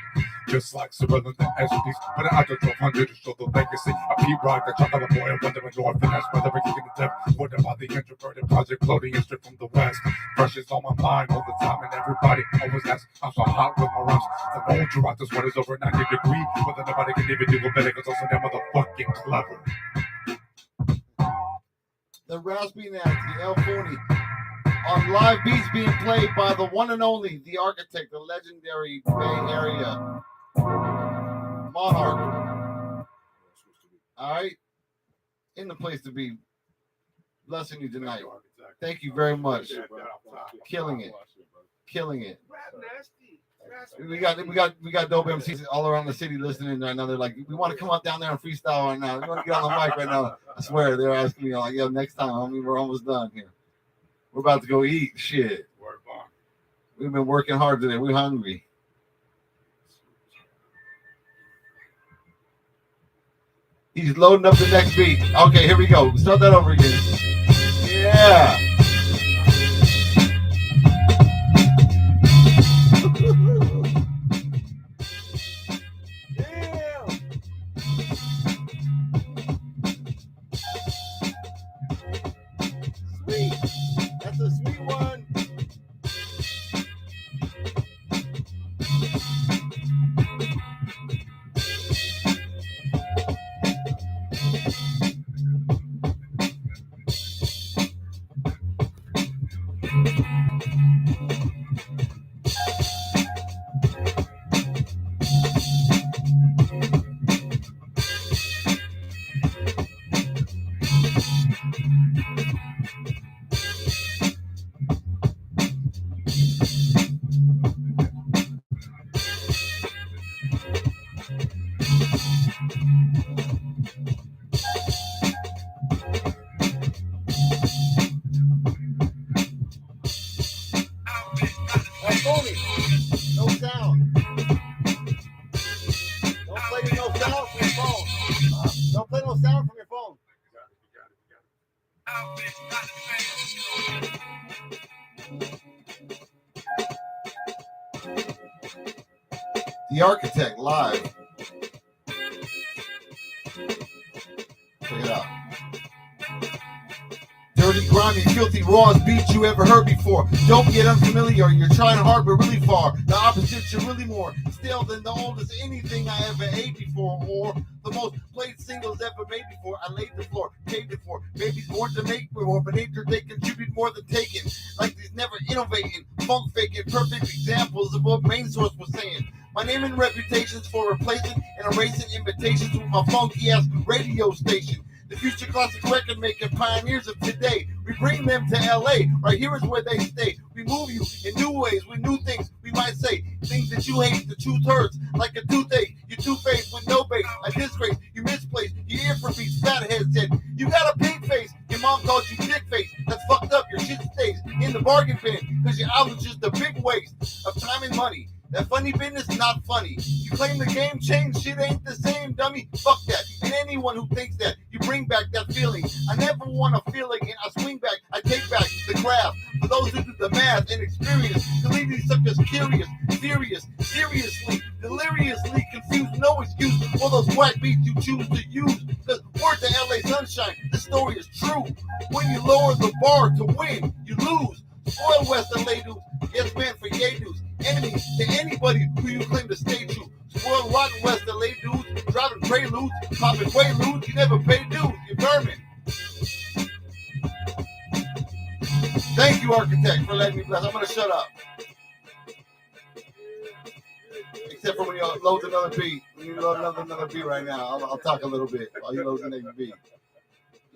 Just like Cyril and the SPs, but out of 1200 to show the legacy. A P-Rock, the chocolate boy, I wonder north, and that's whether we're kicking the death. What about the introverted project floating in straight from the west? Fresh is on my mind all the time, and everybody always asks, I'm so hot with my rhymes. The old Gerard, this one is over 90 degrees, whether nobody can even do a better, because also they're motherfucking clever. The Raspy Nasty, L40, on live beats being played by the one and only, the architect, the legendary Bay Area Monarch. All right, in the place to be. Blessing you tonight. Thank you very much. Killing it. We got dope MCs all around the city listening right now. They're like, we want to come out down there and freestyle right now. We want to get on the mic right now. I swear they're asking me like, yo, next time. I mean, we're almost done here. We're about to go eat shit. We've been working hard today. We're hungry. He's loading up the next beat. Okay, here we go. Start that over again. Yeah. Sweet. That's a sweet one. No sound. Don't play no sound from your phone. Don't play no sound from your phone. The Architect live. Check it out. Dirty, grimy, filthy, rawest beats you ever heard before. Don't get unfamiliar, you're trying hard but really far. The opposite, you're really more stale than the oldest anything I ever ate before, or the most played singles ever made before. I laid the floor, paid it for. Babies born to make more, but nature they contribute more than taking. Like these never innovating, funk faking, perfect examples of what Main Source was saying. My name and reputations for replacing and erasing invitations with my funky ass radio station. The future classic record making pioneers of today. We bring them to LA, right here is where they stay. We move you in new ways with new things. We might say things that you hate, the truth hurts like a toothache. You're two-faced with no base, a disgrace. You misplaced your ear for beats, fathead said. You got a pink face, your mom called you dick face. That's fucked up, your shit stays in the bargain bin. Cause your album's just a big waste of time and money. That funny business, not funny. You claim the game changed, shit ain't the same, dummy. Fuck that. And anyone who thinks that, you bring back that feeling. I never want to feel again. I swing back, I take back the craft. For those who do the math and experience, to leave these suckers curious, serious, seriously, deliriously confused. No excuse for those whack beats you choose to use. Cause word to LA Sunshine, the story is true. When you lower the bar to win, you lose. Spoil West LA dudes, yes man for yay dudes. Enemy to anybody who you claim to stay true. Spoiled rotten West LA dudes, driving preludes, popping quaaludes, you never pay dues, you're vermin. Thank you, Architect, for letting me bless. I'm gonna shut up. Except for when you load another beat. When you load another beat right now, I'll talk a little bit while you load the next beat.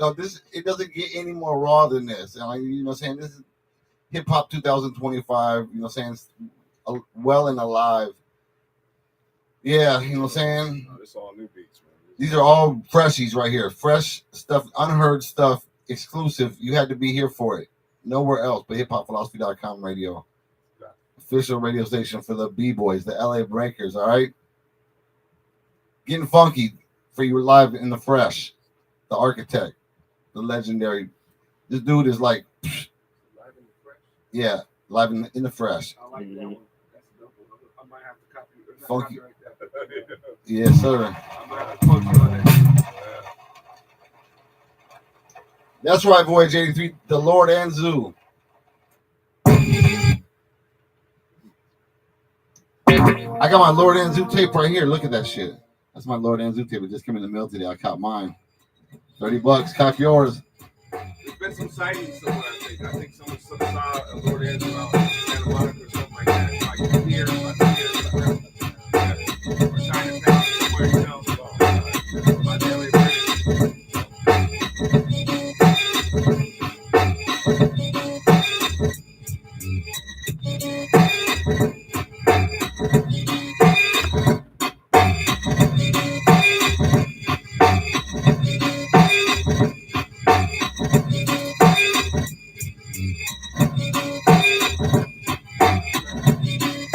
No, it doesn't get any more raw than this. And like, you know what I'm saying? This is hip hop 2025, you know what I'm saying? Well and alive. Yeah, you know what I'm saying? No, this all new beats, man. These are all freshies right here. Fresh stuff, unheard stuff, exclusive. You had to be here for it. Nowhere else but hiphopphilosophy.com radio. Official radio station for the B-Boys, the LA Breakers, all right? Getting funky for you live in the fresh. The architect, the legendary. This dude is like, yeah, live in the fresh. I like that one. That's a dope one. I might have to copy it. Funky. Copyright that. Yes, sir. I might have to quote you on that. That's right, Voyage 83, the Lord and Zoo. I got my Lord and Zoo tape right here. Look at that shit. That's my Lord and Zoo tape. It just came in the mail today. I caught mine. $30. Cop yours. There's been some sightings somewhere, I think someone saw a Lord Andrew out in Santa Monica or something like that. Like here, or Chinatown, somewhere, you know. So, my daily bread.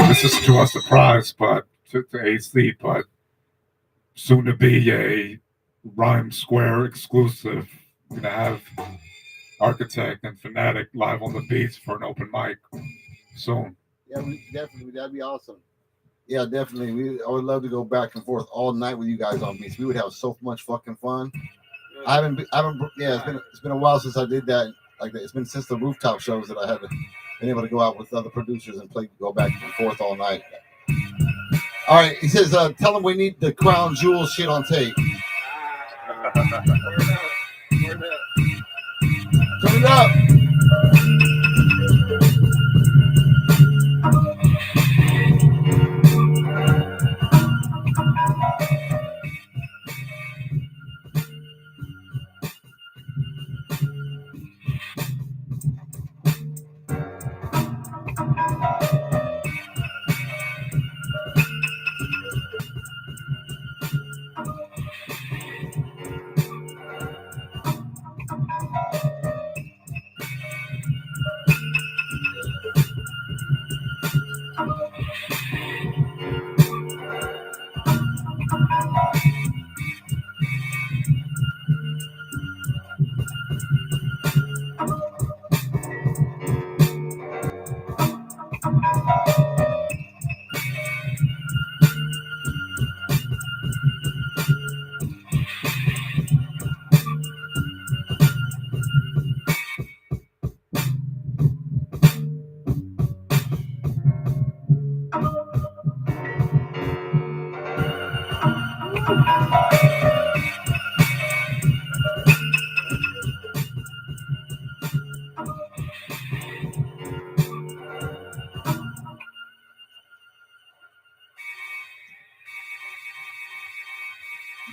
This is to our surprise, but to AC, but soon to be a Rhyme Square exclusive. We're gonna have Architect and Fanatic live on the beats for an open mic soon. Yeah, definitely. That'd be awesome. Yeah, definitely. I would love to go back and forth all night with you guys on beats. We would have so much fucking fun. I haven't. Yeah, it's been a while since I did that. Like that. It's been since the rooftop shows that I haven't been able to go out with other producers and go back and forth all night. All right, he says, tell him we need the Crown Jewel shit on tape. Turn it up.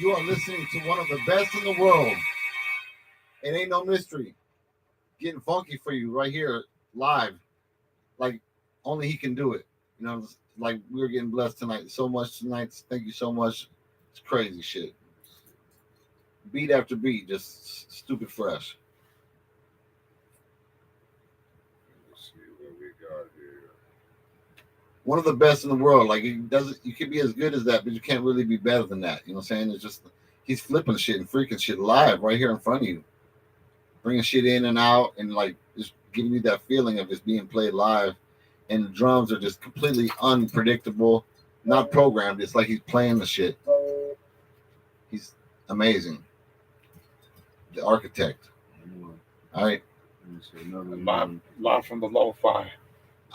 You are listening to one of the best in the world. It ain't no mystery. Getting funky for you right here, live. Like only he can do it. You know, like we were getting blessed tonight. So much tonight. Thank you so much. It's crazy shit. Beat after beat, just stupid fresh. Let's see what we got here. One of the best in the world. Like it doesn't, you can be as good as that, but you can't really be better than that. You know what I'm saying? It's just he's flipping shit and freaking shit live right here in front of you, bringing shit in and out, and like just giving you that feeling of it's being played live. And the drums are just completely unpredictable, not programmed. It's like he's playing the shit. He's amazing. The Architect. All right. Live from the lo-fi.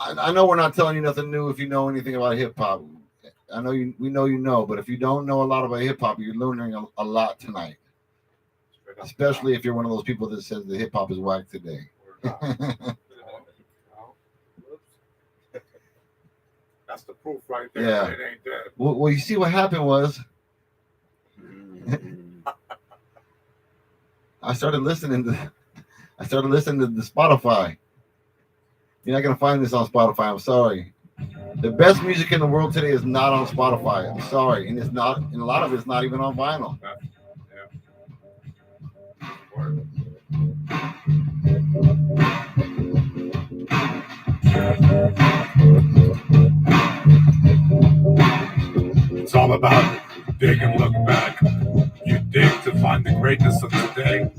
I know we're not telling you nothing new if you know anything about hip hop. I know we know you know, but if you don't know a lot about hip hop, you're learning a lot tonight. Especially if you're one of those people that says the hip hop is whack today. That's the proof right there. Yeah. It ain't dead. Well, you see what happened was. I started listening to the Spotify. You're not gonna find this on Spotify. I'm sorry. The best music in the world today is not on Spotify. I'm sorry, and it's not, and a lot of it's not even on vinyl. It's all about dig and look back. You dig to find the greatness of today,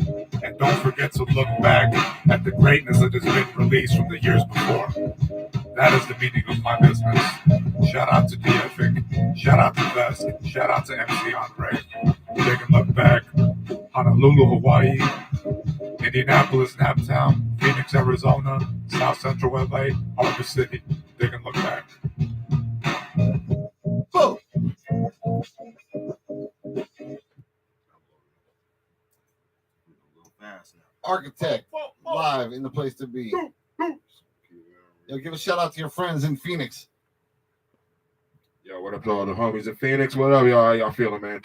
and don't forget to look back at the greatness that has been released from the years before. That is the meaning of my business. Shout out to DFIC, shout out to Vest, shout out to MC Andre. Dig and look back. Honolulu, Hawaii, Indianapolis, Naptown, Phoenix, Arizona, South Central LA, Harbor City. Dig and look back. Whoa. Architect live in the place to be. Yo, give a shout out to your friends in Phoenix. Yo, what up to all the homies in Phoenix? What up, y'all? How y'all feeling, man?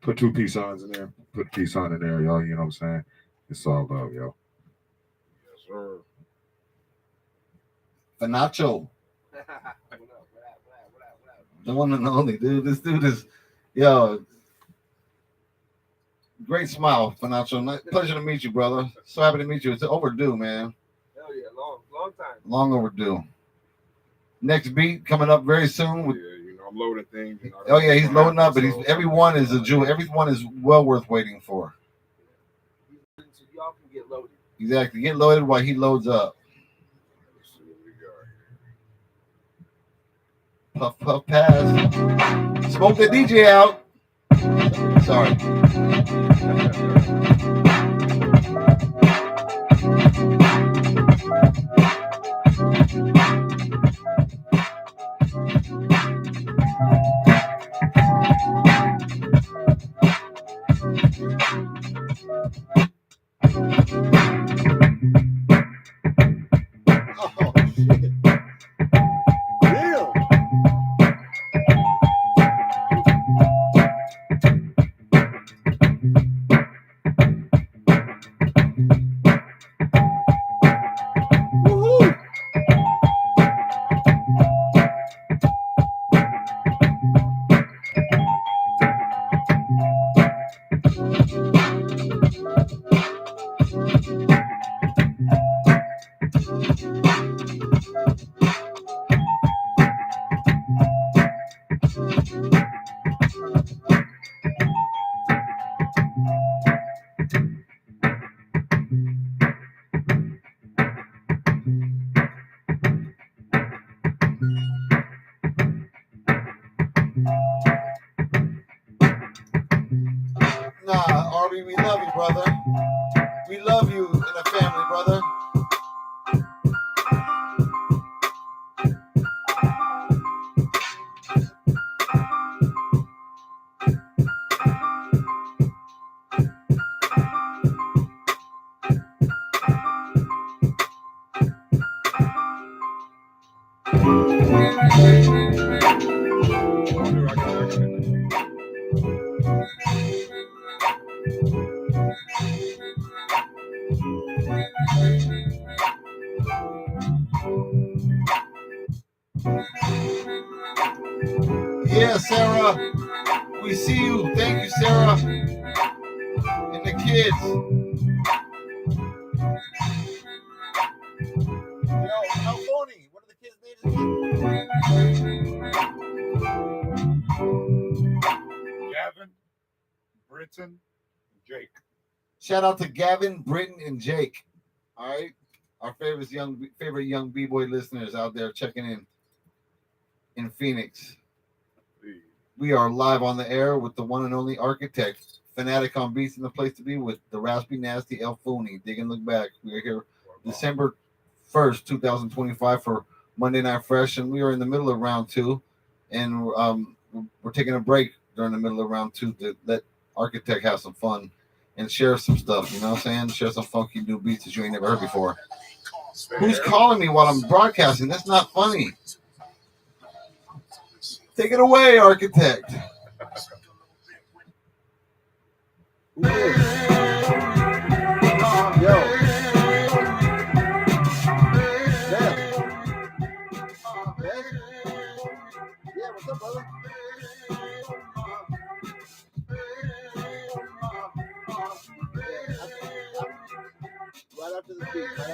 Put two peace signs in there. Put a peace sign in there, y'all. You know what I'm saying? It's all love, yo. Yes, sir. Fanacho. The one and only, dude. This dude is, yo, great smile, Fanacho. Pleasure to meet you, brother. So happy to meet you. It's overdue, man. Hell yeah, long time. Long overdue. Next beat coming up very soon. With, I'm loading things. Oh yeah, he's loading up, but everyone is a jewel. Everyone is well worth waiting for. So y'all can get loaded. Exactly. Get loaded while he loads up. Puff, puff, pass. Smoke the DJ out. Sorry. Arby, we love you, brother. We love you in a family, brother. Yeah, Sarah. We see you. Thank you, Sarah. And the kids. Yo, how phony. What are the kids' names again? Gavin, Britton, Jake. Shout out to Gavin, Britton, and Jake. All right. Our favorite young B-boy listeners out there checking in Phoenix. We are live on the air with the one and only Architect, Fanatic on Beats in the place to be with the Raspy Nasty El Funi. Dig and look back. We are here December 1st, 2025 for Monday Night Fresh, and we are in the middle of round two, and we're taking a break during the middle of round two to let Architect have some fun and share some stuff, you know what I'm saying? Share some funky new beats that you ain't never heard before. Who's calling me while I'm broadcasting? That's not funny. Take it away, Architect. I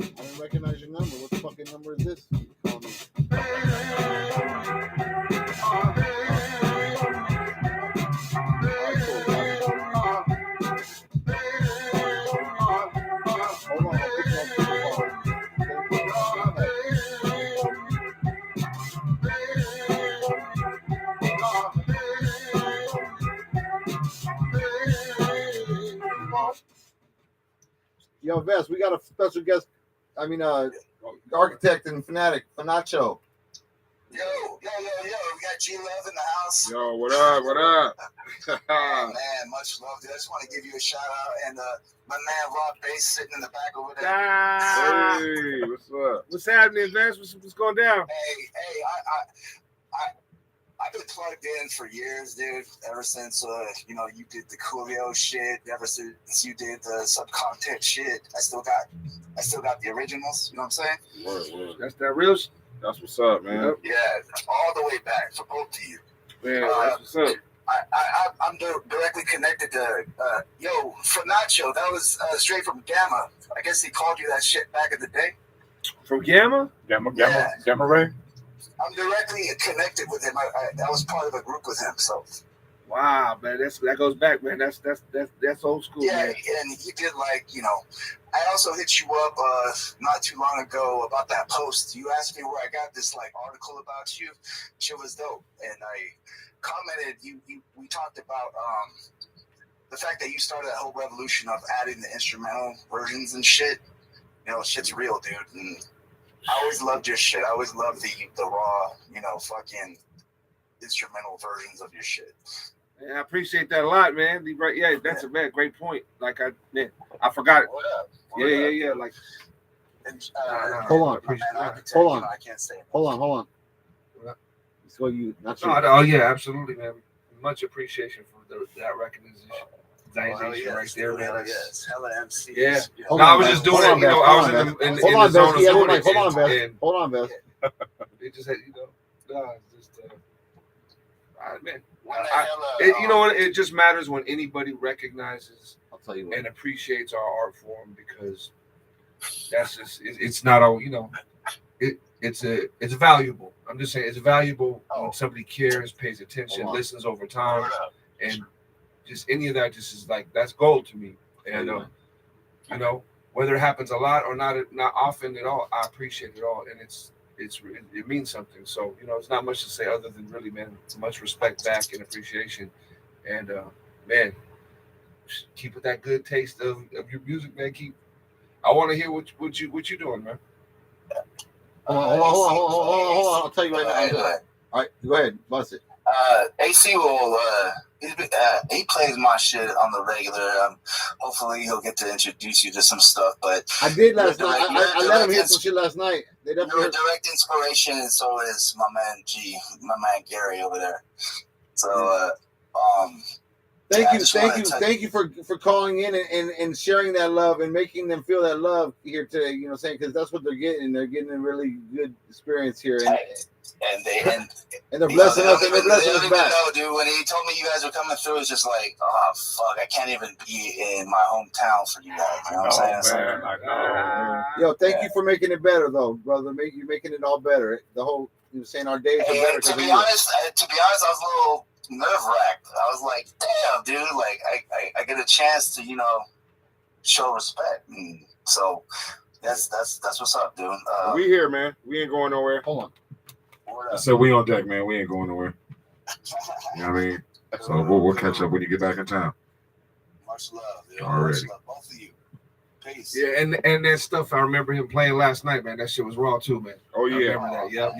didn't recognize your number. What the fucking number is this? Call me. Yo, Vest, we got a special guest. I mean, architect and fanatic, Fanacho. Yo, we got G Love in the house. Yo, what up? What up? Man, much love, dude. I just want to give you a shout out. And my man Rob Bass sitting in the back over there. Hey, what's up? What's happening, Vance? What's going down? Hey, I've been plugged in for years, dude. Ever since you did the Coolio shit. Ever since you did the subcontent shit, I still got the originals. You know what I'm saying? Word. That's that real shit. That's what's up, man. Yeah, all the way back for both of you. Man, that's what's up. I'm directly connected to Fanacho. That was straight from Gamma. I guess he called you that shit back in the day. From Gamma Ray. I'm directly connected with him. I was part of a group with him. So. Wow, man, that goes back, man. That's old school. Yeah, man. And he did I also hit you up not too long ago about that post. You asked me where I got this article about you. Shit was dope, and I commented. We talked about the fact that you started that whole revolution of adding the instrumental versions and shit. Shit's real, dude. And I always loved your shit. I always loved the raw, fucking instrumental versions of your shit. Yeah, I appreciate that a lot, man. Yeah, that's a great point. I forgot it. What up? Yeah. Hold on. Hold on. I can't say it. Hold on. So you, not you. Oh yeah, absolutely, man. Much appreciation for that recognition. Right there, man. Yes, hella MCs. Yeah. I was just doing it. I was in the zone of doing it. Hold on, Beth. It just had, man. It just matters when anybody recognizes and appreciates our art form, because that's just it's not all it's valuable. I'm just saying it's valuable when somebody cares, pays attention, listens over time, and just any of that just is that's gold to me. And whether it happens a lot or not often at all, I appreciate it all, and it means something. So it's not much to say other than really, man, much respect back and appreciation. And man, keep with that good taste of your music, man. I want to hear what you doing, man. Hold on. I'll tell you right now. All right, go ahead, bust it. AC will he plays my shit on the regular. Hopefully he'll get to introduce you to some stuff. But I did last night. I let him hear some shit last night. You're a direct inspiration, and so is my man Gary over there. So Thank you for calling in and sharing that love and making them feel that love here today. Because that's what they're getting. They're getting a really good experience here, and they're blessing us. And they're blessing us back. No, dude. When he told me you guys were coming through, it's just oh fuck, I can't even be in my hometown for you guys. You know what I'm saying? Yo, thank you for making it better, though, brother. You're making it all better. The whole saying our days are better. To be honest, I was a little nerve-wracked. I was like, damn, dude, I get a chance to show respect, and so that's what's up, dude. We here, man. We ain't going nowhere. Hold on. I said we on deck, man. We ain't going nowhere. You know what I mean? So we'll catch up when you get back in town. Much love, dude. All right. Much love, both of you. Peace. Yeah, and that stuff I remember him playing last night, man. That shit was raw too, man. Oh yeah. I remember that. Yep.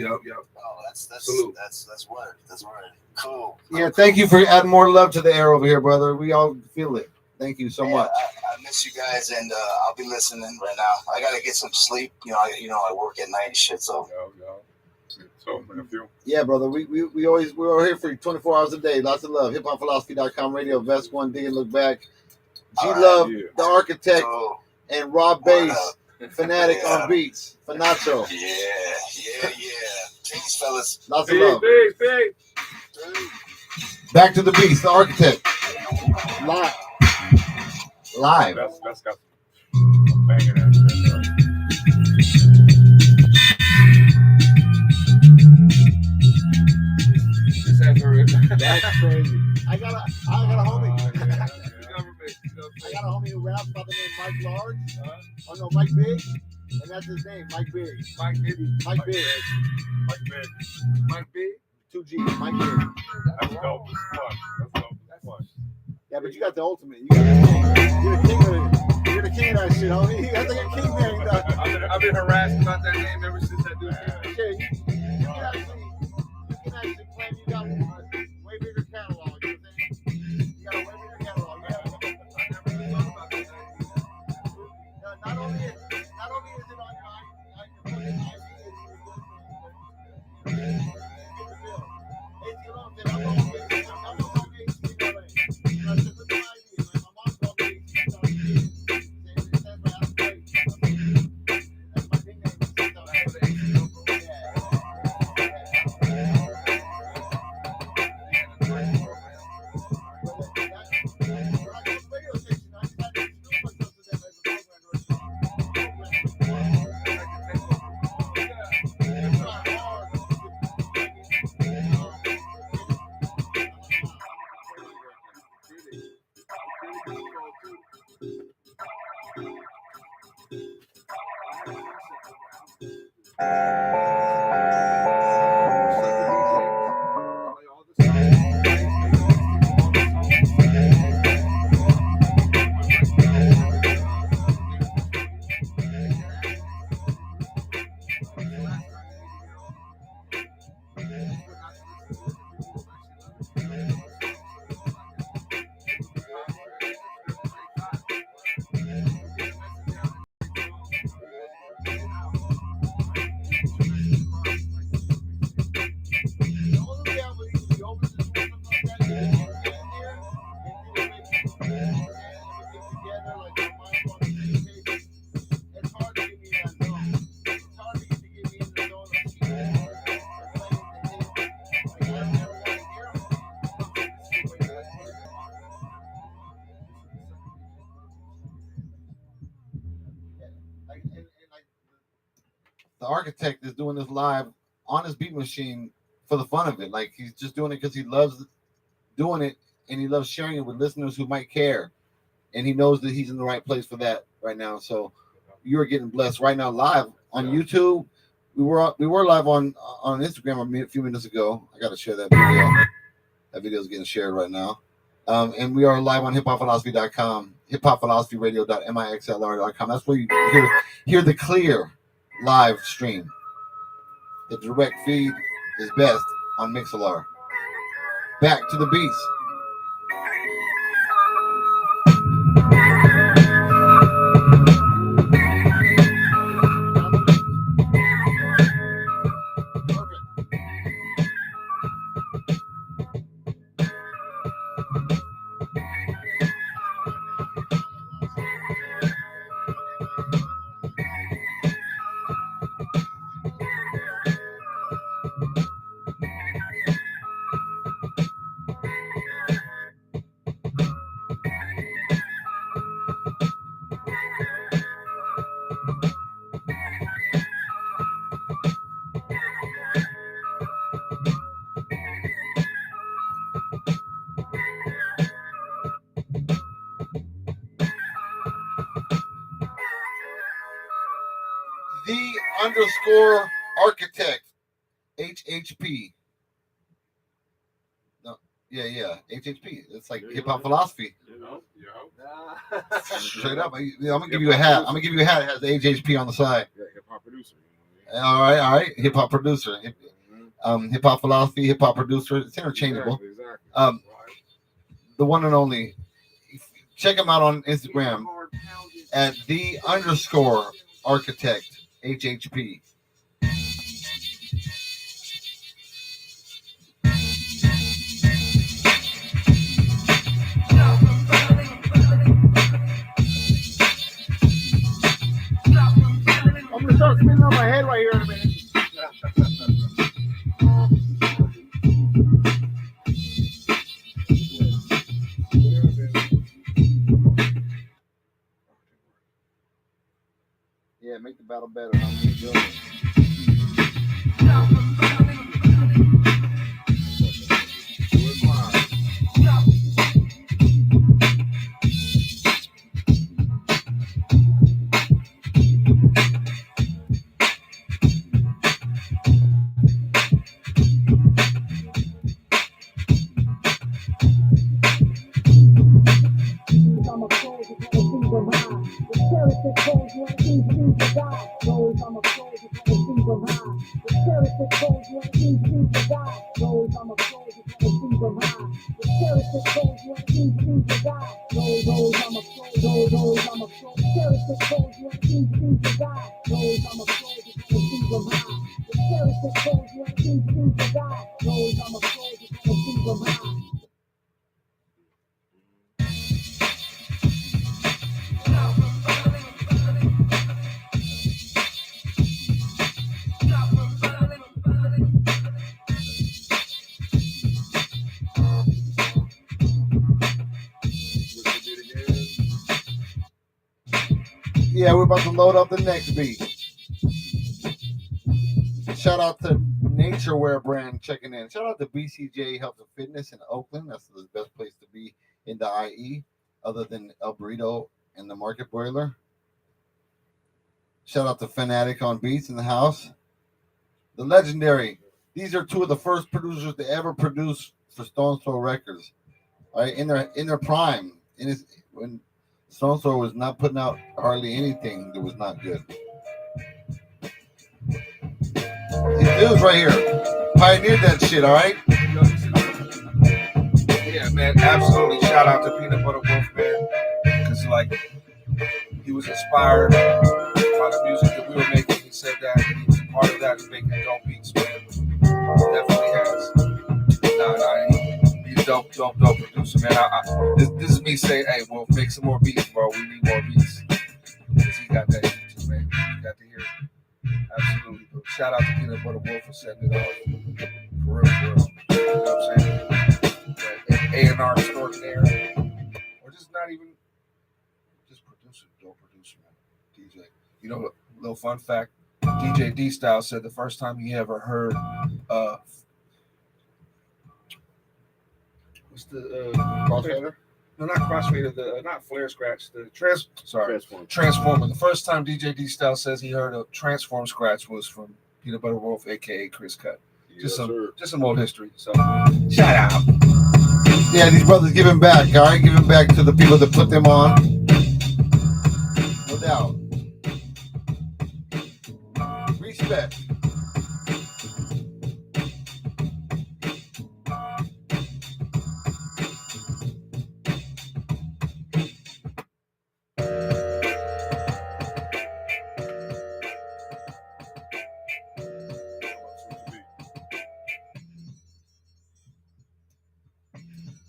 Oh, that's Salute. That's word. That's word. Cool. Yeah, thank you for adding more love to the air over here, brother. We all feel it. Thank you so much. I miss you guys, and I'll be listening right now. I gotta get some sleep. I work at night and shit. So. Yeah, brother. We're here for you 24 hours a day. Lots of love. HipHopPhilosophy.com radio. Vest One Dig and Look Back. G-Love, the architect, and Rob Bass, fanatic on beats. Fanacho. Yeah. Peace, fellas. Lots of love. Peace. Back to the beast, the architect. Live. live. That's got some banging ass shit, bro. That's crazy. I got a homie. I got a homie who raps by the name Mike Large. Oh no, Mike Big. And that's his name, Mike Big. Mike Big. Mike Big. Mike Big. Mike Big. 2G. Mike Big. That's dope as fuck. That's dope as fuck. Yeah, but you got the ultimate. You got the king. You're the king of it. You're the king of that shit, homie. That's like a king name. I've been harassed about that name ever since that dude. Yeah, you can actually claim you got way bigger catalog. You know what I'm saying? You got a way bigger catalog. I never really thought about that. Not only is it on your fucking ID, the architect is doing this live on his beat machine for the fun of it. Like he's just doing it because he loves doing it and he loves sharing it with listeners who might care. And he knows that he's in the right place for that right now. So you're getting blessed right now live on YouTube. We were live on Instagram a few minutes ago. I got to share that video. That video is getting shared right now. And we are live on HipHopPhilosophy.com, HipHopPhilosophyRadio.mixlr.com. That's where you hear the clear live stream. The direct feed is best on Mixlr. Back to the beats. _architect HHP. No, yeah, HHP. It's like hip hop philosophy. Straight up. I'm gonna give you a hat. I'm gonna give you a hat that has the HHP on the side. Yeah, hip hop producer. All right. Hip hop producer. Hip hop philosophy, hip hop producer. It's interchangeable. Exactly. The one and only. Check him out on Instagram at _architect HHP. I'm gonna start spinning on my head right here in a minute. battle better. I'm me doing it. Yeah, we're about to load up the next beat. Shout out to Naturewear brand checking in. Shout out to BCJ Health and Fitness in Oakland. That's the best place to be in the IE, other than El Burrito and the Market Boiler. Shout out to Fanatic on Beats in the house. The legendary. These are two of the first producers to ever produce for Stone Throw Records. All right, in their prime, when Stone Throw was not putting out hardly anything that was not good. These dudes right here pioneered that shit. All right. Yeah, man, absolutely. Shout out to Peanut Butter Wolf, man, because like he was inspired by the music that we were making. He said that he was part of that is making dope beats, man. Definitely has. He's dope producer, man. This is me saying, hey, well, make some more beats, bro. We need more beats. Because he got that shit too, man. You got to hear it. Absolutely. But shout out to Peanut Butter Wolf for setting it off. For real. You know what I'm saying? A&R extraordinaire. Or just not even, just producer, dope producer, man. DJ. You know, a little fun fact. DJ D-Style said the first time he ever heard what's the Crossfader? No, not Crossfader, not Flare Scratch, the Transformer. The first time DJ D-Style says he heard a Transform scratch was from Peanut Butter Wolf, aka Chris Cut. Just some old history. So shout out. Yeah, these brothers giving back, all right? Giving back to the people that put them on. No doubt. Respect.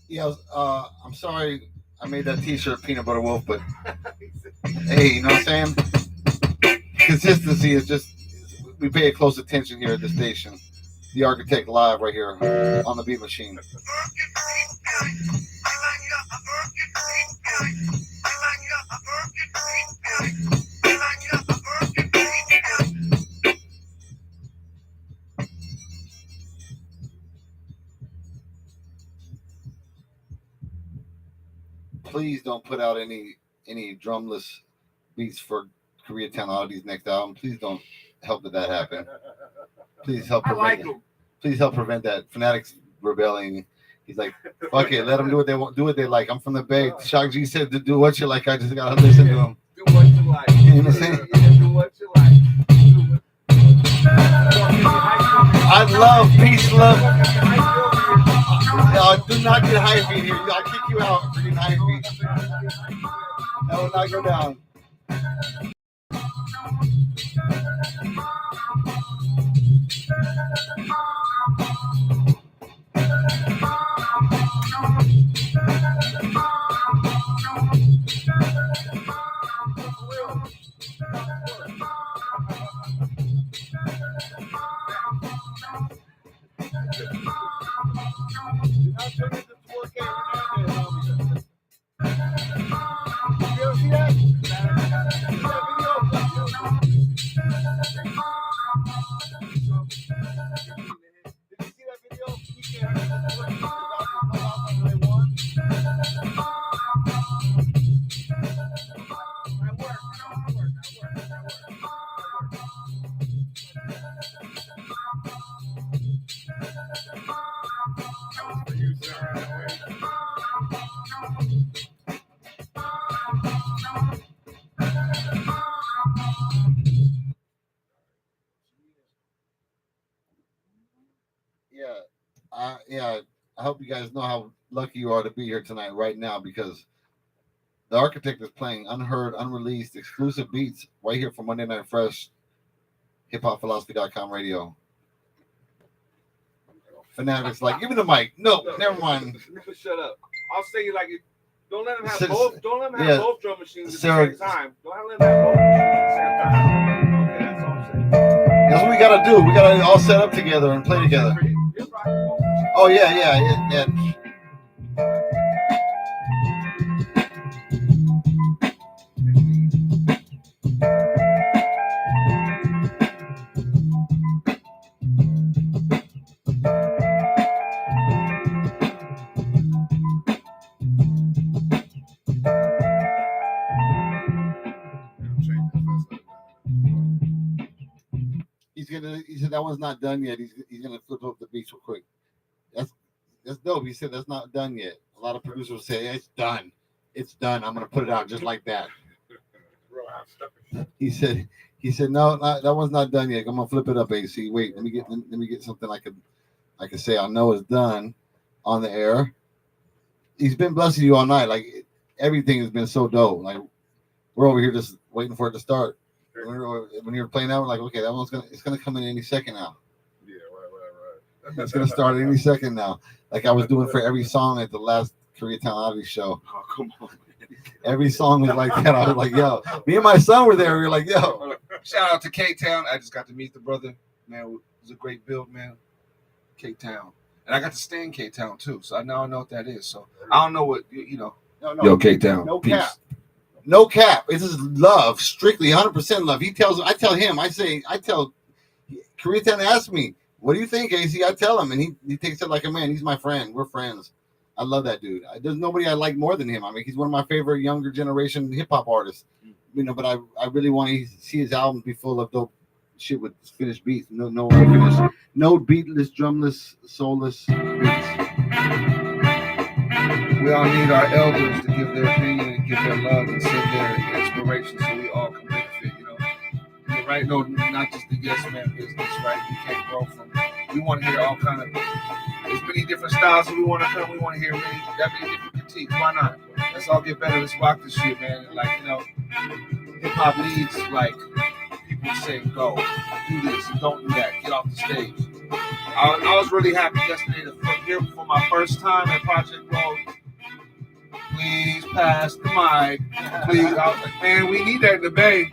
Yeah, I'm sorry I made that t-shirt Peanut Butter Wolf, but hey, you know what I'm saying? Consistency is just, we pay close attention here at the station. The Architect live right here on the Beat Machine. Please don't put out any drumless beats for Koreatown Oddities next album. Please don't help that happen. Please help prevent it. Please help prevent that. Fanatics rebelling. He's like, fuck it, let them do what they want, do what they like. I'm from the Bay. Shock G said to do what you like. I just gotta listen to him. Do what you like. You know what I'm saying? Do what you like. I love peace, love. Do not get hypey in here. I'll kick you out for getting hypey. That will not go down. Yeah, I hope you guys know how lucky you are to be here tonight, right now, because the Architect is playing unheard, unreleased, exclusive beats right here from Monday Night Fresh, HipHopPhilosophy.com radio. Fanatics like, give me the mic. No, never mind. Shut up. I'll say you like it. Don't let them have Sis- both. Don't let them have yeah. both drum machines at Sarah- the same time. Don't let them have both machines at the same time. Okay, that's all I'm saying. That's what we gotta do. We gotta all set up together and play together. Oh yeah. He said that one's not done yet. He's gonna flip up the beats real quick. That's dope. He said that's not done yet. A lot of producers say it's done. It's done. I'm gonna put it out just like that. He said no, that one's not done yet. I'm gonna flip it up, AC. Wait, let me get something I could say. I know it's done on the air. He's been blessing you all night. Like everything has been so dope. Like we're over here just waiting for it to start. When you're playing that, we're like, okay, that one's gonna come in any second now. Yeah, right. It's gonna start any second now. Like I was doing for every song at the last Koreatown Oddity show. Oh, come on. Every song was like that. I was like, yo, me and my son were there. We were like, yo. Shout out to K-Town. I just got to meet the brother. Man, it was a great build, man. K-Town. And I got to stay in K-Town, too. So I know what that is. So I don't know what, you know. No, Yo, K-Town. No Peace. cap. No cap. This is love, strictly 100% love. I tell him, Koreatown asked me, what do you think, AC? I tell him, and he takes it like a man. He's my friend. We're friends. I love that dude. There's nobody I like more than him. I mean, he's one of my favorite younger generation hip hop artists. You know, but I really want to see his album be full of dope shit with finished beats. No beatless, drumless, soulless beats. We all need our elders to give their opinion and give their love and send their inspiration so we all can benefit, you know. You're right, no, not just the yes man business, right? We can't grow from. We want to hear all kind of. There's many different styles that we want to come. We want to hear many different critiques. Why not? Let's all get better. Let's rock this shit, man. And like, you know, hip hop needs like people saying, go, do this, don't do that, get off the stage. I was really happy yesterday to hear for my first time at Project Road. Please pass the mic. Please. I was like, man, we need that in the Bay.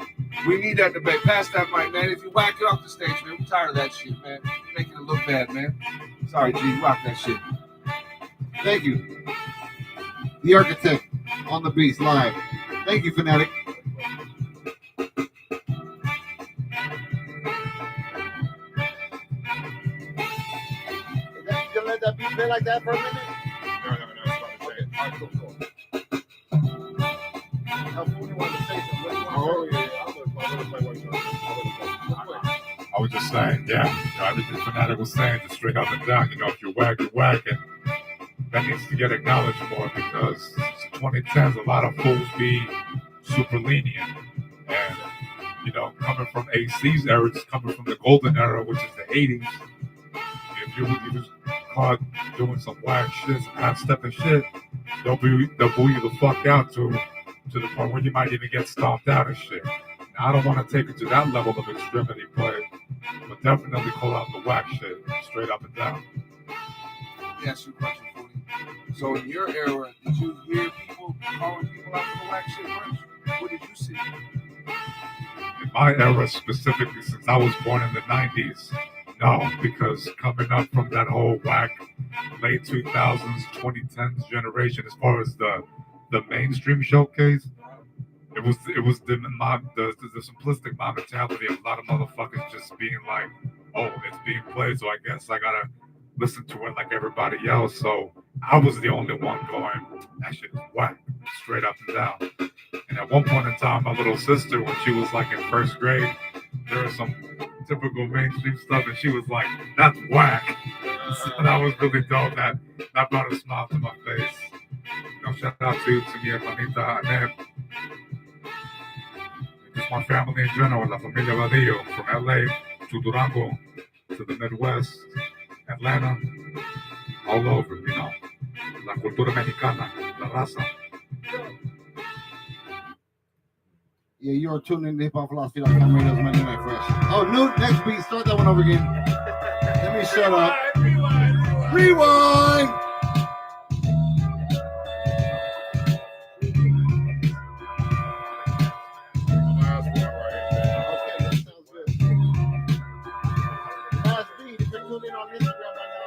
We need that in the Bay. Pass that mic, man. If you whack it off the stage, man, we're tired of that shit, man. You're making it look bad, man. Sorry, G. Rock that shit. Thank you. The Architect on the beats live. Thank you, Fanatic. You gonna let that beat play like that for a minute? No, it's about to say it. All right, cool. I was just saying, everything Fanatic was saying, just straight up and down. You know, if you're whack, you're whack, and that needs to get acknowledged more because it's 2010s, a lot of fools be super lenient. And, you know, coming from AC's era, just coming from the golden era, which is the 80s, if you was caught doing some whack shit, some half-stepping shit, they'll boo you the fuck out to the point where you might even get stomped out and shit. Now, I don't want to take it to that level of extremity, but definitely call out the whack shit, straight up and down. Yes, your question, Footy. So in your era, did you hear people calling people out for the whack shit much? What did you see? In my era specifically, since I was born in the 90s, no, because coming up from that whole whack late 2000s, 2010s generation, as far as the mainstream showcase, it was the simplistic mentality of a lot of motherfuckers just being like, oh, it's being played, so I guess I gotta listen to it like everybody else. So I was the only one going, that shit is whack, straight up and down. And at one point in time, my little sister, when she was like in first grade, there was some typical mainstream stuff, and she was like, that's whack. And I was really dope. That brought a smile to my face. You know, shout out to mi hermanita Annette. Just my family in general, La Familia Vadillo, from LA to Durango to the Midwest, Atlanta, all over, you know. La cultura mexicana, la raza. Yeah, you are tuned in to HipHopPhilosophy.com radio's Monday Night Fresh. Oh, no, next beat. Start that one over again. Let me shut up. Rewind. Last beat. If you're tuned in on Instagram right now.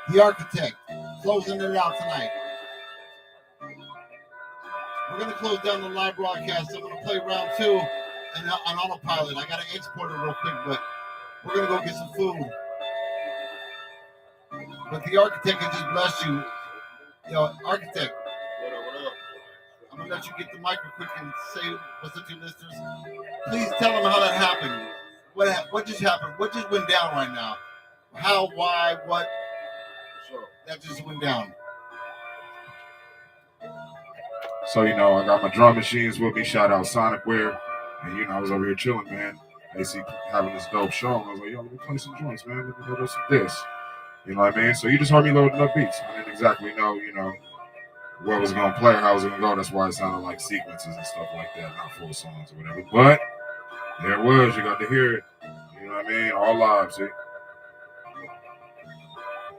The Architect, closing it out tonight. We're going to close down the live broadcast. I'm going to play round 2 and on autopilot. I got to export it real quick, but we're going to go get some food. But the Architect has just blessed you. Yo, Architect. I'm going to let you get the mic real quick and say what's up to your listeners. Please tell them how that happened. What just happened? What just went down right now? How, why, what? That just went down. So, you know, I got my drum machines with me. Shout out Sonicware. And, you know, I was over here chilling, man. They see having this dope show. And I was like, yo, let me play some joints, man. Let me load up some this. You know what I mean? So you just heard me loading up beats. I didn't exactly know, you know, where was going to play or how it was going to go. That's why it sounded like sequences and stuff like that, not full songs or whatever. But there it was. You got to hear it. You know what I mean? All live, see?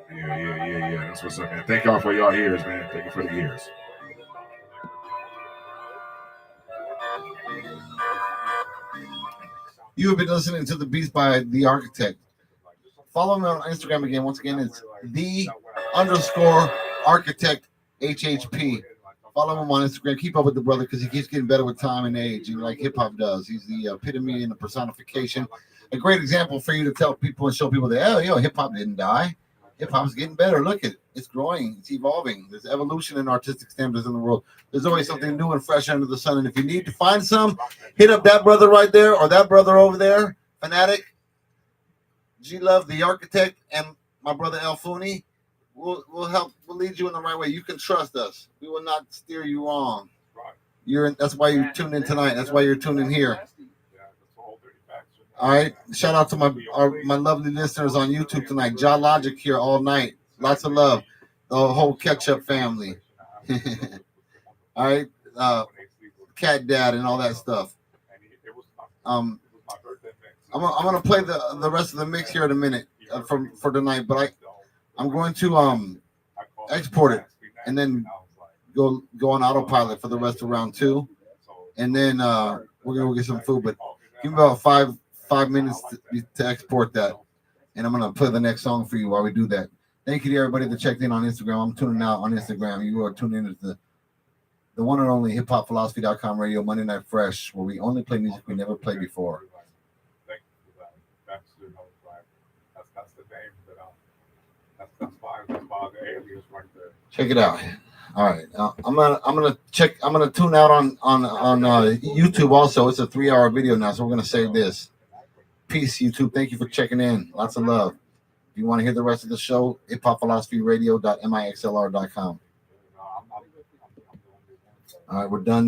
Yeah. That's what's up, man. Thank y'all for y'all ears, man. Thank you for the ears. You have been listening to the Beats by The Architect. Follow me on Instagram again. Once again, it's _architect HHP. Follow him on Instagram. Keep up with the brother because he keeps getting better with time and age, and like hip hop does. He's the epitome and the personification. A great example for you to tell people and show people that, oh, hip hop didn't die. Hip hop's getting better. Look at it. It's growing. It's evolving. There's evolution in artistic standards in the world. There's always something new and fresh under the sun. And if you need to find some, hit up that brother right there or that brother over there, Fanatic, G-Love, The Architect, and my brother El Funi. We'll help. We'll lead you in the right way. You can trust us. We will not steer you wrong. That's why you tuned in tonight. That's why you're tuned in here. All right. Shout out to my lovely listeners on YouTube tonight. Ja Logic here all night. Lots of love. The whole Ketchup family. All right. Cat Dad and all that stuff. I'm gonna play the rest of the mix here in a minute for tonight, but I'm going to export it and then go on autopilot for the rest of round 2, and then we're gonna go get some food. But give me about five minutes to export that, and I'm gonna play the next song for you while we do that. Thank you to everybody that checked in on Instagram. I'm tuning out on Instagram. You are tuning in to the one and only HipHopPhilosophy.com radio Monday Night Fresh, where we only play music we never played before. name, but that's fine. That's fine. The alias right there. Check it out. All right, I'm gonna tune out on YouTube also. It's a 3-hour video now, so we're gonna save this. Peace, YouTube. Thank you for checking in. Lots of love. If you want to hear the rest of the show, hiphopphilosophyradio.mixlr.com. All right, we're done.